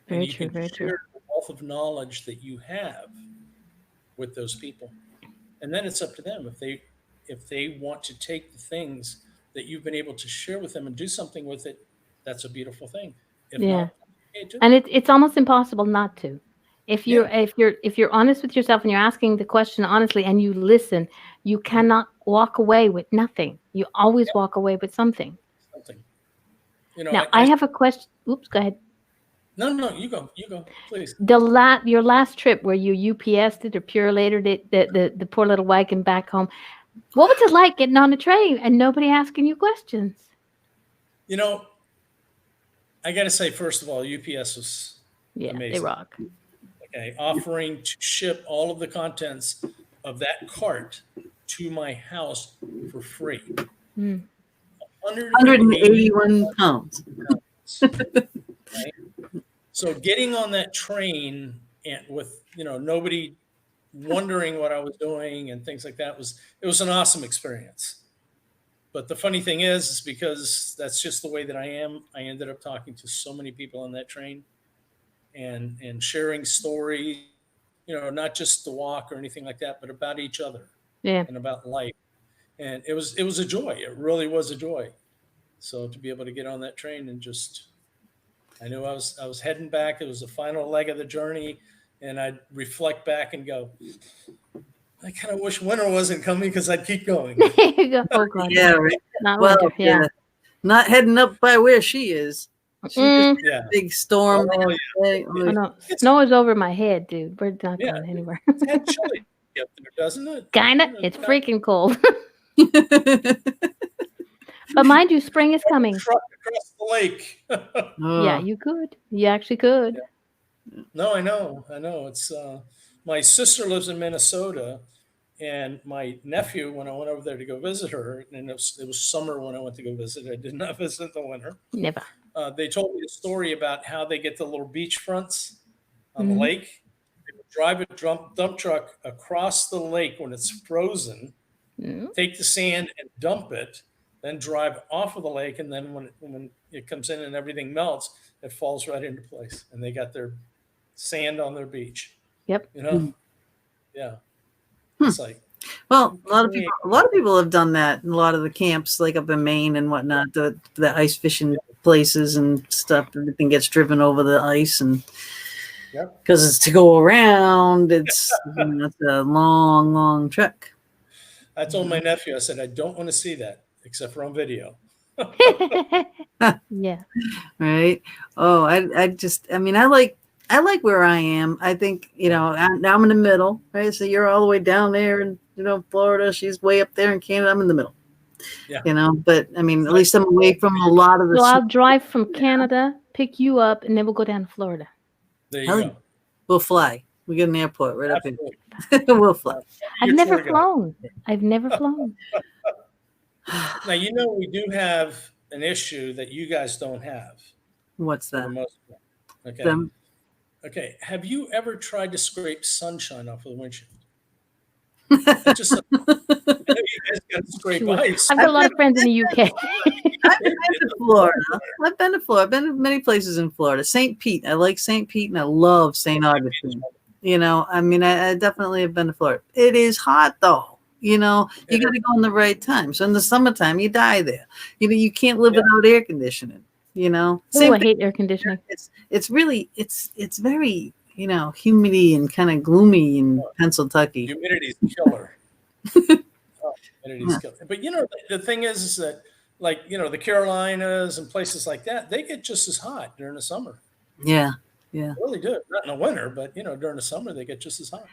Speaker 3: And you can share the wealth of knowledge that you have with those people. And then it's up to them if they want to take the things that you've been able to share with them and do something with it. That's a beautiful thing. If not,
Speaker 1: and it's almost impossible not to. If you're honest with yourself and you're asking the question honestly and you listen, you cannot walk away with nothing. You always walk away with something.
Speaker 3: You know,
Speaker 1: now I have a question. Oops, go ahead.
Speaker 3: No, you go, please.
Speaker 1: Your last trip where you UPS'd it or Purelated it, the poor little wagon back home. What was it like getting on the train and nobody asking you questions?
Speaker 3: You know, I got to say, first of all, UPS was amazing.
Speaker 1: They rock.
Speaker 3: Okay, offering to ship all of the contents of that cart to my house for free.
Speaker 2: 181 pounds.
Speaker 3: Right? So getting on that train and with nobody wondering what I was doing and things like that it was an awesome experience. But the funny thing is because that's just the way that I am. I ended up talking to so many people on that train and sharing stories, not just the walk or anything like that, but about each other and about life. And it was a joy. It really was a joy. So to be able to get on that train and I knew I was heading back. It was the final leg of the journey. And I'd reflect back and go, I kind of wish winter wasn't coming because I'd keep going.
Speaker 1: There you go. Oh, God.
Speaker 2: Yeah, right.
Speaker 1: Not winter. Yeah.
Speaker 2: Not heading up by where she is. She just a big storm.
Speaker 1: Oh, no. Snow is over my head, dude. We're not going anywhere.
Speaker 3: It's had chilly up there, doesn't it?
Speaker 1: Kinda. It's freaking cold. But mind you, spring is coming.
Speaker 3: Truck across the lake.
Speaker 1: Yeah, you could. You actually could.
Speaker 3: Yeah. No, I know. It's my sister lives in Minnesota, and my nephew, when I went over there to go visit her, and it was summer when I went to go visit. I did not visit the winter.
Speaker 1: Never.
Speaker 3: They told me a story about how they get the little beach fronts on the lake. They would drive a dump truck across the lake when it's frozen, take the sand and dump it, then drive off of the lake, and then when it comes in and everything melts, it falls right into place, and they got their sand on their beach.
Speaker 1: Yep.
Speaker 3: Yeah. It's like,
Speaker 2: well, a lot of people have done that in a lot of the camps, like up in Maine and whatnot. The ice fishing places and stuff. Everything gets driven over the ice, and because it's to go around, it's it's a long trek.
Speaker 3: I told my nephew, I said, I don't want to see that except for on video.
Speaker 1: Yeah.
Speaker 2: Right. Oh, I like where I am. I think, now I'm in the middle, right? So you're all the way down there in, Florida. She's way up there in Canada. I'm in the middle. Yeah. But I mean, at least I'm away from a lot of the.
Speaker 1: So I'll drive from Canada, pick you up, and then we'll go down to Florida.
Speaker 3: There you go.
Speaker 2: We'll fly. We get an airport right up here. We'll fly.
Speaker 1: I've never flown.
Speaker 3: Now, we do have an issue that you guys don't have.
Speaker 2: What's that?
Speaker 3: Okay. Okay. Have you ever tried to scrape sunshine off of the windshield? I know you guys got to scrape ice.
Speaker 1: I've got a lot of friends in the UK.
Speaker 2: I've been to Florida. I've been to many places in Florida. St. Pete. I like St. Pete, and I love St. Augustine. I definitely have been to Florida. It is hot, though. You got to go in the right time. So in the summertime, you die there. You can't live without air conditioning.
Speaker 1: Oh, I hate air conditioning.
Speaker 2: It's very humidity and kind of gloomy in Pennsylvania.
Speaker 3: Humidity's killer. Humidity's killer. But the thing is that the Carolinas and places like that, they get just as hot during the summer.
Speaker 2: Yeah.
Speaker 3: They really do. Not in the winter, but during the summer they get just as hot.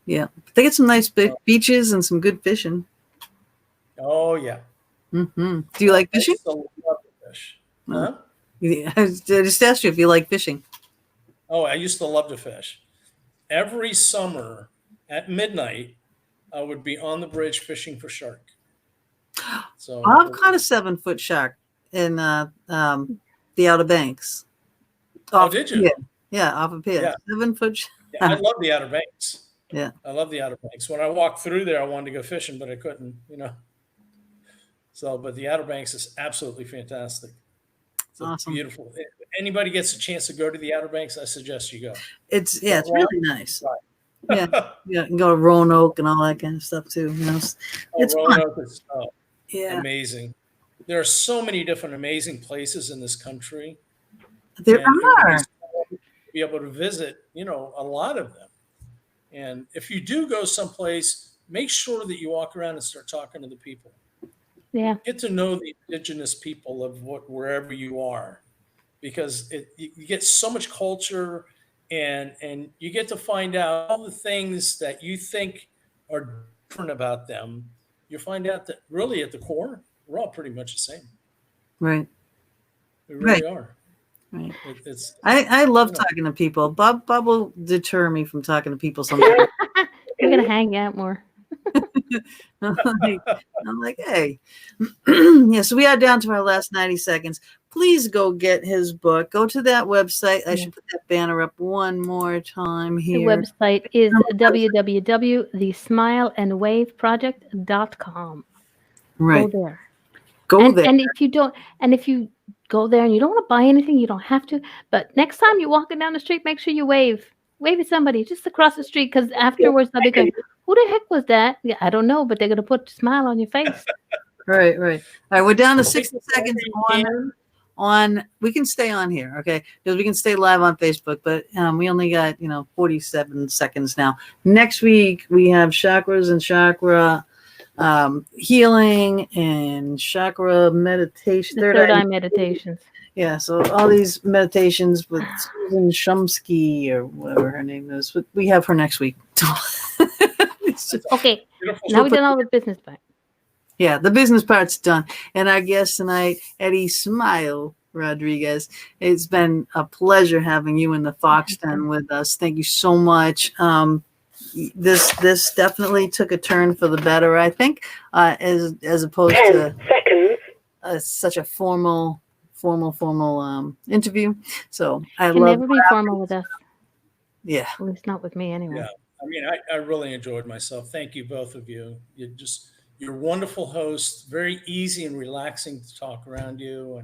Speaker 2: Yeah, they get some nice beaches and some good fishing.
Speaker 3: Oh yeah.
Speaker 2: Mm-hmm. Do you like fishing?
Speaker 3: I love to fish. Huh?
Speaker 2: Yeah, I just asked you if you like fishing.
Speaker 3: Oh, I used to love to fish. Every summer at midnight, I would be on the bridge fishing for shark. So
Speaker 2: I've caught a 7-foot shark in the Outer Banks.
Speaker 3: Did you?
Speaker 2: Yeah, off a pier. 7-foot shark.
Speaker 3: Yeah, I love the Outer Banks.
Speaker 2: Yeah.
Speaker 3: I love the Outer Banks. When I walked through there, I wanted to go fishing, but I couldn't, So, but the Outer Banks is absolutely fantastic.
Speaker 2: Awesome.
Speaker 3: Beautiful. If anybody gets a chance to go to the Outer Banks, I suggest you go.
Speaker 2: It's really nice. Right. Yeah, and go to Roanoke and all that kind of stuff too. It's
Speaker 3: Roanoke is
Speaker 2: amazing.
Speaker 3: There are so many different amazing places in this country.
Speaker 2: There are.
Speaker 3: Be able to visit, a lot of them. And if you do go someplace, make sure that you walk around and start talking to the people.
Speaker 1: Yeah.
Speaker 3: Get to know the indigenous people of wherever you are, because you get so much culture, and you get to find out all the things that you think are different about them. You find out that really at the core, we're all pretty much the same.
Speaker 2: Right.
Speaker 3: We really are.
Speaker 2: Right. I love talking to people. Bob will deter me from talking to people sometimes.
Speaker 1: We're gonna hang out more.
Speaker 2: I'm like, hey. Yeah, so we are down to our last 90 seconds. Please go get his book. Go to that website. I should put that banner up one more time here.
Speaker 1: The website is www.thesmileandwaveproject.com.
Speaker 2: Right.
Speaker 1: Go there.
Speaker 2: Go there.
Speaker 1: And if you go there and you don't want to buy anything, you don't have to. But next time you're walking down the street, make sure you wave at somebody just across the street, because afterwards they'll be going, "Who the heck was that?" Yeah, I don't know, but they're gonna put a smile on your face.
Speaker 2: Right. All right, we're down to 60 seconds on. We can stay on here, okay? Because we can stay live on Facebook, but we only got 47 seconds now. Next week we have chakras and chakra healing and chakra meditation.
Speaker 1: Third eye meditations.
Speaker 2: Yeah, so all these meditations with Susan Shumsky or whatever her name is. We have her next week.
Speaker 1: Okay, now we've done all the business part.
Speaker 2: Yeah, the business part's done. And our guest tonight, Eddie Smile Rodriguez. It's been a pleasure having you in the Fox Den with us. Thank you so much. This definitely took a turn for the better, I think, as opposed to such a formal interview. So I
Speaker 1: can
Speaker 2: love
Speaker 1: never be formal with us.
Speaker 2: Yeah,
Speaker 1: at least not with me anyway.
Speaker 3: Yeah, I mean, I really enjoyed myself. Thank you, both of you. You're wonderful hosts. Very easy and relaxing to talk around you,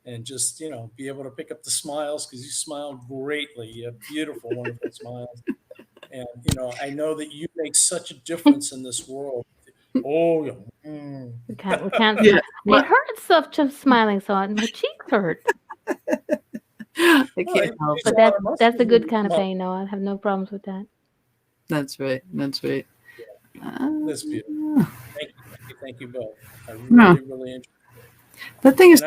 Speaker 3: and just be able to pick up the smiles, because you smile greatly. You have beautiful, wonderful smiles, and I know that you make such a difference in this world. Oh, yeah.
Speaker 1: We can't. Yeah. It hurts just smiling, so my cheeks hurt.
Speaker 2: I can't help
Speaker 1: it. But that's a good kind of pain. No, I have no problems with that.
Speaker 2: That's right.
Speaker 3: That's beautiful. Thank you both. I really enjoyed it.
Speaker 2: The thing is,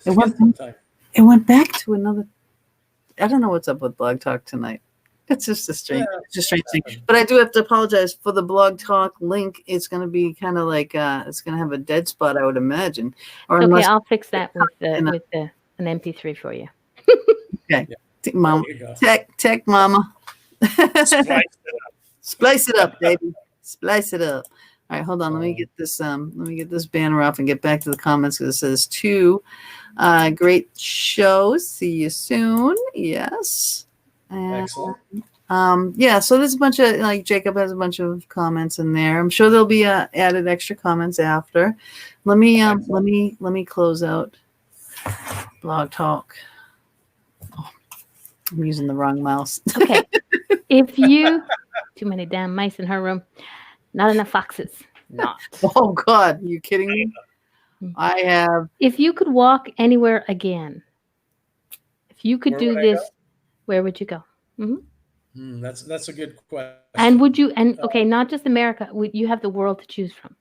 Speaker 2: it went back to another. I don't know what's up with Blog Talk tonight. It's just a strange thing. But I do have to apologize for the Blog Talk link. It's going to be kind of like it's going to have a dead spot, I would imagine.
Speaker 1: Or okay, I'll fix that with an MP3 for you.
Speaker 2: Okay, Mama, tech, Mama. Splice it up, baby. Splice it up. All right, hold on. Let me get this banner off and get back to the comments, because it says 2 great shows. See you soon. Yes.
Speaker 3: Excellent.
Speaker 2: Yeah, so there's a bunch of Jacob has a bunch of comments in there. I'm sure there'll be added extra comments after. Let me close out Blog Talk. Oh, I'm using the wrong mouse.
Speaker 1: Okay. If you too many damn mice in her room, not enough foxes. Not.
Speaker 2: Oh God, are you kidding me? I have.
Speaker 1: If you could walk anywhere again, if you could do this, where would you go? Mm-hmm.
Speaker 3: That's a good question.
Speaker 1: And would you? And okay, not just America. You have the world to choose from.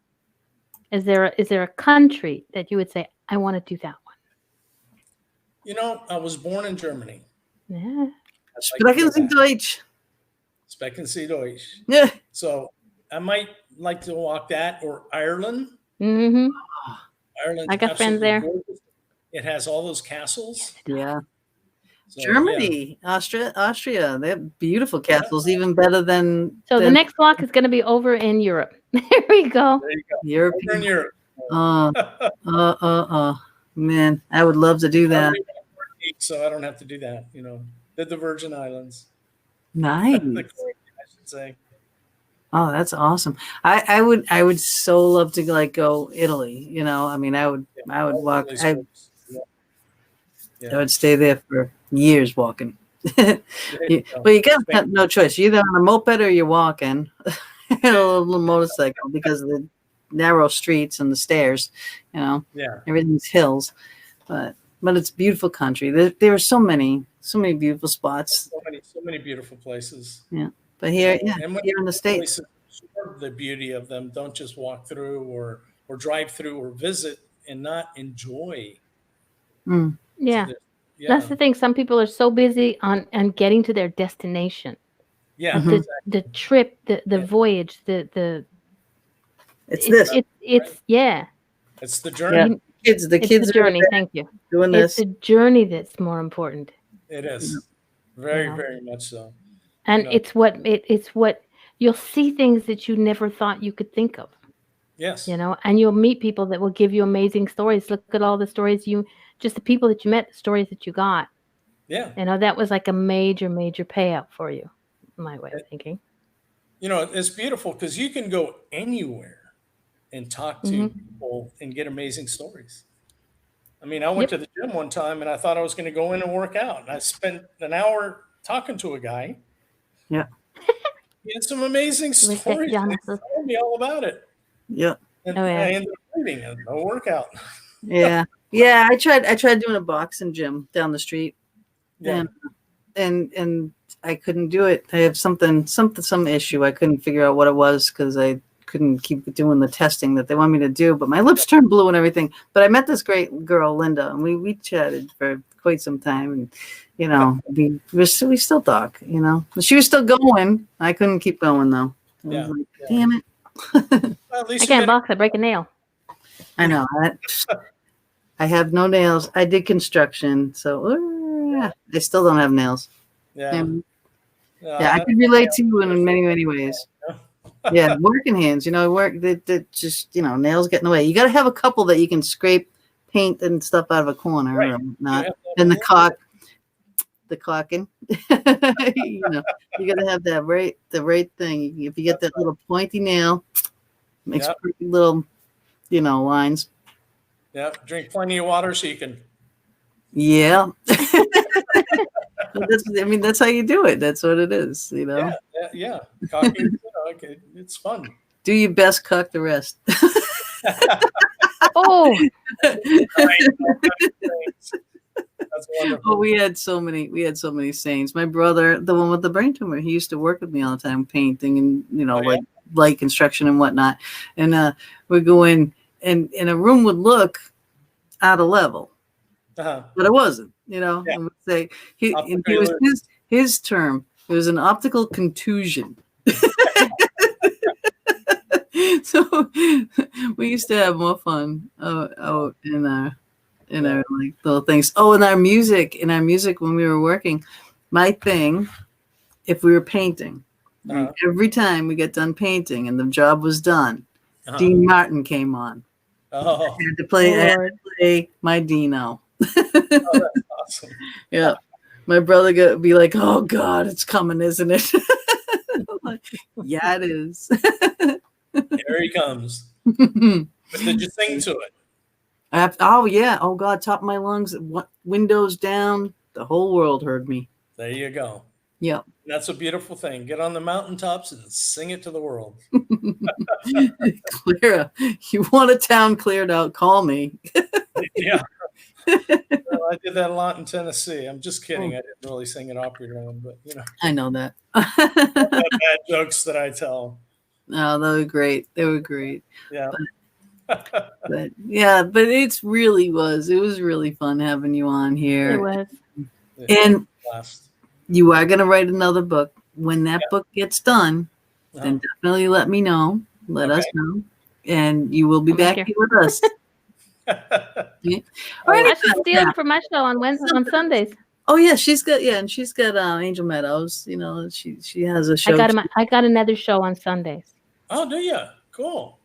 Speaker 1: Is there a country that you would say, I want to do that one?
Speaker 3: I was born in Germany.
Speaker 1: Yeah.
Speaker 2: Sprechen Sie Deutsch.
Speaker 3: Sprechen Sie Deutsch.
Speaker 2: Yeah.
Speaker 3: So I might like to walk that, or Ireland.
Speaker 1: Mm-hmm.
Speaker 3: Ireland.
Speaker 1: I got friends there.
Speaker 3: Gorgeous. It has all those castles.
Speaker 2: Yeah. So, Germany, yeah. Austria, they have beautiful castles, even better than.
Speaker 1: So the next walk is going to be over in Europe. There we go.
Speaker 3: Europe.
Speaker 2: Man, I would love to do that.
Speaker 3: So I don't have to do that. The Virgin Islands.
Speaker 2: Nice.
Speaker 3: I should say.
Speaker 2: Oh, that's awesome. I would so love to go Italy. I mean, I would walk. I would stay there for years walking. Well, you got have no choice. You're either on a moped or you're walking a little motorcycle because of the narrow streets and the stairs. Everything's hills, but it's beautiful country. There are so many beautiful spots.
Speaker 3: So many beautiful places.
Speaker 2: Yeah, but here,
Speaker 3: and
Speaker 2: here in the States,
Speaker 3: the beauty of them. Don't just walk through or drive through or visit and not enjoy.
Speaker 1: Yeah. That's the thing. Some people are so busy on getting to their destination.
Speaker 3: Yeah.
Speaker 1: The trip, the voyage,
Speaker 2: it's
Speaker 3: the journey.
Speaker 2: The kids
Speaker 1: it's the journey. Thank you.
Speaker 2: Doing
Speaker 1: it's the journey that's more important.
Speaker 3: It is very, very much so.
Speaker 1: And it's what you'll see things that you never thought you could think of.
Speaker 3: Yes.
Speaker 1: And you'll meet people that will give you amazing stories. Look at all the stories just the people that you met, the stories that you got.
Speaker 3: Yeah.
Speaker 1: That was like a major, major payout for you, my way of thinking.
Speaker 3: It's beautiful because you can go anywhere and talk to people and get amazing stories. I mean, I went to the gym one time and I thought I was going to go in and work out. And I spent an hour talking to a guy.
Speaker 2: Yeah.
Speaker 3: He had some amazing stories. He told me all about it.
Speaker 2: Yeah.
Speaker 3: And I ended up leaving a workout.
Speaker 2: Yeah. Yeah. I tried doing a boxing gym down the street. Yeah. And I couldn't do it. I have some issue. I couldn't figure out what it was because I couldn't keep doing the testing that they want me to do, but my lips turned blue and everything. But I met this great girl, Linda, and we chatted for quite some time, and we still talk. She was still going. I couldn't keep going though. I was like, damn it.
Speaker 3: Well, at least
Speaker 1: I can't box. I break a nail. I
Speaker 2: know. I have no nails. I did construction, so I still don't have nails.
Speaker 3: Yeah.
Speaker 2: I can relate to you in many, many ways. Yeah, working hands, work that just, nails get in the way. You got to have a couple that you can scrape paint and stuff out of a corner or not. And the caulking. You got to have the right thing. If you get that little pointy nail, makes pretty little, lines.
Speaker 3: Yeah, drink plenty of water so you can.
Speaker 2: Yeah. That's how you do it. That's what it is,
Speaker 3: Yeah. Caulking, it's fun.
Speaker 2: Do your best, cook the rest.
Speaker 1: Oh.
Speaker 3: That's wonderful.
Speaker 2: Oh, we had so many sayings. My brother, the one with the brain tumor, he used to work with me all the time, painting and light construction and whatnot. And we'd go in, and a room would look out of level, but it wasn't. And we'd say his term. It was an optical contusion. So we used to have more fun out in our like little things. Oh, in our music when we were working, my thing, if we were painting, every time we get done painting and the job was done, Dean Martin came on. I had to play my Dino.
Speaker 3: That's awesome.
Speaker 2: Yeah. My brother would be like, "Oh God, it's coming, isn't it?" Like, yeah, it is.
Speaker 3: Here he comes. But did you sing to it?
Speaker 2: Oh yeah. Oh God, top of my lungs. Windows down. The whole world heard me.
Speaker 3: There you go.
Speaker 2: Yep.
Speaker 3: That's a beautiful thing. Get on the mountaintops and sing it to the world.
Speaker 2: Clear. You want a town cleared out? Call me.
Speaker 3: Yeah. Well, I did that a lot in Tennessee. I'm just kidding. I didn't really sing at Opryland, but
Speaker 2: I know that.
Speaker 3: Bad jokes that I tell.
Speaker 2: No, they were great.
Speaker 3: Yeah.
Speaker 2: But it really was. It was really fun having you on here.
Speaker 1: It was.
Speaker 2: And you are going to write another book. When that book gets done, then definitely let me know. Let us know. And you will be back here with us.
Speaker 1: Yeah. I should steal it for my show on Sundays.
Speaker 2: Oh yeah, she's got Angel Meadows. She has a show.
Speaker 1: I got another show on Sundays.
Speaker 3: Oh, do you? Cool.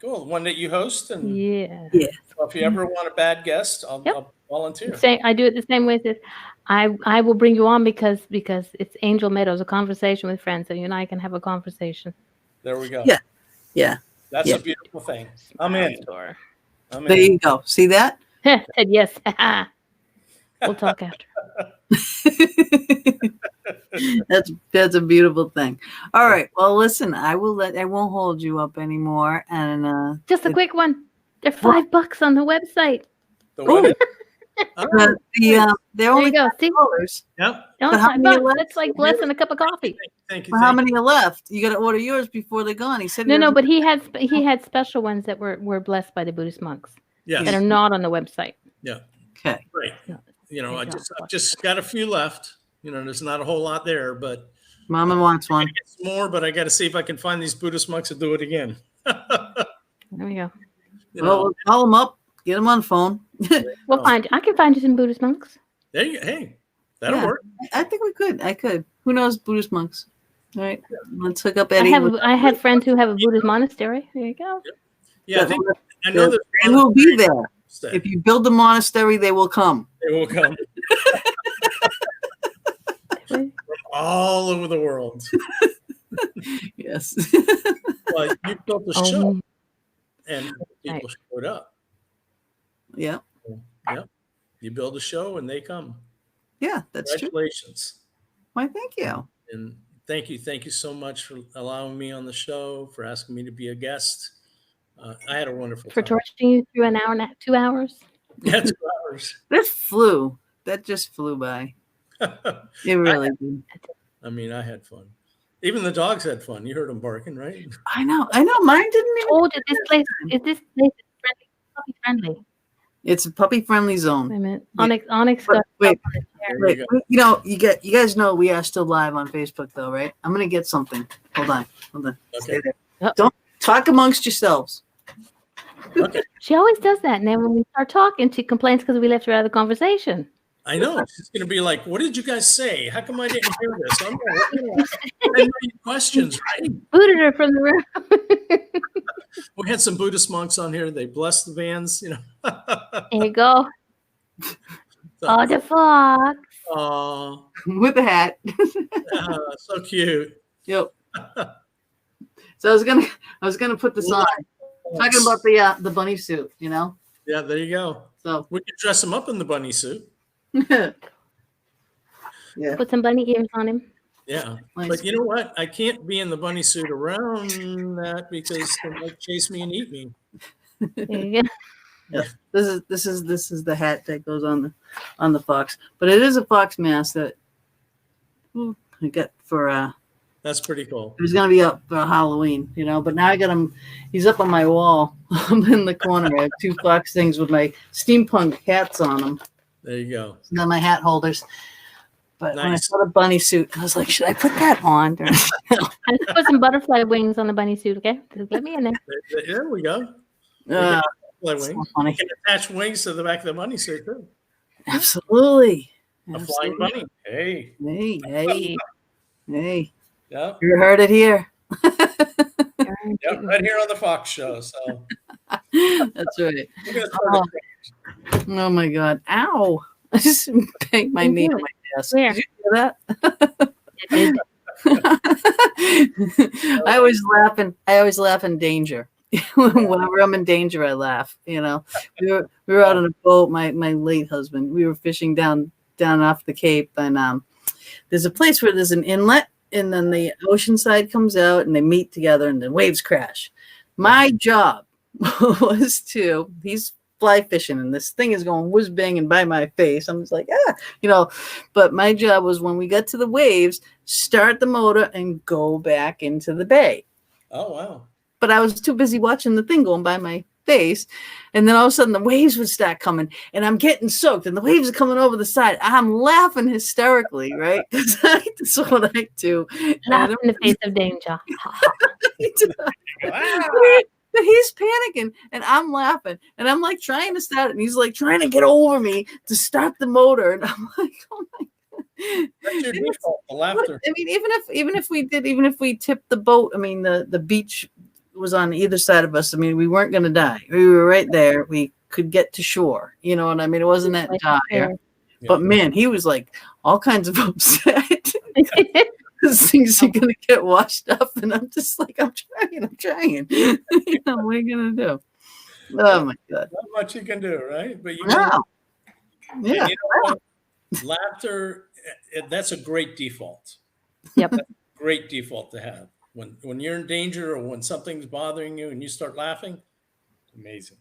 Speaker 3: One that you host, and
Speaker 1: yeah.
Speaker 3: So if you ever want a bad guest, I'll volunteer.
Speaker 1: I do it the same way as this. I will bring you on because it's Angel Meadows, a conversation with friends, so you and I can have a conversation.
Speaker 3: There we go.
Speaker 2: Yeah.
Speaker 3: That's a beautiful thing. I'm in.
Speaker 2: There you go. See that?
Speaker 1: Said yes. We'll talk after.
Speaker 2: That's a beautiful thing. All right. Well, listen, I won't hold you up anymore. And
Speaker 1: just a quick one. They're $5 on the website.
Speaker 3: The what?
Speaker 2: They're only
Speaker 1: go.
Speaker 2: $5.
Speaker 3: Yep.
Speaker 1: Don't $5. That's like less than a cup of coffee.
Speaker 3: Thank you.
Speaker 2: Well, how many are left? You got to order yours before they're gone. He said
Speaker 1: no, but he had special ones that were blessed by the Buddhist monks.
Speaker 3: Yes.
Speaker 1: That are not on the website.
Speaker 3: Yeah.
Speaker 2: Okay.
Speaker 3: Right. You know, I've just got a few left. You know, there's not a whole lot there, but
Speaker 2: Mama wants one.
Speaker 3: Get some more, but I got to see if I can find these Buddhist monks to do it again.
Speaker 1: There we go.
Speaker 2: Well, we'll call them up. Get them on the phone.
Speaker 1: We'll find you. I can find you some Buddhist monks.
Speaker 3: There you go. Hey, that'll work.
Speaker 2: I think we could. I could. Who knows Buddhist monks? All right. Let's hook up Eddie.
Speaker 1: I have friends who have a Buddhist monastery. There you go.
Speaker 3: Yeah, I know that
Speaker 2: they will be there. If you build the monastery, they will come.
Speaker 3: They will come. From all over the world.
Speaker 2: Yes.
Speaker 3: Well, you built the show, and people showed up.
Speaker 2: Yeah.
Speaker 3: Yeah. You build a show, and they come.
Speaker 2: Yeah, that's true.
Speaker 3: Congratulations.
Speaker 2: Why, thank you.
Speaker 3: And thank you so much for allowing me on the show, for asking me to be a guest. I had a wonderful time. For
Speaker 1: torturing you through an hour and 2 hours.
Speaker 3: Yeah, 2 hours.
Speaker 2: That just flew by. It really did.
Speaker 3: I mean, I had fun. Even the dogs had fun. You heard them barking, right?
Speaker 2: I know. Mine didn't even.
Speaker 1: Oh, this place is puppy friendly.
Speaker 2: It's a puppy friendly zone.
Speaker 1: Wait a minute. Onyx stuff.
Speaker 2: Wait. You know, you guys know we are still live on Facebook, though, right? I'm gonna get something. Hold on.
Speaker 3: Okay.
Speaker 2: Stay there. Don't talk amongst yourselves.
Speaker 3: Okay.
Speaker 1: She always does that, and then when we start talking, she complains because we left her out of the conversation.
Speaker 3: I know. She's going to be like, what did you guys say? How come I didn't hear this? I'm like, questions, right?
Speaker 1: Booted her from the room.
Speaker 3: We had some Buddhist monks on here. They blessed the vans, you know.
Speaker 1: There you go. Oh, the fox.
Speaker 3: Oh.
Speaker 2: With the hat.
Speaker 3: So cute.
Speaker 2: Yep. So I was gonna put this on. Talking about the bunny suit, you know?
Speaker 3: Yeah, there you go. So we could dress him up in the bunny suit.
Speaker 2: Yeah.
Speaker 1: Put some bunny ears on him.
Speaker 3: Yeah. But you know what? I can't be in the bunny suit around that because they might chase me and eat me.
Speaker 1: There you go.
Speaker 2: Yeah. This is the hat that goes on the fox. But it is a fox mask that I got for
Speaker 3: that's pretty cool.
Speaker 2: He was gonna be up for Halloween, you know, but now I got him. He's up on my wall. I'm in the corner. I have 2 fox things with my steampunk hats on them.
Speaker 3: There you go.
Speaker 2: And then my hat holders. But when I saw the bunny suit, I was like, should I put that on?
Speaker 1: I put some butterfly wings on the bunny suit, okay? Just let me in there.
Speaker 3: There we go. Wings. You can attach wings to the back of the bunny suit, too.
Speaker 2: Absolutely.
Speaker 3: A flying bunny. Hey. Yeah.
Speaker 2: You heard it here.
Speaker 3: Yep, right here on the Fox Show. So
Speaker 2: that's right. Oh my God! Ow! I just banged my knee on my desk.
Speaker 1: Where?
Speaker 2: Did you hear that? I always laugh in danger. Whenever I'm in danger, I laugh. You know, we were out on a boat. My late husband. We were fishing down off the Cape, and there's a place where there's an inlet. And then the ocean side comes out and they meet together and the waves crash. My job was he's fly fishing and this thing is going whiz banging by my face. I'm just like, you know, but my job was when we got to the waves, start the motor and go back into the bay.
Speaker 3: Oh, wow.
Speaker 2: But I was too busy watching the thing going by my face. And then all of a sudden the waves would start coming and I'm getting soaked and the waves are coming over the side. I'm laughing hysterically, right? Because that's what I do.
Speaker 1: Laugh in the face of danger.
Speaker 2: He's panicking and I'm laughing and I'm like trying to start it and he's like trying to get over me to start the motor and I'm like, oh my God.
Speaker 3: That's your default, the laughter.
Speaker 2: I mean, even if we tipped the boat, I mean the beach was on either side of us. I mean, we weren't going to die. We were right there. We could get to shore. You know what I mean? It wasn't that dire. Yeah. But man, he was like all kinds of upset. Because things are going to get washed up. And I'm just like, I'm trying. You know, what are you going to do? Oh my God.
Speaker 3: Not much you can do, right? But you
Speaker 2: Yeah.
Speaker 3: And you know what? Laughter, that's a great default.
Speaker 1: Yep.
Speaker 3: That's a great default to have. When you're in danger or when something's bothering you and you start laughing, amazing.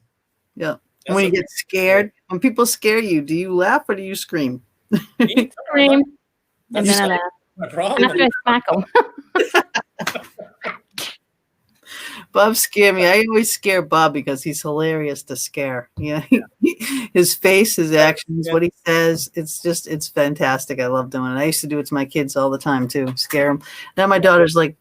Speaker 2: Yeah.
Speaker 3: That's
Speaker 2: When you
Speaker 3: a-
Speaker 2: get scared, when people scare you, do you laugh or do you scream?
Speaker 1: Scream. And
Speaker 3: That's
Speaker 1: then I laugh.
Speaker 3: my
Speaker 1: And
Speaker 3: problem.
Speaker 1: after I smack them.
Speaker 2: Bob scared me. I always scare Bob because he's hilarious to scare. Yeah. His face, his actions, what he says. It's fantastic. I love doing it. I used to do it to my kids all the time too. Scare them. Now my daughter's like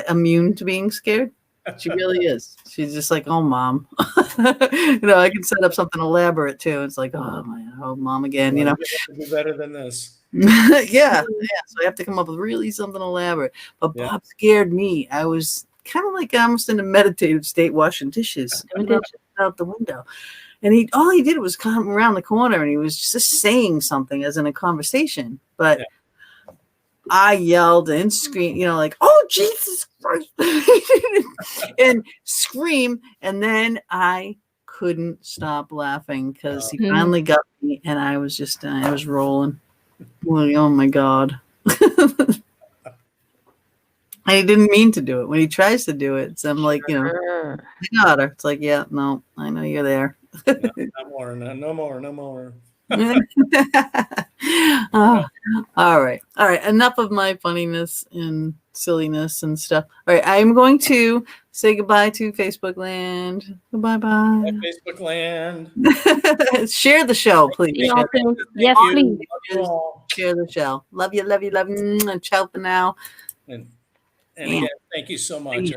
Speaker 2: immune to being scared. She really is. She's just like, oh, mom. I can set up something elaborate too. It's like, oh, mom again.
Speaker 3: You have to do better than this.
Speaker 2: Yeah. So I have to come up with really something elaborate. But Bob scared me. I was kind of like almost in a meditative state, washing dishes out the window. And all he did was come around the corner and he was just saying something as in a conversation. But I yelled and screamed, like, oh, Jesus Christ, and scream. And then I couldn't stop laughing because he finally got me and I was just, I was rolling. Like, oh my God. And he didn't mean to do it. When he tries to do it, so I'm like, I got her. It's like, yeah, no, I know you're there.
Speaker 3: No more.
Speaker 2: Oh, all right. Enough of my funniness and silliness and stuff. All right. I'm going to say goodbye to Facebook land. Goodbye. Bye.
Speaker 3: Facebook land.
Speaker 2: Share the show, please.
Speaker 1: Yes, please.
Speaker 2: Share the show. Love you. And ciao for now.
Speaker 3: And again, thank you so much.